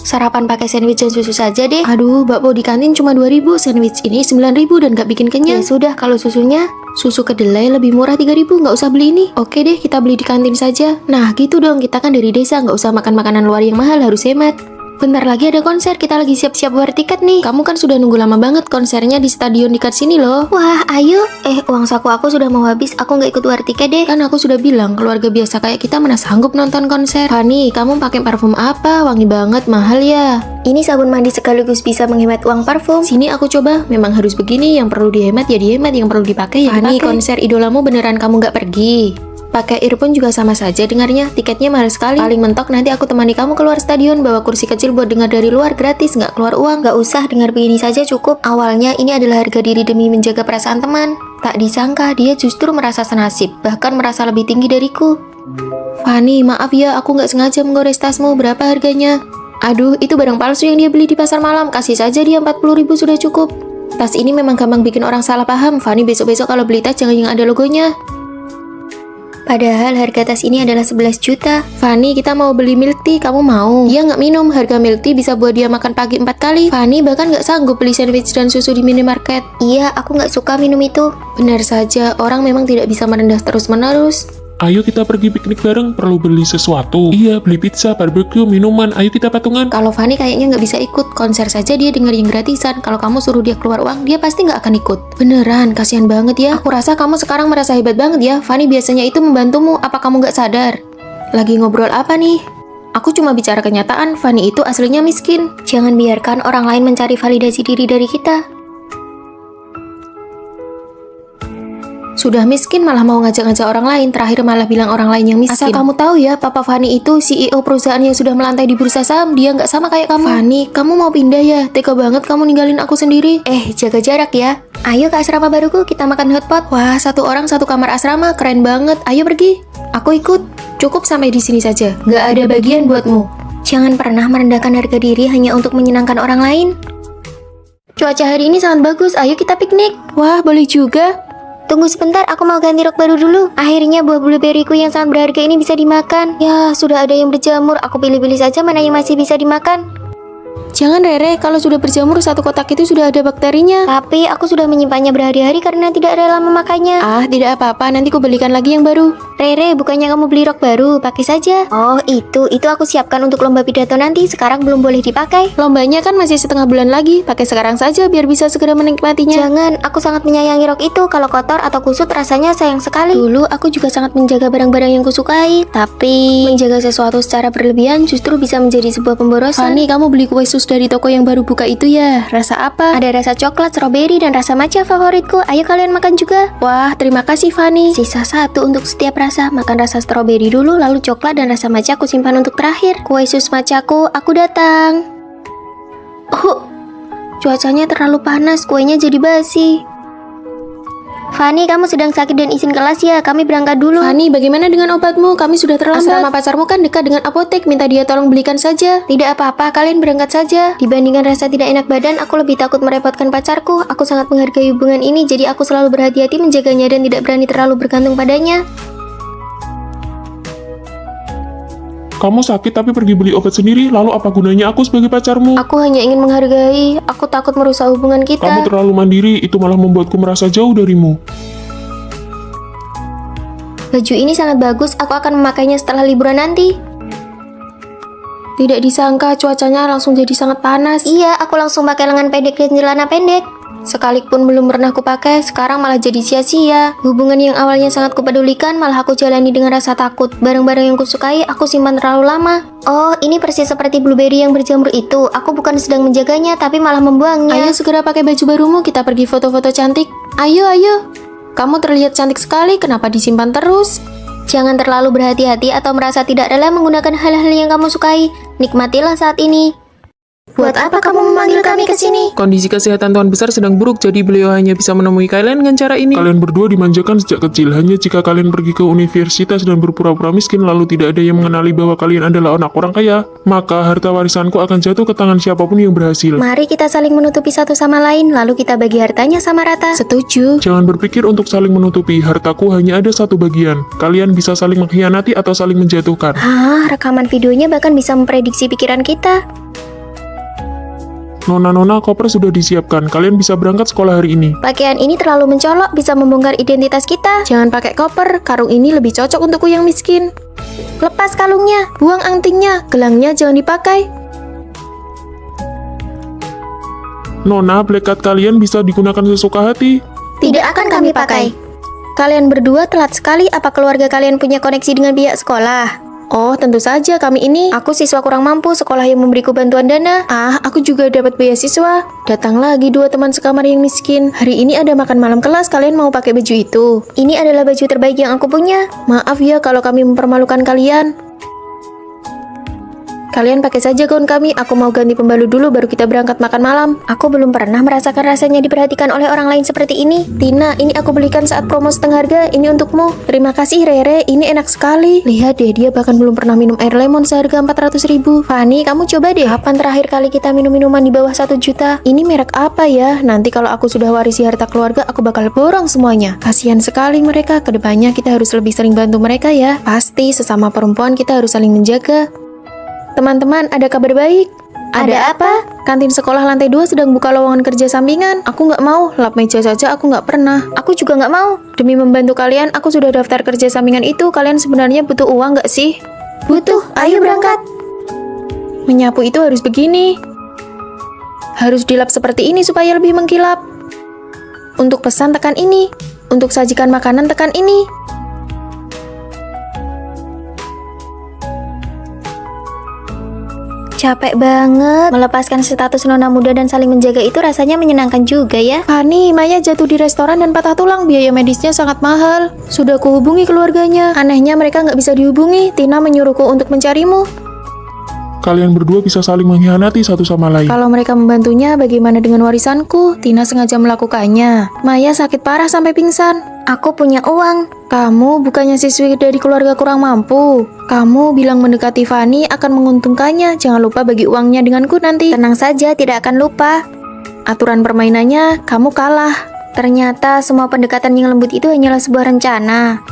S2: Sarapan pakai sandwich dan susu saja deh.
S4: Aduh, bakpo di kantin cuma 2.000, sandwich ini 9.000 dan gak bikin kenyang.
S2: Ya sudah, kalau susunya
S4: susu kedelai lebih murah 3.000, nggak usah beli ini. Oke deh, kita beli di kantin saja. Nah, gitu dong, kita kan dari desa, nggak usah makan makanan luar yang mahal, harus hemat. Bentar lagi ada konser, kita lagi siap-siap bayar tiket nih. Kamu kan sudah nunggu lama banget, konsernya di stadion dekat sini loh.
S2: Wah, ayo. Uang saku aku sudah mau habis, aku nggak ikut war tiket deh.
S4: Kan aku sudah bilang, keluarga biasa kayak kita mana sanggup nonton konser. Fanny, kamu pakai parfum apa? Wangi banget, mahal ya.
S2: Ini sabun mandi sekaligus bisa menghemat uang parfum.
S4: Sini aku coba, memang harus begini, yang perlu dihemat ya dihemat, yang perlu dipakai ya
S2: Fanny,
S4: dipakai. Konser idolamu beneran kamu nggak pergi? Pakai earphone juga sama saja dengarnya, tiketnya mahal sekali. Paling mentok nanti aku temani kamu keluar stadion, bawa kursi kecil buat dengar dari luar, gratis, nggak keluar uang.
S2: Nggak usah, dengar begini saja cukup. Awalnya ini adalah harga diri demi menjaga perasaan teman. Tak disangka dia justru merasa senasib, bahkan merasa lebih tinggi dariku.
S4: Fanny, maaf ya, aku nggak sengaja menggores tasmu, berapa harganya? Aduh, itu barang palsu yang dia beli di pasar malam, kasih saja dia 40.000 sudah cukup. Tas ini memang gampang bikin orang salah paham. Fanny, besok-besok kalau beli tas jangan yang ada logonya.
S2: Padahal harga tas ini adalah 11 juta.
S4: Fanny, kita mau beli milk tea, kamu mau? Dia nggak minum, harga milk tea bisa buat dia makan pagi 4 kali. Fanny bahkan nggak sanggup beli sandwich dan susu di minimarket.
S2: Iya, aku nggak suka minum itu.
S4: Benar saja, orang memang tidak bisa merendah terus-menerus.
S1: Ayo kita pergi piknik bareng, perlu beli sesuatu. Iya, beli pizza, barbecue, minuman, ayo kita patungan.
S4: Kalau Fanny kayaknya nggak bisa ikut, konser saja dia dengar yang gratisan. Kalau kamu suruh dia keluar uang, dia pasti nggak akan ikut. Beneran, kasihan banget ya. Aku rasa kamu sekarang merasa hebat banget ya. Fanny biasanya itu membantumu, apa kamu nggak sadar? Lagi ngobrol apa nih? Aku cuma bicara kenyataan, Fanny itu aslinya miskin.
S2: Jangan biarkan orang lain mencari validasi diri dari kita.
S4: Sudah miskin malah mau ngajak-ngajak orang lain, terakhir malah bilang orang lain yang miskin. Asal kamu tahu ya, Papa Fanny itu CEO perusahaan yang sudah melantai di bursa saham, dia nggak sama kayak kamu. Fanny, kamu mau pindah ya? Tega banget kamu ninggalin aku sendiri.
S2: Jaga jarak ya. Ayo ke asrama baruku, kita makan hotpot.
S4: Wah, 1 orang 1 kamar asrama, keren banget. Ayo pergi. Aku ikut. Cukup sampai di sini saja. Nggak ada bagian buatmu.
S2: Jangan pernah merendahkan harga diri hanya untuk menyenangkan orang lain. Cuaca hari ini sangat bagus, ayo kita piknik.
S4: Wah, boleh juga.
S2: Tunggu sebentar, aku mau ganti rok baru dulu. Akhirnya buah blueberryku yang sangat berharga ini bisa dimakan. Ya, sudah ada yang berjamur. Aku pilih-pilih saja mana yang masih bisa dimakan.
S4: Jangan Rere, kalau sudah berjamur satu kotak itu sudah ada bakterinya.
S2: Tapi aku sudah menyimpannya berhari-hari karena tidak rela memakainya.
S4: Ah, tidak apa-apa, nanti ku belikan lagi yang baru.
S2: Rere, bukannya kamu beli rok baru, pakai saja. Oh, itu aku siapkan untuk lomba pidato nanti, sekarang belum boleh dipakai.
S4: Lombanya kan masih setengah bulan lagi, pakai sekarang saja biar bisa segera menikmatinya.
S2: Jangan, aku sangat menyayangi rok itu. Kalau kotor atau kusut rasanya sayang sekali. Dulu aku juga sangat menjaga barang-barang yang kusukai, tapi menjaga sesuatu secara berlebihan justru bisa menjadi sebuah pemborosan.
S4: Fani, kamu beli kue sus dari toko yang baru buka itu ya? Rasa apa?
S2: Ada rasa coklat, stroberi, dan rasa matcha favoritku. Ayo kalian makan juga.
S4: Wah, terima kasih Fani.
S2: Sisa satu untuk setiap rasa. Makan rasa stroberi dulu, lalu coklat dan rasa matcha aku simpan untuk terakhir. Kue sus matchaku, aku datang. Oh, cuacanya terlalu panas, kuenya jadi basi. Fani, kamu sedang sakit dan izin kelas ya? Kami berangkat dulu.
S4: Fani, bagaimana dengan obatmu? Kami sudah terlambat. Asrama pacarmu kan dekat dengan apotek, minta dia tolong belikan saja.
S2: Tidak apa-apa, kalian berangkat saja. Dibandingkan rasa tidak enak badan, aku lebih takut merepotkan pacarku. Aku sangat menghargai hubungan ini, jadi aku selalu berhati-hati menjaganya dan tidak berani terlalu bergantung padanya.
S1: Kamu sakit tapi pergi beli obat sendiri, lalu apa gunanya aku sebagai pacarmu?
S2: Aku hanya ingin menghargai, aku takut merusak hubungan kita.
S1: Kamu terlalu mandiri, itu malah membuatku merasa jauh darimu.
S2: Baju ini sangat bagus, aku akan memakainya setelah liburan nanti.
S4: Tidak disangka cuacanya langsung jadi sangat panas.
S2: Iya, aku langsung pakai lengan pendek dan celana pendek. Sekalipun belum pernah kupakai, sekarang malah jadi sia-sia. Hubungan yang awalnya sangat kupedulikan, malah aku jalani dengan rasa takut. Barang-barang yang kusukai, aku simpan terlalu lama. Oh, ini persis seperti blueberry yang berjamur itu. Aku bukan sedang menjaganya, tapi malah membuangnya.
S4: Ayo segera pakai baju barumu, kita pergi foto-foto cantik. Ayo, ayo. Kamu terlihat cantik sekali, kenapa disimpan terus?
S2: Jangan terlalu berhati-hati atau merasa tidak rela menggunakan hal-hal yang kamu sukai. Nikmatilah saat ini. Buat apa kamu memanggil kami ke sini?
S5: Kondisi kesehatan Tuan Besar sedang buruk, jadi beliau hanya bisa menemui kalian dengan cara ini.
S1: Kalian berdua dimanjakan sejak kecil. Hanya jika kalian pergi ke universitas dan berpura-pura miskin, lalu tidak ada yang mengenali bahwa kalian adalah anak orang kaya, maka harta warisanku akan jatuh ke tangan siapapun yang berhasil.
S2: Mari kita saling menutupi satu sama lain, lalu kita bagi hartanya sama rata.
S4: Setuju.
S1: Jangan berpikir untuk saling menutupi, hartaku hanya ada satu bagian. Kalian bisa saling mengkhianati atau saling menjatuhkan.
S2: Rekaman videonya bahkan bisa memprediksi pikiran kita.
S1: Nona-nona, koper sudah disiapkan. Kalian bisa berangkat sekolah hari ini.
S2: Pakaian ini terlalu mencolok, bisa membongkar identitas kita.
S4: Jangan pakai koper, karung ini lebih cocok untukku yang miskin.
S2: Lepas kalungnya.
S4: Buang antingnya, gelangnya jangan dipakai.
S1: Nona, black card kalian bisa digunakan sesuka hati.
S2: Tidak akan kami pakai. Kalian berdua telat sekali, apa keluarga kalian punya koneksi dengan pihak sekolah?
S4: Oh, tentu saja kami ini.
S2: Aku siswa kurang mampu, sekolah yang memberiku bantuan dana.
S4: Aku juga dapat beasiswa. Datang lagi dua teman sekamar yang miskin. Hari ini ada makan malam kelas, kalian mau pakai baju itu?
S2: Ini adalah baju terbaik yang aku punya.
S4: Maaf ya kalau kami mempermalukan kalian. Kalian pakai saja gaun kami, aku mau ganti pembalut dulu baru kita berangkat makan malam.
S2: Aku belum pernah merasakan rasanya diperhatikan oleh orang lain seperti ini.
S4: Tina, ini aku belikan saat promo setengah harga, ini untukmu. Terima kasih Rere, ini enak sekali. Lihat deh, dia bahkan belum pernah minum air lemon seharga 400.000. Fani, kamu coba deh.
S2: Kapan terakhir kali kita minum minuman di bawah 1 juta?
S4: Ini merek apa ya? Nanti kalau aku sudah warisi harta keluarga, aku bakal borong semuanya. Kasihan sekali mereka, kedepannya kita harus lebih sering bantu mereka ya. Pasti, sesama perempuan kita harus saling menjaga. Teman-teman, ada kabar baik.
S2: Ada apa?
S4: Kantin sekolah lantai 2 sedang buka lowongan kerja sampingan. Aku nggak mau, lap meja saja aku nggak pernah.
S2: Aku juga nggak mau.
S4: Demi membantu kalian, aku sudah daftar kerja sampingan itu. Kalian sebenarnya butuh uang nggak sih?
S2: Butuh, ayo berangkat.
S4: Menyapu itu harus begini. Harus dilap seperti ini supaya lebih mengkilap. Untuk pesan tekan ini. Untuk sajikan makanan tekan ini.
S2: Capek banget. Melepaskan status nona muda dan saling menjaga itu rasanya menyenangkan juga ya.
S4: Fani, Maya jatuh di restoran dan patah tulang. Biaya medisnya sangat mahal. Sudah kuhubungi keluarganya. Anehnya mereka nggak bisa dihubungi. Tina menyuruhku untuk mencarimu.
S1: Kalian berdua bisa saling mengkhianati satu sama lain.
S4: Kalau mereka membantunya, bagaimana dengan warisanku? Tina sengaja melakukannya. Maya sakit parah sampai pingsan.
S2: Aku punya uang.
S4: Kamu bukannya siswi dari keluarga kurang mampu. Kamu bilang mendekati Fani akan menguntungkannya. Jangan lupa bagi uangnya denganku nanti.
S2: Tenang saja, tidak akan lupa.
S4: Aturan permainannya, kamu kalah.
S2: Ternyata semua pendekatan yang lembut itu hanyalah sebuah rencana.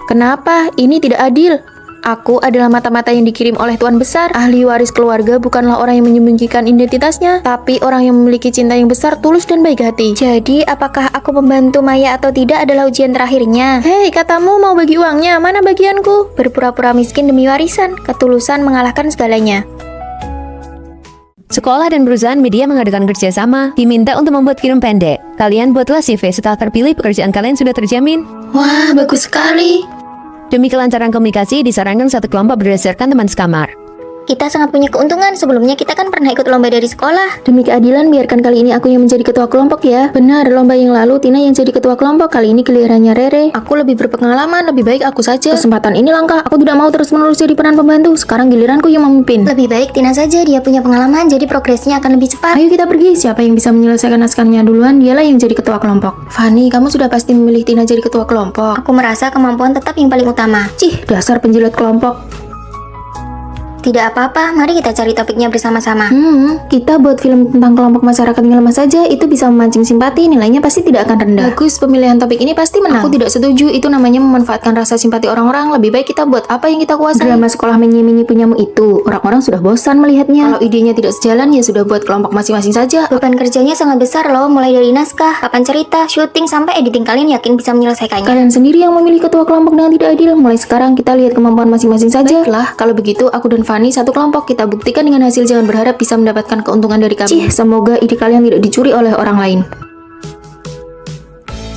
S4: Kenapa? Ini tidak adil. Aku adalah mata-mata yang dikirim oleh Tuan Besar. Ahli waris keluarga bukanlah orang yang menyembunyikan identitasnya, tapi orang yang memiliki cinta yang besar, tulus, dan baik hati.
S2: Jadi, apakah aku membantu Maya atau tidak adalah ujian terakhirnya?
S4: Hei, katamu mau bagi uangnya, mana bagianku?
S2: Berpura-pura miskin demi warisan, ketulusan mengalahkan segalanya.
S3: Sekolah dan perusahaan media mengadakan kerjasama, diminta untuk membuat film pendek. Kalian buatlah CV, setelah terpilih pekerjaan kalian sudah terjamin.
S2: Wah, bagus sekali.
S3: Demi kelancaran komunikasi, disarankan satu kelompok berdasarkan teman sekamar.
S2: Kita sangat punya keuntungan, sebelumnya kita kan pernah ikut lomba dari sekolah.
S4: Demi keadilan, biarkan kali ini aku yang menjadi ketua kelompok ya. Benar, lomba yang lalu Tina yang jadi ketua kelompok, kali ini gilirannya Rere. Aku lebih berpengalaman, lebih baik aku saja. Kesempatan ini langka, aku tidak mau terus-menerus jadi peran pembantu. Sekarang giliranku yang memimpin.
S2: Lebih baik Tina saja, dia punya pengalaman, jadi progresnya akan lebih cepat.
S4: Ayo kita pergi, siapa yang bisa menyelesaikan naskahnya duluan, dialah yang jadi ketua kelompok. Fanny, kamu sudah pasti memilih Tina jadi ketua kelompok.
S2: Aku merasa kemampuan tetap yang paling utama.
S4: Cih, dasar penjilat kelompok.
S2: Tidak apa-apa, mari kita cari topiknya bersama-sama.
S4: Kita buat film tentang kelompok masyarakat yang lemah saja, itu bisa memancing simpati, nilainya pasti tidak akan rendah. Bagus, pemilihan topik ini pasti menang. Aku tidak setuju, itu namanya memanfaatkan rasa simpati orang-orang. Lebih baik kita buat apa yang kita kuasai. Drama sekolah menyi-menyi punyamu itu, orang-orang sudah bosan melihatnya. Kalau idenya tidak sejalan, ya sudah buat kelompok masing-masing saja.
S2: Beban kerjanya sangat besar loh, mulai dari naskah, papan cerita, syuting, sampai editing. Kalian yakin bisa menyelesaikannya?
S4: Kalian sendiri yang memilih ketua kelompok dengan tidak adil. Mulai sekarang kita lihat kemampuan masing-masing saja. Baiklah, kalau begitu aku dan Fanny satu kelompok. Kita buktikan dengan hasil, jangan berharap bisa mendapatkan keuntungan dari kami. Cih, semoga ide kalian tidak dicuri oleh orang lain.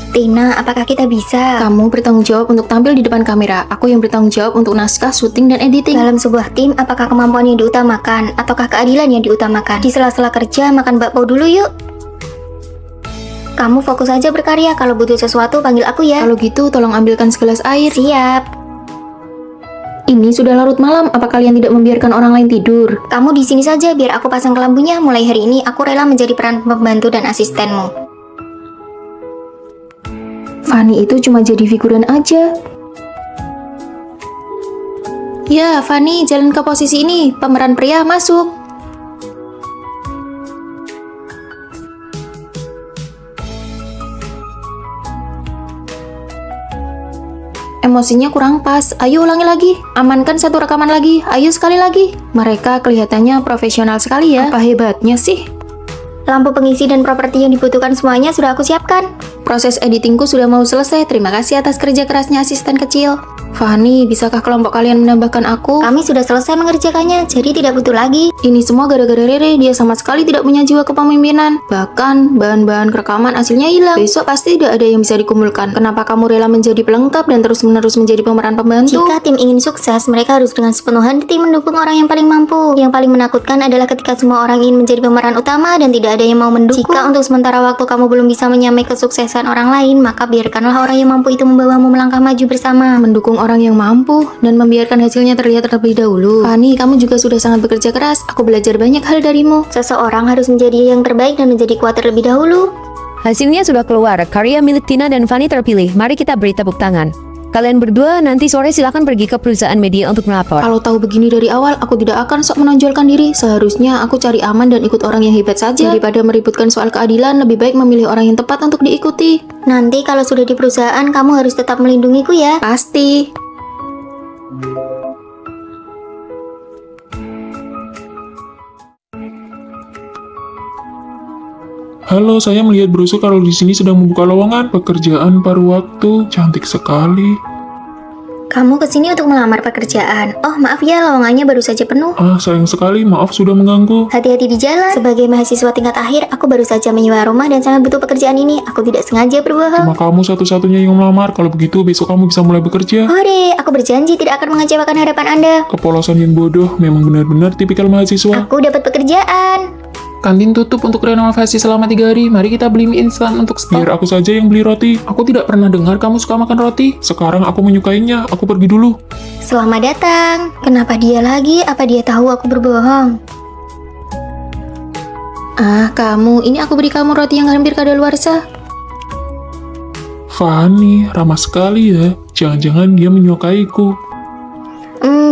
S2: Tina, apakah kita bisa?
S4: Kamu bertanggung jawab untuk tampil di depan kamera. Aku yang bertanggung jawab untuk naskah, syuting, dan editing.
S2: Dalam sebuah tim, apakah kemampuan yang diutamakan ataukah keadilan yang diutamakan? Di sela-sela kerja, makan bakpao dulu yuk. Kamu fokus aja berkarya, kalau butuh sesuatu panggil aku ya.
S4: Kalau gitu, tolong ambilkan segelas air.
S2: Siap.
S4: Ini sudah larut malam, apa kalian tidak membiarkan orang lain tidur?
S2: Kamu di sini saja biar aku pasang kelambunya. Mulai hari ini aku rela menjadi peran pembantu dan asistenmu.
S4: Fanny itu cuma jadi figuran aja. Ya, Fanny, jalan ke posisi ini. Pemeran pria masuk. Emosinya kurang pas. Ayo ulangi lagi. Amankan satu rekaman lagi. Ayo sekali lagi. Mereka kelihatannya profesional sekali ya. Apa hebatnya sih?
S2: Lampu pengisi dan properti yang dibutuhkan semuanya sudah aku siapkan.
S4: Proses editingku sudah mau selesai. Terima kasih atas kerja kerasnya asisten kecil. Fanny, bisakah kelompok kalian menambahkan aku?
S2: Kami sudah selesai mengerjakannya, jadi tidak butuh lagi.
S4: Ini semua gara-gara Rere, dia sama sekali tidak punya jiwa kepemimpinan. Bahkan, bahan-bahan rekaman hasilnya hilang. Besok pasti tidak ada yang bisa dikumpulkan. Kenapa kamu rela menjadi pelengkap dan terus-menerus menjadi pemeran pembantu?
S2: Jika tim ingin sukses, mereka harus dengan sepenuh hati mendukung orang yang paling mampu. Yang paling menakutkan adalah ketika semua orang ingin menjadi pemeran utama dan tidak ada yang mau mendukung. Jika untuk sementara waktu kamu belum bisa menyamai kesuksesan orang lain, maka biarkanlah orang yang mampu itu membawamu melangkah maju bersama.
S4: Mendukung orang yang mampu dan membiarkan hasilnya terlihat terlebih dahulu. Fanny, kamu juga sudah sangat bekerja keras. Aku belajar banyak hal darimu.
S2: Seseorang harus menjadi yang terbaik dan menjadi kuat terlebih dahulu.
S3: Hasilnya sudah keluar, karya milik Tina dan Fanny terpilih. Mari kita beri tepuk tangan. Kalian berdua nanti sore silakan pergi ke perusahaan media untuk melapor.
S4: Kalau tahu begini dari awal, aku tidak akan sok menonjolkan diri. Seharusnya aku cari aman dan ikut orang yang hebat saja. Daripada meributkan soal keadilan, lebih baik memilih orang yang tepat untuk diikuti.
S2: Nanti kalau sudah di perusahaan, kamu harus tetap melindungiku ya.
S4: Pasti.
S1: Halo, saya melihat brosur kalau di sini sedang membuka lowongan pekerjaan paruh waktu. Cantik sekali.
S2: Kamu kesini untuk melamar pekerjaan. Oh, maaf ya, lowongannya baru saja penuh.
S1: Ah, sayang sekali, maaf sudah mengganggu.
S2: Hati-hati di jalan. Sebagai mahasiswa tingkat akhir, aku baru saja menyewa rumah dan sangat butuh pekerjaan ini. Aku tidak sengaja berbohong.
S1: Cuma kamu satu-satunya yang melamar. Kalau begitu, besok kamu bisa mulai bekerja.
S2: Hore, aku berjanji tidak akan mengecewakan harapan Anda.
S1: Kepolosan yang bodoh, memang benar-benar tipikal mahasiswa.
S2: Aku dapat pekerjaan.
S5: Kantin tutup untuk renovasi selama 3 hari. Mari kita beli mie instan untuk stok.
S1: Biar aku saja yang beli roti.
S5: Aku tidak pernah dengar kamu suka makan roti.
S1: Sekarang aku menyukainya. Aku pergi dulu.
S2: Selamat datang. Kenapa dia lagi? Apa dia tahu aku berbohong?
S4: Ah, kamu. Ini aku beri kamu roti yang hampir kadaluarsa.
S1: Fanny, ramah sekali ya. Jangan-jangan dia menyukaiku.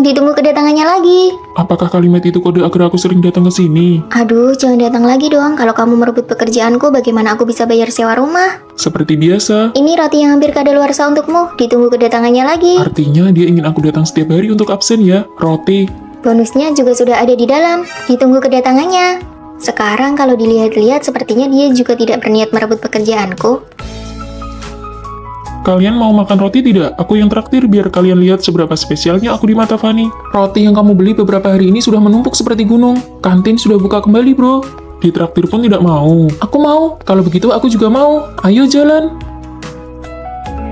S2: Ditunggu kedatangannya lagi.
S1: Apakah kalimat itu kode agar aku sering datang ke sini?
S2: Aduh, jangan datang lagi dong. Kalau kamu merebut pekerjaanku, bagaimana aku bisa bayar sewa rumah?
S1: Seperti biasa.
S2: Ini roti yang hampir kadaluarsa untukmu. Ditunggu kedatangannya lagi.
S1: Artinya dia ingin aku datang setiap hari untuk absen ya, roti.
S2: Bonusnya juga sudah ada di dalam. Ditunggu kedatangannya. Sekarang kalau dilihat-lihat, sepertinya dia juga tidak berniat merebut pekerjaanku.
S1: Kalian mau makan roti tidak? Aku yang traktir biar kalian lihat seberapa spesialnya aku di mata Fanny.
S5: Roti yang kamu beli beberapa hari ini sudah menumpuk seperti gunung. Kantin sudah buka kembali, bro.
S1: Ditraktir pun tidak mau.
S5: Aku mau. Kalau begitu aku juga mau. Ayo jalan.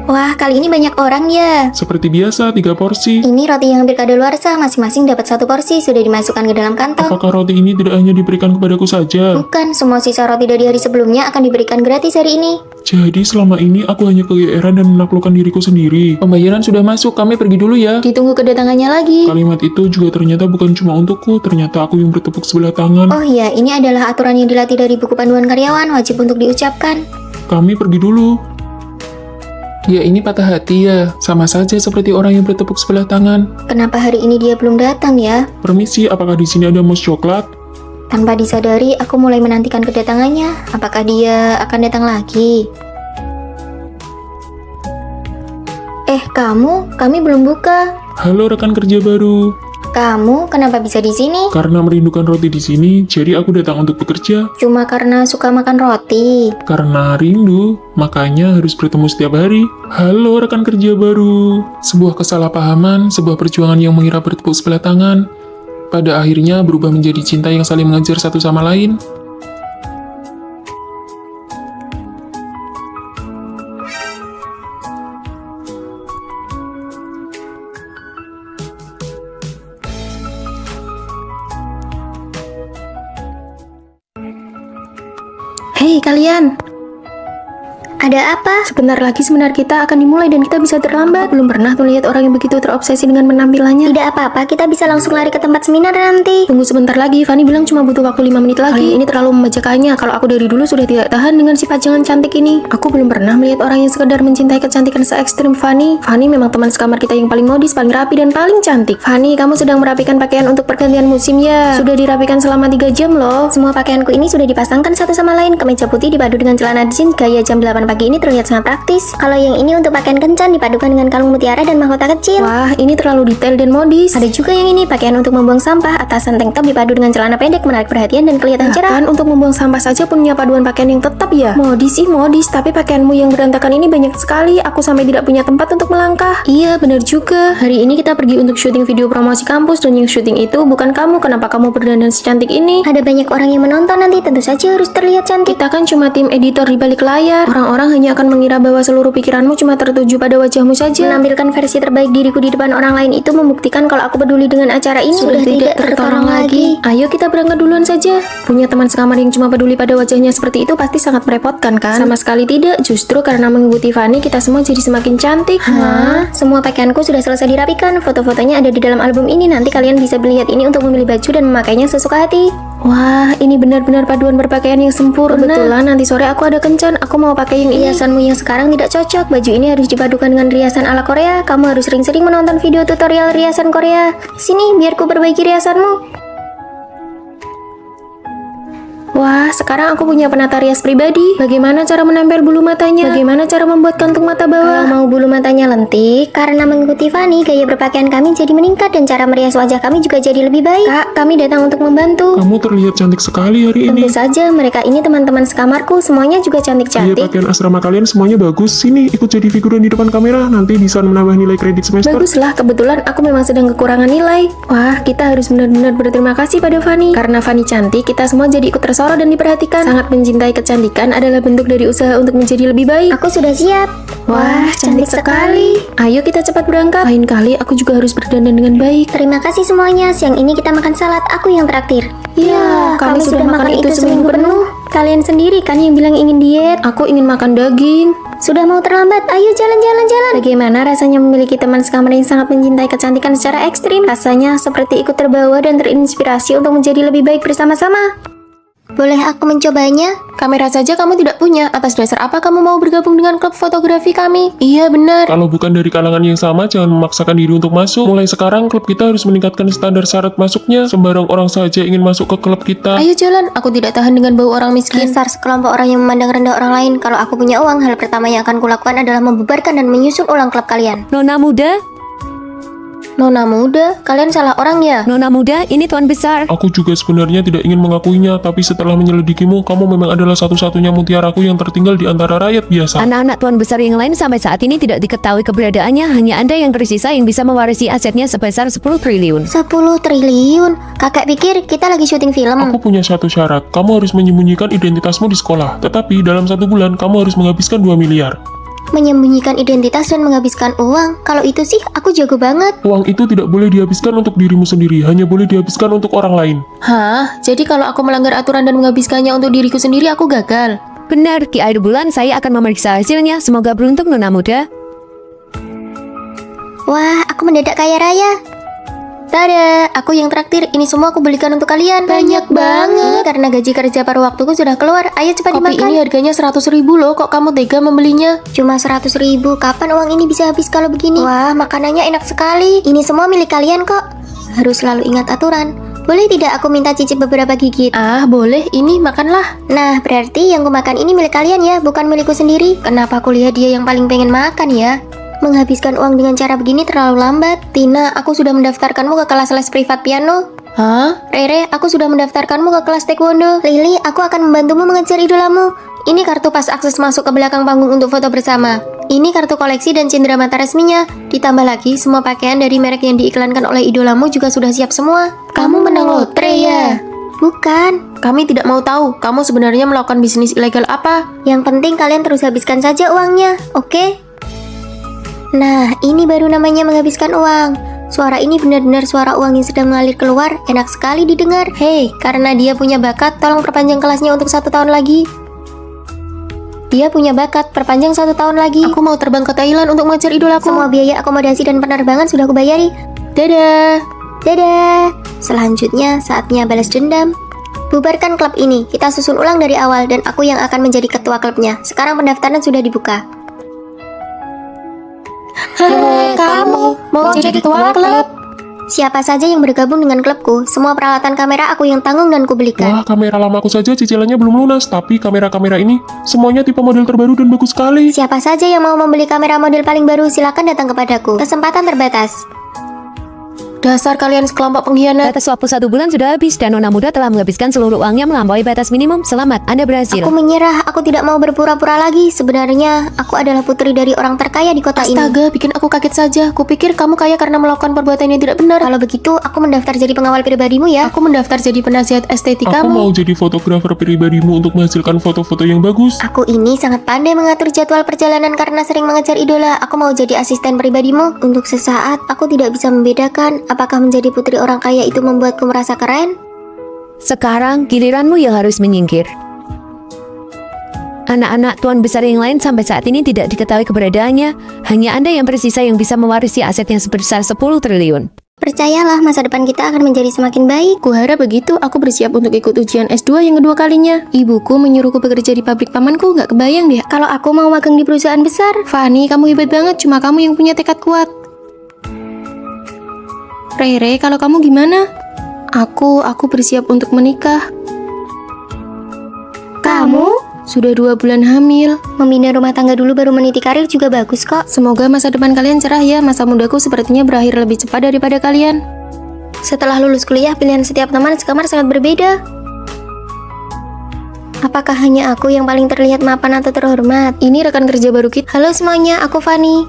S2: Wah, kali ini banyak orang ya.
S1: Seperti biasa, 3 porsi.
S2: Ini roti yang hampir kadaluarsa, masing-masing dapat 1 porsi, sudah dimasukkan ke dalam kantong.
S1: Apakah roti ini tidak hanya diberikan kepadaku saja?
S2: Bukan, semua sisa roti dari hari sebelumnya akan diberikan gratis hari ini.
S1: Jadi selama ini aku hanya kegeeran dan menaklukkan diriku sendiri.
S5: Pembayaran sudah masuk. Kami pergi dulu ya.
S4: Ditunggu kedatangannya lagi.
S1: Kalimat itu juga ternyata bukan cuma untukku, ternyata aku yang bertepuk sebelah tangan.
S2: Oh iya, ini adalah aturan yang dilatih dari buku panduan karyawan, wajib untuk diucapkan.
S1: Kami pergi dulu.
S5: Ya ini patah hati ya. Sama saja seperti orang yang bertepuk sebelah tangan.
S2: Kenapa hari ini dia belum datang ya?
S1: Permisi, apakah di sini ada mousse coklat?
S2: Tanpa disadari, aku mulai menantikan kedatangannya. Apakah dia akan datang lagi? Kami belum buka.
S1: Halo rekan kerja baru.
S2: Kamu kenapa bisa di sini?
S1: Karena merindukan roti di sini, jadi aku datang untuk bekerja.
S2: Cuma karena suka makan roti.
S1: Karena rindu, makanya harus bertemu setiap hari. Halo rekan kerja baru.
S5: Sebuah kesalahpahaman, sebuah perjuangan yang mengira bertepuk sebelah tangan, pada akhirnya berubah menjadi cinta yang saling mengejar satu sama lain.
S4: Hei kalian,
S2: Ada apa?
S4: sebentar lagi seminar kita akan dimulai dan kita bisa terlambat. Belum pernah tuh lihat orang yang begitu terobsesi dengan penampilannya.
S2: Tidak apa-apa, kita bisa langsung lari ke tempat seminar nanti.
S4: Tunggu sebentar lagi, Fanny bilang cuma butuh waktu 5 menit lagi. Kali ini terlalu membajakannya. Kalau aku dari dulu sudah tidak tahan dengan sifat jangan cantik ini. Aku belum pernah melihat orang yang sekedar mencintai kecantikan se-ekstrim Fanny. Fanny memang teman sekamar kita yang paling modis, paling rapi, dan paling cantik. Fanny, kamu sedang merapikan pakaian untuk pergantian musim ya? Sudah dirapikan selama 3 jam loh.
S2: Semua pakaianku ini sudah dipasangkan satu sama lain. Kemeja putih dipadu dengan celana jeans gaya jam 8 pagi ini terlihat sangat praktis. Kalau yang ini untuk pakaian kencan dipadukan dengan kalung mutiara dan mahkota kecil.
S4: Wah, ini terlalu detail dan modis.
S2: Ada juga yang ini, pakaian untuk membuang sampah. Atasan tank top dipadu dengan celana pendek, menarik perhatian dan kelihatan cerah.
S4: Kan untuk membuang sampah saja punya paduan pakaian yang tetap ya. Modis sih modis, tapi pakaianmu yang berantakan ini banyak sekali. Aku sampai tidak punya tempat untuk melangkah. Iya, benar juga. Hari ini kita pergi untuk syuting video promosi kampus dan yang syuting itu bukan kamu. Kenapa kamu berdandan secantik ini?
S2: Ada banyak orang yang menonton nanti, tentu saja harus terlihat cantik.
S4: Kita kan cuma tim editor di balik layar. Orang-orang hanya akan mengira bahwa seluruh pikiranmu cuma tertuju pada wajahmu saja.
S2: Menampilkan versi terbaik diriku di depan orang lain itu membuktikan kalau aku peduli dengan acara ini.
S4: Sudah tidak tertolong lagi. Ayo kita berangkat duluan saja. Punya teman sekamar yang cuma peduli pada wajahnya seperti itu pasti sangat merepotkan kan? Sama sekali tidak. Justru karena mengikuti Fanny kita semua jadi semakin cantik.
S2: Hah? Semua pakaianku sudah selesai dirapikan. Foto-fotonya ada di dalam album ini. Nanti kalian bisa melihat ini untuk memilih baju dan memakainya sesuka hati.
S4: Wah, ini benar-benar paduan berpakaian yang sempurna. Kebetulan nanti sore aku ada kencan. Aku mau pakai yang ini.
S2: Hiasanmu yang sekarang tidak cocok. Baju ini harus dipadukan dengan riasan ala Korea. Kamu harus sering-sering menonton video tutorial riasan Korea. Sini, biar ku perbaiki riasanmu.
S4: Wah, sekarang aku punya penata rias pribadi. Bagaimana cara menempel bulu matanya? Bagaimana cara membuat kantung mata
S2: Kalau
S4: bawah?
S2: mau bulu matanya lentik, karena mengikuti Fanny, gaya berpakaian kami jadi meningkat dan cara merias wajah kami juga jadi lebih baik. Kak, kami datang untuk membantu.
S1: Kamu terlihat cantik sekali hari ini.
S2: Tentu saja, mereka ini teman-teman sekamarku, semuanya juga
S1: Iya,
S2: cantik-cantik.
S1: pakaian asrama kalian semuanya bagus. Sini, ikut jadi figuran di depan kamera. Nanti bisa menambah nilai kredit semester.
S4: Baguslah, kebetulan aku memang sedang kekurangan nilai. Wah, kita harus benar-benar berterima kasih pada Fanny. Karena Fanny cantik, kita semua jadi ikut tersorot dan diperhatikan. Sangat mencintai kecantikan adalah bentuk dari usaha untuk menjadi lebih baik.
S2: Aku sudah siap.
S4: Wah, cantik sekali. Ayo kita cepat berangkat. Lain kali aku juga harus berdandan dengan baik.
S2: Terima kasih semuanya. Siang ini kita makan salad. Aku yang traktir.
S4: Ya, kami sudah makan itu seminggu penuh.
S2: Kalian sendiri kan yang bilang ingin diet.
S4: Aku ingin makan daging.
S2: Sudah mau terlambat. Ayo jalan-jalan. Bagaimana rasanya memiliki teman sekamar yang sangat mencintai kecantikan secara ekstrim? Rasanya seperti ikut terbawa dan terinspirasi untuk menjadi lebih baik bersama-sama. Boleh aku mencobanya?
S4: Kamera saja kamu tidak punya. Atas dasar apa kamu mau bergabung dengan klub fotografi kami? Iya benar.
S1: Kalau bukan dari kalangan yang sama, jangan memaksakan diri untuk masuk. Mulai sekarang, klub kita harus meningkatkan standar syarat masuknya. Sembarang orang saja ingin masuk ke klub kita.
S4: Ayo jalan, aku tidak tahan dengan bau orang miskin.
S2: Dasar sekelompok orang yang memandang rendah orang lain. Kalau aku punya uang, hal pertama yang akan kulakukan adalah membubarkan dan menyusun ulang klub kalian.
S3: Nona muda,
S4: Nona muda, kalian salah orang ya?
S3: Nona muda, ini tuan besar.
S1: Aku juga sebenarnya tidak ingin mengakuinya, tapi setelah menyelidikimu, kamu memang adalah satu-satunya mutiaraku yang tertinggal di antara rakyat biasa.
S3: Anak-anak tuan besar yang lain sampai saat ini tidak diketahui keberadaannya. Hanya Anda yang tersisa yang bisa mewarisi asetnya sebesar 10 triliun.
S2: 10 triliun? Kakak pikir kita lagi syuting film.
S1: Aku punya satu syarat, kamu harus menyembunyikan identitasmu di sekolah. Tetapi dalam 1 bulan, kamu harus menghabiskan 2 miliar.
S2: Menyembunyikan identitas dan menghabiskan uang. Kalau itu sih, aku jago banget.
S1: Uang itu tidak boleh dihabiskan untuk dirimu sendiri, hanya boleh dihabiskan untuk orang lain.
S4: Hah? Jadi kalau aku melanggar aturan dan menghabiskannya untuk diriku sendiri, aku gagal?
S3: Benar, di akhir bulan saya akan memeriksa hasilnya. Semoga beruntung Nona muda.
S2: Wah, aku mendadak kaya raya.
S4: Tada, aku yang traktir. Ini semua aku belikan untuk kalian.
S2: Banyak banget.
S4: Karena gaji kerja paruh waktuku sudah keluar. Ayo cepat
S2: Kopi
S4: dimakan. Ini harganya 100.000 loh. Kok kamu tega membelinya?
S2: Cuma 100.000. Kapan uang ini bisa habis kalau begini? Wah, makanannya enak sekali. Ini semua milik kalian kok. Harus selalu ingat aturan. Boleh tidak aku minta cicip beberapa gigit?
S4: Ah, boleh. Ini makanlah.
S2: Nah, berarti yang kumakan ini milik kalian ya, bukan milikku sendiri. Kenapa aku lihat dia yang paling pengen makan ya? Menghabiskan uang dengan cara begini terlalu lambat. Tina, aku sudah mendaftarkanmu ke kelas les privat piano.
S4: Hah?
S2: Rere, aku sudah mendaftarkanmu ke kelas taekwondo. Lily, aku akan membantumu mengejar idolamu. Ini kartu pas akses masuk ke belakang panggung untuk foto bersama. Ini kartu koleksi dan cenderamata resminya. Ditambah lagi, semua pakaian dari merek yang diiklankan oleh idolamu juga sudah siap semua.
S4: Kamu menang lotre ya?
S2: Bukan.
S4: Kami tidak mau tahu. Kamu sebenarnya melakukan bisnis ilegal apa?
S2: Yang penting kalian terus habiskan saja uangnya, oke? Nah, ini baru namanya menghabiskan uang. Suara ini benar-benar suara uang yang sedang mengalir keluar. Enak sekali didengar. Hei, karena dia punya bakat, tolong perpanjang kelasnya untuk 1 tahun lagi. Dia punya bakat, perpanjang 1 tahun lagi.
S4: Aku mau terbang ke Thailand untuk mengejar idolaku.
S2: Semua biaya akomodasi dan penerbangan sudah kubayari.
S4: Dadah.
S2: Dadah. Selanjutnya, saatnya balas dendam. Bubarkan klub ini. Kita susun ulang dari awal dan aku yang akan menjadi ketua klubnya. Sekarang pendaftaran sudah dibuka.
S4: Kamu mau jadi ketua klub?
S2: Siapa saja yang bergabung dengan klubku, semua peralatan kamera aku yang tanggung dan kubelikan.
S1: Wah, kamera lamaku saja cicilannya belum lunas, tapi kamera-kamera ini semuanya tipe model terbaru dan bagus sekali.
S2: Siapa saja yang mau membeli kamera model paling baru, silakan datang kepadaku. Kesempatan terbatas.
S4: Dasar kalian sekelompok pengkhianat.
S3: Batas waktu 1 bulan sudah habis dan Nona muda telah menghabiskan seluruh uangnya melampaui batas minimum. Selamat, Anda berhasil.
S2: Aku menyerah, aku tidak mau berpura-pura lagi. Sebenarnya, aku adalah putri dari orang terkaya di kota ini.
S4: Astaga, bikin aku kaget saja. Kupikir kamu kaya karena melakukan perbuatan yang tidak benar.
S2: Kalau begitu, aku mendaftar jadi pengawal pribadimu ya.
S4: Aku mendaftar jadi penasihat estetik
S1: Aku
S4: kamu.
S1: mau jadi fotografer pribadimu untuk menghasilkan foto-foto yang bagus.
S2: Aku ini sangat pandai mengatur jadwal perjalanan karena sering mengejar idola. Aku mau jadi asisten pribadimu. Untuk sesaat, aku tidak bisa membedakan apakah menjadi putri orang kaya itu membuatku merasa keren.
S3: Sekarang giliranmu yang harus menyingkir. Anak-anak tuan besar yang lain sampai saat ini tidak diketahui keberadaannya. Hanya Anda yang tersisa yang bisa mewarisi aset yang sebesar 10 triliun.
S2: Percayalah, masa depan kita akan menjadi semakin baik.
S4: Kuharap begitu, aku bersiap untuk ikut ujian S2 yang kedua kalinya. Ibuku menyuruhku bekerja di pabrik pamanku, nggak kebayang deh.
S2: Kalau aku mau magang di perusahaan besar.
S4: Fanny, kamu hebat banget, cuma kamu yang punya tekad kuat. Rere, kalau kamu gimana? Aku bersiap untuk menikah.
S2: Kamu?
S4: Sudah 2 bulan hamil.
S2: Membina rumah tangga dulu baru meniti karir juga bagus kok.
S4: Semoga masa depan kalian cerah ya. Masa mudaku sepertinya berakhir lebih cepat daripada kalian.
S2: Setelah lulus kuliah, pilihan setiap teman sekamar sangat berbeda. Apakah hanya aku yang paling terlihat mapan atau terhormat?
S4: Ini rekan kerja baru kita.
S2: Halo semuanya, aku Fanny.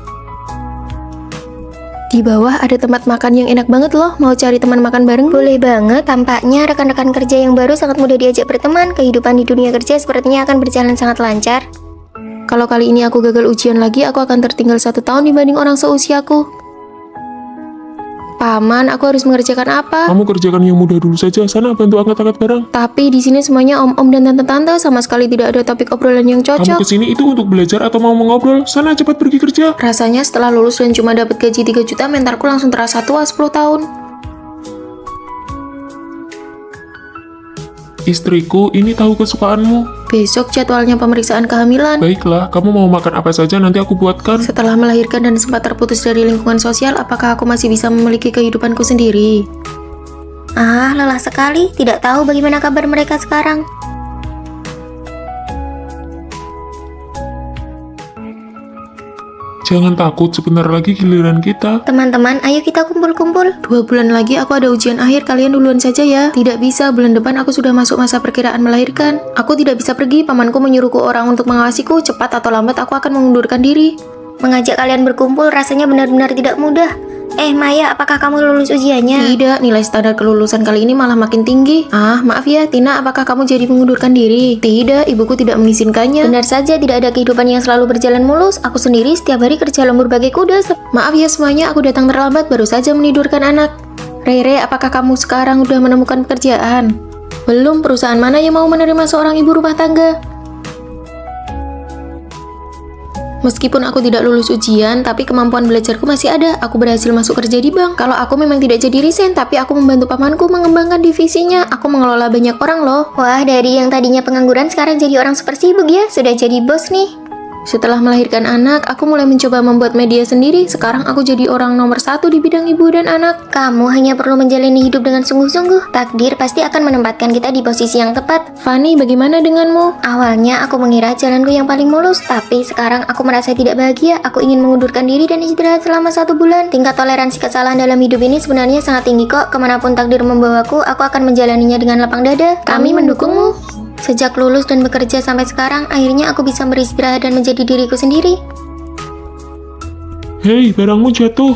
S4: Di bawah ada tempat makan yang enak banget loh. Mau cari teman makan bareng?
S2: Boleh banget, tampaknya rekan-rekan kerja yang baru sangat mudah diajak berteman. Kehidupan di dunia kerja sepertinya akan berjalan sangat lancar.
S4: Kalau kali ini aku gagal ujian lagi, aku akan tertinggal 1 tahun dibanding orang seusiaku. Paman, aku harus mengerjakan apa?
S1: Kamu kerjakan yang mudah dulu saja, sana bantu angkat-angkat barang.
S4: Tapi di sini semuanya om-om dan tante-tante, sama sekali tidak ada topik obrolan yang
S1: Kamu
S4: cocok.
S1: kesini itu untuk belajar atau mau mengobrol? Sana cepat pergi kerja.
S4: Rasanya setelah lulus dan cuma dapat gaji 3 juta, mentalku langsung terasa tua 10 tahun.
S1: Istriku, ini tahu kesukaanmu.
S4: Besok jadwalnya pemeriksaan kehamilan.
S1: Baiklah, kamu mau makan apa saja nanti aku buatkan.
S4: Setelah melahirkan dan sempat terputus dari lingkungan sosial, apakah aku masih bisa memiliki kehidupanku sendiri?
S2: Ah, lelah sekali. Tidak tahu bagaimana kabar mereka sekarang.
S1: Jangan takut, sebentar lagi giliran kita.
S2: Teman-teman, ayo kita kumpul-kumpul.
S4: 2 bulan lagi aku ada ujian akhir, kalian duluan saja ya. Tidak bisa, bulan depan aku sudah masuk masa perkiraan melahirkan. Aku tidak bisa pergi, pamanku menyuruhku orang untuk mengawasiku. Cepat atau lambat aku akan mengundurkan diri.
S2: Mengajak kalian berkumpul rasanya benar-benar tidak mudah. Maya, apakah kamu lulus ujiannya?
S4: Tidak, nilai standar kelulusan kali ini malah makin tinggi. Ah, maaf ya, Tina, apakah kamu jadi mengundurkan diri? Tidak, ibuku tidak mengizinkannya.
S2: Benar saja, tidak ada kehidupan yang selalu berjalan mulus. Aku sendiri setiap hari kerja lembur bagai kuda.
S4: Maaf ya semuanya, aku datang terlambat, baru saja menidurkan anak. Rere, apakah kamu sekarang udah menemukan pekerjaan? Belum, perusahaan mana yang mau menerima seorang ibu rumah tangga? Meskipun aku tidak lulus ujian, tapi kemampuan belajarku masih ada. Aku berhasil masuk kerja di bank. Kalau aku memang tidak jadi resign, tapi aku membantu pamanku mengembangkan divisinya. Aku mengelola banyak orang loh.
S2: Wah, dari yang tadinya pengangguran sekarang jadi orang super sibuk ya. Sudah jadi bos nih.
S4: Setelah melahirkan anak, aku mulai mencoba membuat media sendiri. Sekarang aku jadi orang nomor 1 di bidang ibu dan anak.
S2: Kamu hanya perlu menjalani hidup dengan sungguh-sungguh. Takdir pasti akan menempatkan kita di posisi yang tepat.
S4: Fanny, bagaimana denganmu?
S2: Awalnya aku mengira jalanku yang paling mulus, tapi sekarang aku merasa tidak bahagia. Aku ingin mengundurkan diri dan istirahat selama 1 bulan. Tingkat toleransi kesalahan dalam hidup ini sebenarnya sangat tinggi kok. Kemanapun takdir membawaku, aku akan menjalaninya dengan lapang dada.
S4: Kami mendukungmu.
S2: Sejak lulus dan bekerja sampai sekarang, akhirnya aku bisa beristirahat dan menjadi diriku sendiri.
S1: Hei, barangmu jatuh.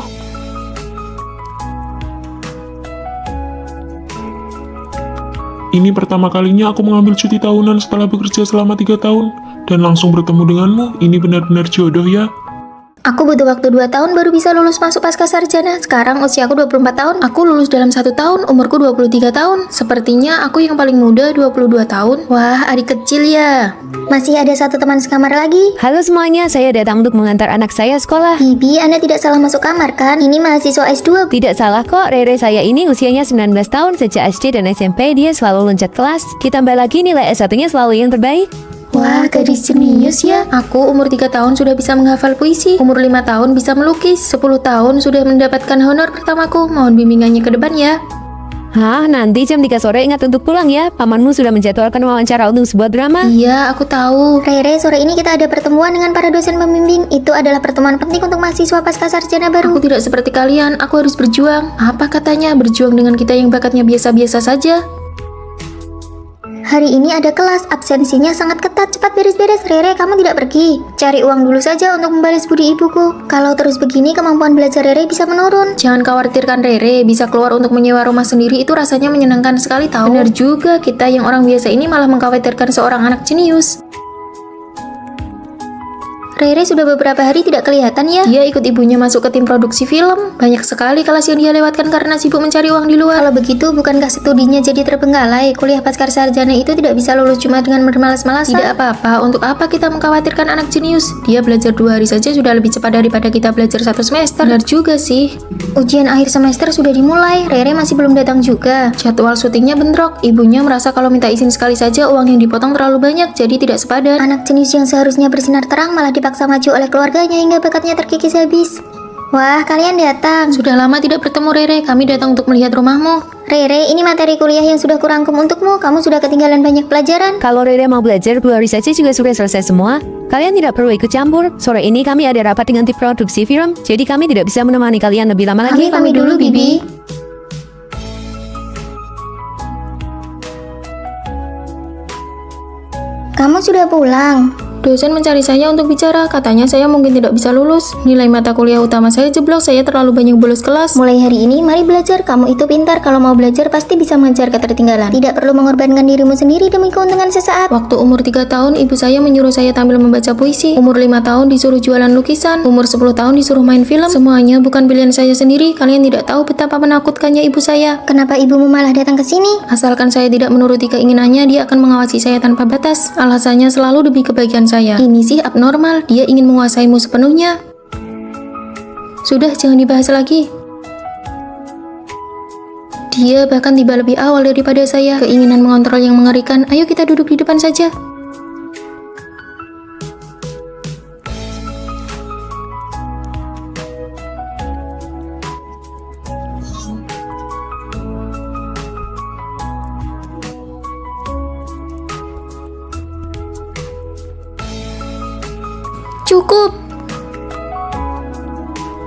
S1: Ini pertama kalinya aku mengambil cuti tahunan setelah bekerja selama 3 tahun. Dan langsung bertemu denganmu, ini benar-benar jodoh ya.
S2: Aku butuh waktu 2 tahun baru bisa lulus masuk pasca sarjana. Sekarang usiaku 24 tahun.
S4: Aku lulus dalam 1 tahun, umurku 23 tahun. Sepertinya aku yang paling muda, 22 tahun. Wah, adik kecil ya.
S2: Masih ada 1 teman sekamar lagi.
S3: Halo semuanya, saya datang untuk mengantar anak saya sekolah.
S2: Bibi, Anda tidak salah masuk kamar kan? Ini mahasiswa S2.
S3: Tidak salah kok, Rere saya ini usianya 19 tahun. Sejak SD dan SMP dia selalu loncat kelas. Ditambah lagi nilai S1-nya selalu yang terbaik.
S4: Wah, gadis jenius ya. Aku umur 3 tahun sudah bisa menghafal puisi. Umur 5 tahun bisa melukis. 10 tahun sudah mendapatkan honor pertamaku. Mohon bimbingannya ke depan ya.
S3: Hah, nanti jam 3 sore ingat untuk pulang ya. Pamanmu sudah menjadwalkan wawancara untuk sebuah drama.
S4: Iya, aku tahu.
S2: Rere, sore ini kita ada pertemuan dengan para dosen pembimbing. Itu adalah pertemuan penting untuk mahasiswa pasca sarjana baru.
S4: Aku tidak seperti kalian, aku harus berjuang. Apa katanya, berjuang dengan kita yang bakatnya biasa-biasa saja?
S2: Hari ini ada kelas, absensinya sangat ketat. Cepat beres-beres, Rere, kamu tidak pergi. Cari uang dulu saja untuk membalas budi ibuku. Kalau terus begini, kemampuan belajar Rere bisa menurun.
S4: Jangan khawatirkan Rere, bisa keluar untuk menyewa rumah sendiri itu rasanya menyenangkan sekali tahu. Benar juga, kita yang orang biasa ini malah mengkhawatirkan seorang anak jenius.
S2: Rere sudah beberapa hari tidak kelihatan ya.
S4: Dia ikut ibunya masuk ke tim produksi film. Banyak sekali kelas yang dia lewatkan karena sibuk mencari uang di luar.
S2: Kalau begitu, bukankah studinya jadi terbengkalai? Kuliah pasca sarjana itu tidak bisa lulus cuma dengan bermalas-malasan.
S4: Tidak apa-apa, untuk apa kita mengkhawatirkan anak jenius? Dia belajar 2 hari saja sudah lebih cepat daripada kita belajar 1 semester. Benar juga sih.
S2: Ujian akhir semester sudah dimulai, Rere masih belum datang juga.
S4: Jadwal syutingnya bentrok. Ibunya merasa kalau minta izin sekali saja uang yang dipotong terlalu banyak, jadi tidak sepadan.
S2: Anak jenius yang seharusnya bersinar terang malah dipaksa maju oleh keluarganya hingga bakatnya terkikis habis. Wah, kalian datang.
S4: Sudah lama tidak bertemu Rere, kami datang untuk melihat rumahmu.
S2: Rere, ini materi kuliah yang sudah kurangkum untukmu. Kamu sudah ketinggalan banyak pelajaran.
S3: Kalau Rere mau belajar 2 hari saja juga sudah selesai semua. Kalian tidak perlu ikut campur. Sore ini kami ada rapat dengan tim produksi film, jadi kami tidak bisa menemani kalian lebih lama lagi.
S2: Kami dulu, Bibi. Kamu sudah pulang.
S4: Dosen mencari saya untuk bicara, katanya saya mungkin tidak bisa lulus. Nilai mata kuliah utama saya jeblok, saya terlalu banyak bolos kelas.
S2: Mulai hari ini, mari belajar. Kamu itu pintar. Kalau mau belajar, pasti bisa mengejar ketertinggalan. Tidak perlu mengorbankan dirimu sendiri demi keuntungan sesaat.
S4: Waktu umur 3 tahun, ibu saya menyuruh saya tampil membaca puisi. Umur 5 tahun disuruh jualan lukisan. Umur 10 tahun disuruh main film. Semuanya bukan pilihan saya sendiri. Kalian tidak tahu betapa menakutkannya ibu saya.
S2: Kenapa ibumu malah datang ke sini?
S4: Asalkan saya tidak menuruti keinginannya, dia akan mengawasi saya tanpa batas. Alasannya selalu demi kebaikan saya. Ini sih abnormal, dia ingin menguasaimu sepenuhnya. Sudah, jangan dibahas lagi. Dia bahkan tiba lebih awal daripada saya. Keinginan mengontrol yang mengerikan. Ayo kita duduk di depan saja. Cukup.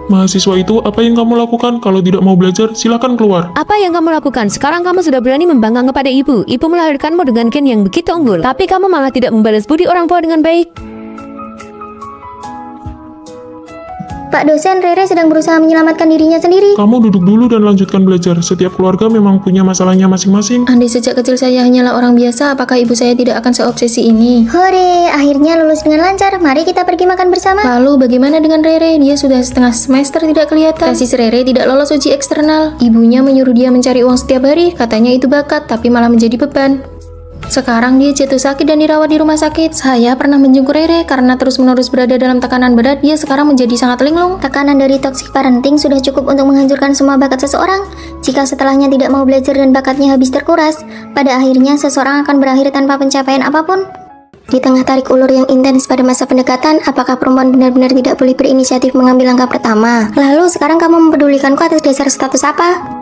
S1: Mahasiswa itu, apa yang kamu lakukan? Kalau tidak mau belajar, silakan keluar.
S3: Apa yang kamu lakukan? Sekarang kamu sudah berani membangkang kepada ibu. Ibu melahirkanmu dengan gen yang begitu unggul. Tapi kamu malah tidak membalas budi orang tua dengan baik.
S2: Pak dosen, Rere sedang berusaha menyelamatkan dirinya sendiri.
S1: Kamu duduk dulu dan lanjutkan belajar. Setiap keluarga memang punya masalahnya masing-masing.
S4: Andai sejak kecil saya hanyalah orang biasa, apakah ibu saya tidak akan seobsesi ini?
S2: Hore, akhirnya lulus dengan lancar. Mari kita pergi makan bersama.
S4: Lalu bagaimana dengan Rere? Dia sudah setengah semester tidak kelihatan. Tesis Rere tidak lolos uji eksternal. Ibunya menyuruh dia mencari uang setiap hari. Katanya itu bakat, tapi malah menjadi beban. Sekarang dia jatuh sakit dan dirawat di rumah sakit. Saya pernah menjenguk Rere karena terus-menerus berada dalam tekanan berat. Dia sekarang menjadi sangat linglung.
S2: Tekanan dari toxic parenting sudah cukup untuk menghancurkan semua bakat seseorang. Jika setelahnya tidak mau belajar dan bakatnya habis terkuras, pada akhirnya seseorang akan berakhir tanpa pencapaian apapun. Di tengah tarik ulur yang intens pada masa pendekatan, apakah perempuan benar-benar tidak boleh berinisiatif mengambil langkah pertama? Lalu sekarang kamu mempedulikanku atas dasar status apa?